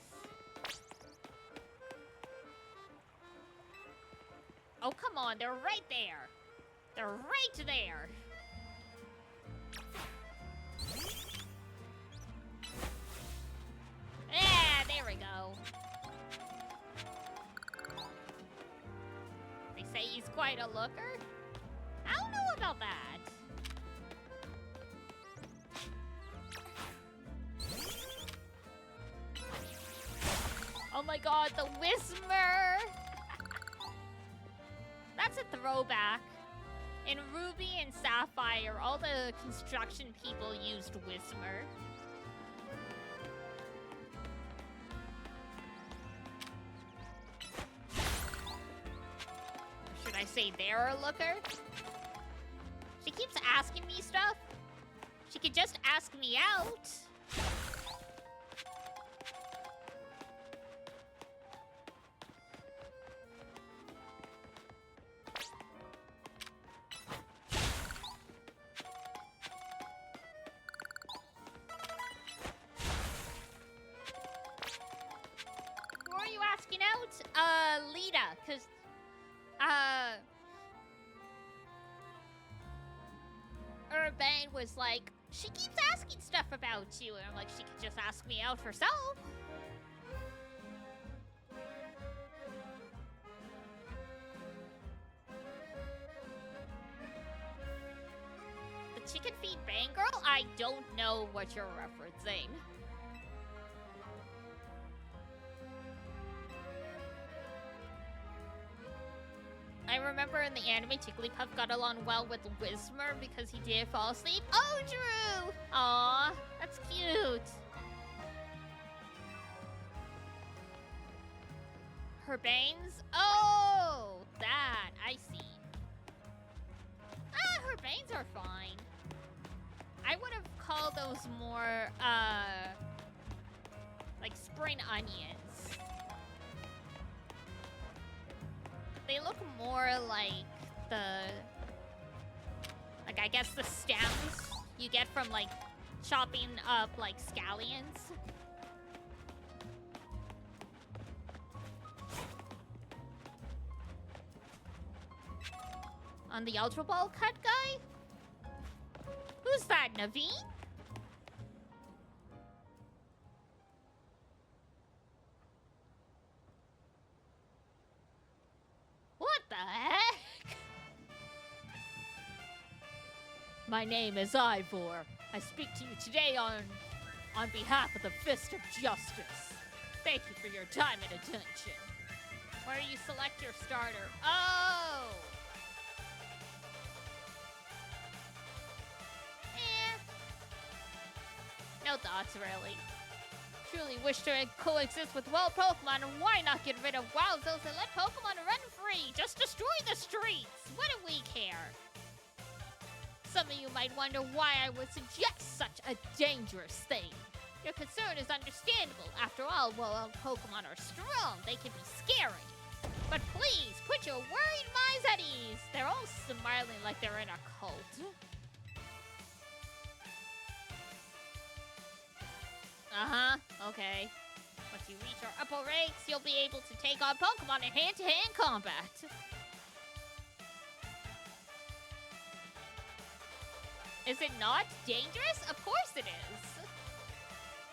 Oh, come on, they're right there. They're right there. Yeah, there we go. They say he's quite a looker? I don't know about that. Oh my god, the Whismer! That's a throwback. In Ruby and Sapphire, all the construction people used Whismer. Should I say they're a looker? She keeps asking me stuff. She could just ask me out. Who are you asking out? Lita, because Urbane was like, she keeps asking stuff about you, and I'm like, she could just ask me out herself. The chicken feed bang girl? I don't know what you're referencing. I remember in the anime, Jigglypuff got along well with Whismer because he did fall asleep. Oh, Drew! Aw, that's cute. Herbanes? Oh, that. I see. Herbanes are fine. I would have called those more, like spring onions. They look more like I guess the stems you get from, like, chopping up, like, scallions. On the Ultra Ball cut guy? Who's that, Naveen? What the heck? My name is Ivor. I speak to you today on behalf of the Fist of Justice. Thank you for your time and attention. Where you select your starter. Oh! No thoughts, really. truly wish to coexist with wild Pokemon, why not get rid of wild zones and let Pokemon run free? Just destroy the streets! What do we care? Some of you might wonder why I would suggest such a dangerous thing. Your concern is understandable. After all, wild Pokemon are strong. They can be scary. But please, put your worried minds at ease. They're all smiling like they're in a cult. Okay. Once you reach our upper ranks, you'll be able to take on Pokemon in hand-to-hand combat. Is it not dangerous? Of course it is.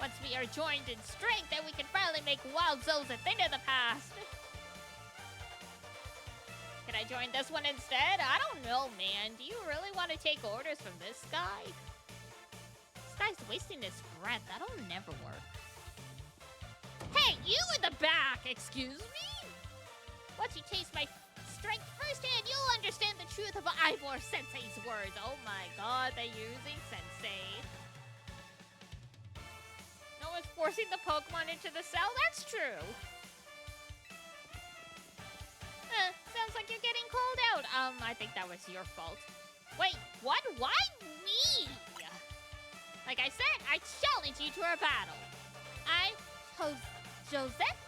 Once we are joined in strength, then we can finally make wild zones a thing of the past. Can I join this one instead? I don't know, man. Do you really want to take orders from this guy? This guy's wasting his breath. That'll never work. Hey, you in the back! Excuse me? Once you taste my strength firsthand, you'll understand the truth of Ivor Sensei's words. Oh my god, they're using Sensei. No one's forcing the Pokemon into the cell? That's true. Sounds like you're getting called out. I think that was your fault. Wait, what? Why me? Like I said, I challenge you to a battle. Joseph?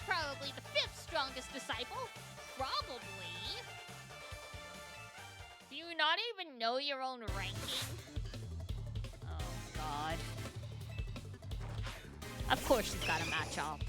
Probably the 5th strongest disciple. Probably. Do you not even know your own ranking? Oh, God. Of course she's got a match up.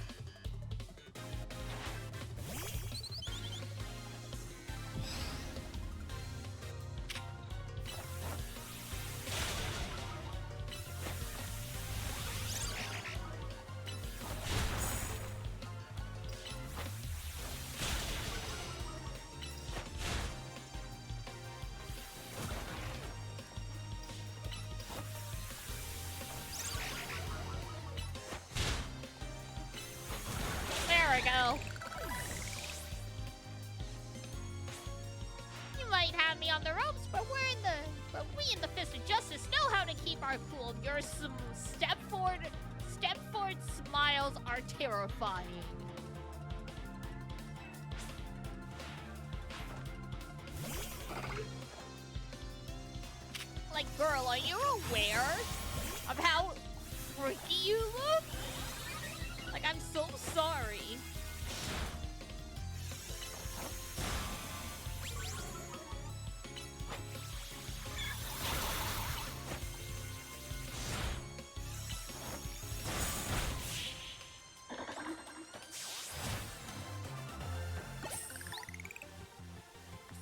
Go. You might have me on the ropes, but we in the Fist of Justice know how to keep our cool. Your step forward smiles are terrifying. Like, girl, are you aware of how freaky you look? Like, I'm so sorry.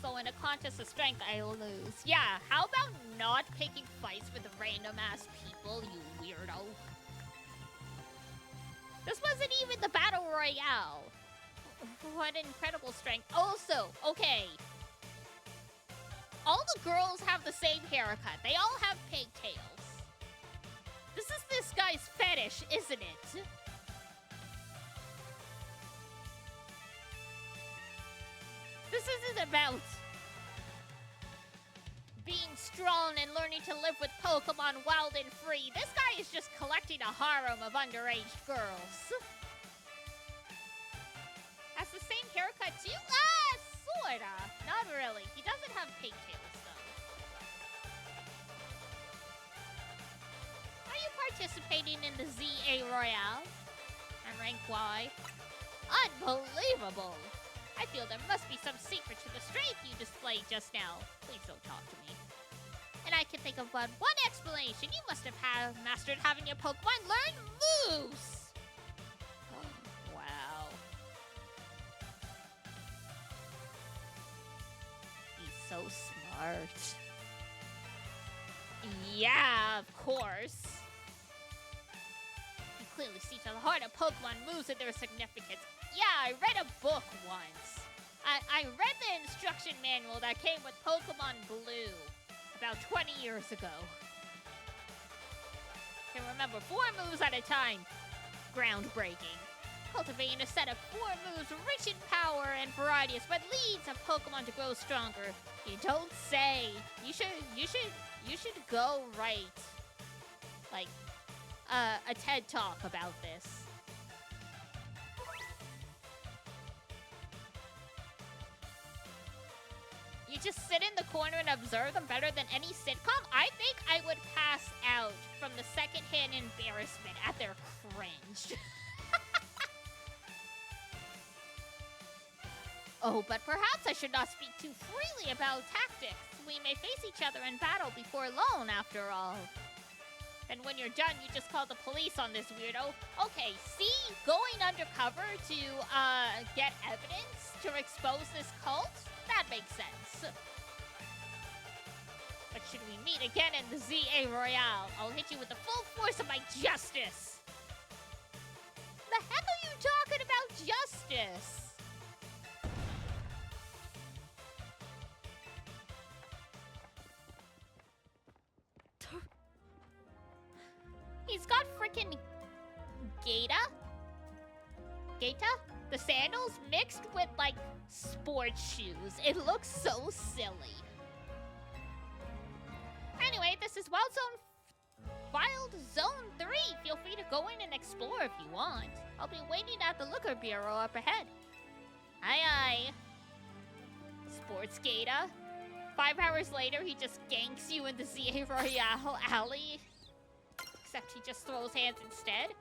So in a contest of strength, I lose. Yeah, how about not picking fights with random-ass people, you weirdo? This wasn't even the Battle Royale. What incredible strength. Also, okay. All the girls have the same haircut. They all have pigtails. This is this guy's fetish, isn't it? This isn't about being strong and learning to live with Pokemon wild and free. This guy is just collecting a harem of underage girls. Has the same haircut too? Sorta. Not really. He doesn't have pigtails, though. Are you participating in the ZA Royale? I'm rank Y. Unbelievable! I feel there must be some secret to the strength you displayed just now. Please don't talk to me. And I can think of one explanation. You must have mastered having your Pokemon learn moves! Wow. He's so smart. Yeah, of course. You clearly see to the heart of Pokemon moves and their significance. Yeah, I read a book once. I read the instruction manual that came with Pokemon Blue about 20 years ago. Can remember 4 moves at a time. Groundbreaking. Cultivating a set of 4 moves rich in power and variety is what leads a Pokemon to grow stronger. You don't say. You should go right. Like, a TED Talk about this. You just sit in the corner and observe them better than any sitcom? I think I would pass out from the secondhand embarrassment at their cringe. Oh, but perhaps I should not speak too freely about tactics. We may face each other in battle before long, after all. And when you're done, you just call the police on this weirdo. Okay, see? Going undercover to, get evidence to expose this cult? That makes sense. But should we meet again in the ZA Royale, I'll hit you with the full force of my justice. The heck are you talking about justice? He's got frickin' Gaita? The sandals mixed with, like, sports shoes. It looks so silly. Anyway, this is Wild Zone 3. Feel free to go in and explore if you want. I'll be waiting at the Liquor Bureau up ahead. Aye, aye. Sports Gaita. 5 hours later, he just ganks you in the ZA Royale alley. Except he just throws hands instead.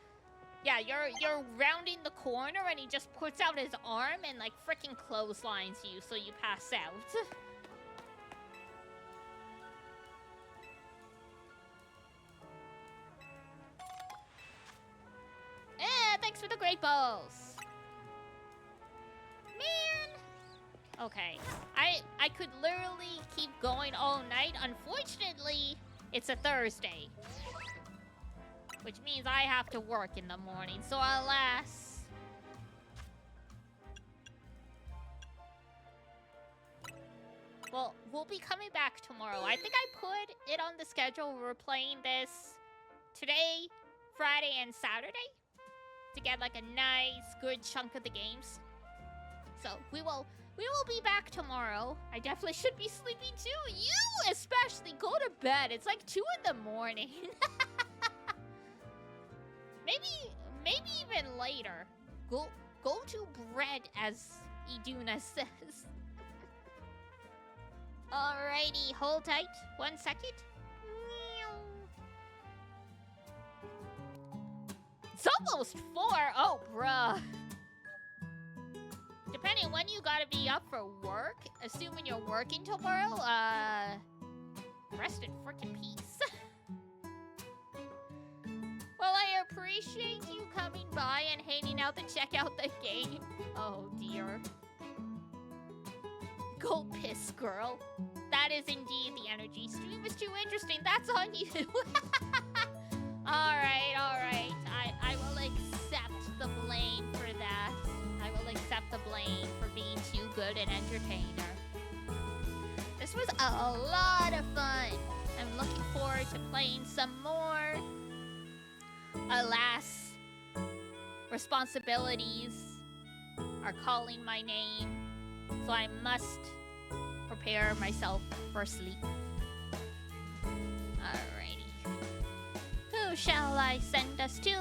Yeah, you're rounding the corner and he just puts out his arm and like freaking clotheslines you so you pass out. Thanks for the great balls. Man. Okay, I could literally keep going all night. Unfortunately, it's a Thursday. Which means I have to work in the morning, so alas. Well, we'll be coming back tomorrow. I think I put it on the schedule. We're playing this today, Friday, and Saturday to get like a nice, good chunk of the games. So we will be back tomorrow. I definitely should be sleepy too. You especially, go to bed. It's like 2 in the morning. Maybe even later. Go to bed, as Iduna says. Alrighty, hold tight. 1 second. It's almost 4. Oh, bruh. Depending when you gotta be up for work, assuming you're working tomorrow, rest in frickin' peace. Well, I appreciate you coming by and hanging out to check out the game. Oh, dear. Go piss, girl. That is indeed the energy. Stream is too interesting. That's on you. Alright. I will accept the blame for that. I will accept the blame for being too good an entertainer. This was a lot of fun. I'm looking forward to playing some more. Alas, responsibilities are calling my name, so I must prepare myself for sleep. Alrighty. Who shall I send us to?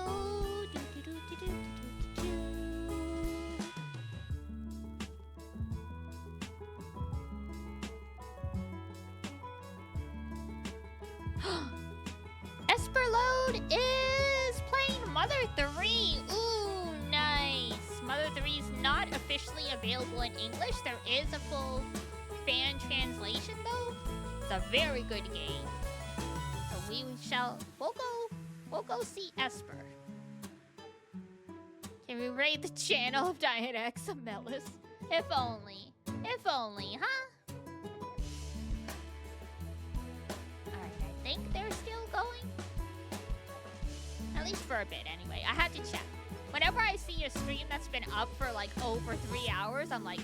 Esperload is playing Mother 3. Ooh, nice. Mother 3 is not officially available in English. There is a full fan translation though. It's a very good game. So we'll go see Esper. Can we raid the channel of Diane X Amelis? If only, huh? Alright, I think they're still going. At least for a bit, anyway. I had to check. Whenever I see a stream that's been up for, like, over 3 hours, I'm like,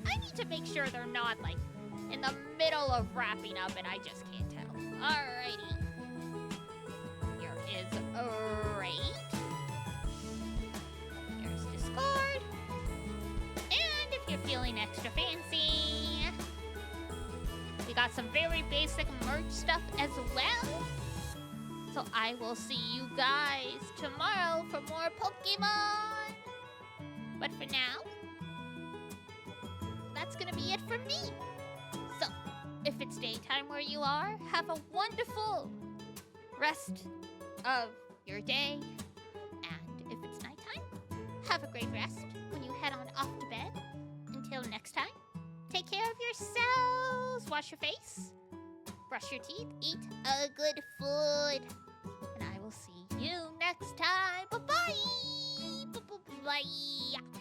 I need to make sure they're not, like, in the middle of wrapping up and I just can't tell. Alrighty. Here is a raid. Here's Discord. And if you're feeling extra fancy, we got some very basic merch stuff as well. So I will see you guys tomorrow for more Pokemon. But for now, that's gonna be it from me. So, if it's daytime where you are, have a wonderful rest of your day. And if it's nighttime, have a great rest when you head on off to bed. Until next time, take care of yourselves. Wash your face, brush your teeth, eat a good food. And I will see you next time. Bye-bye. Bye-bye.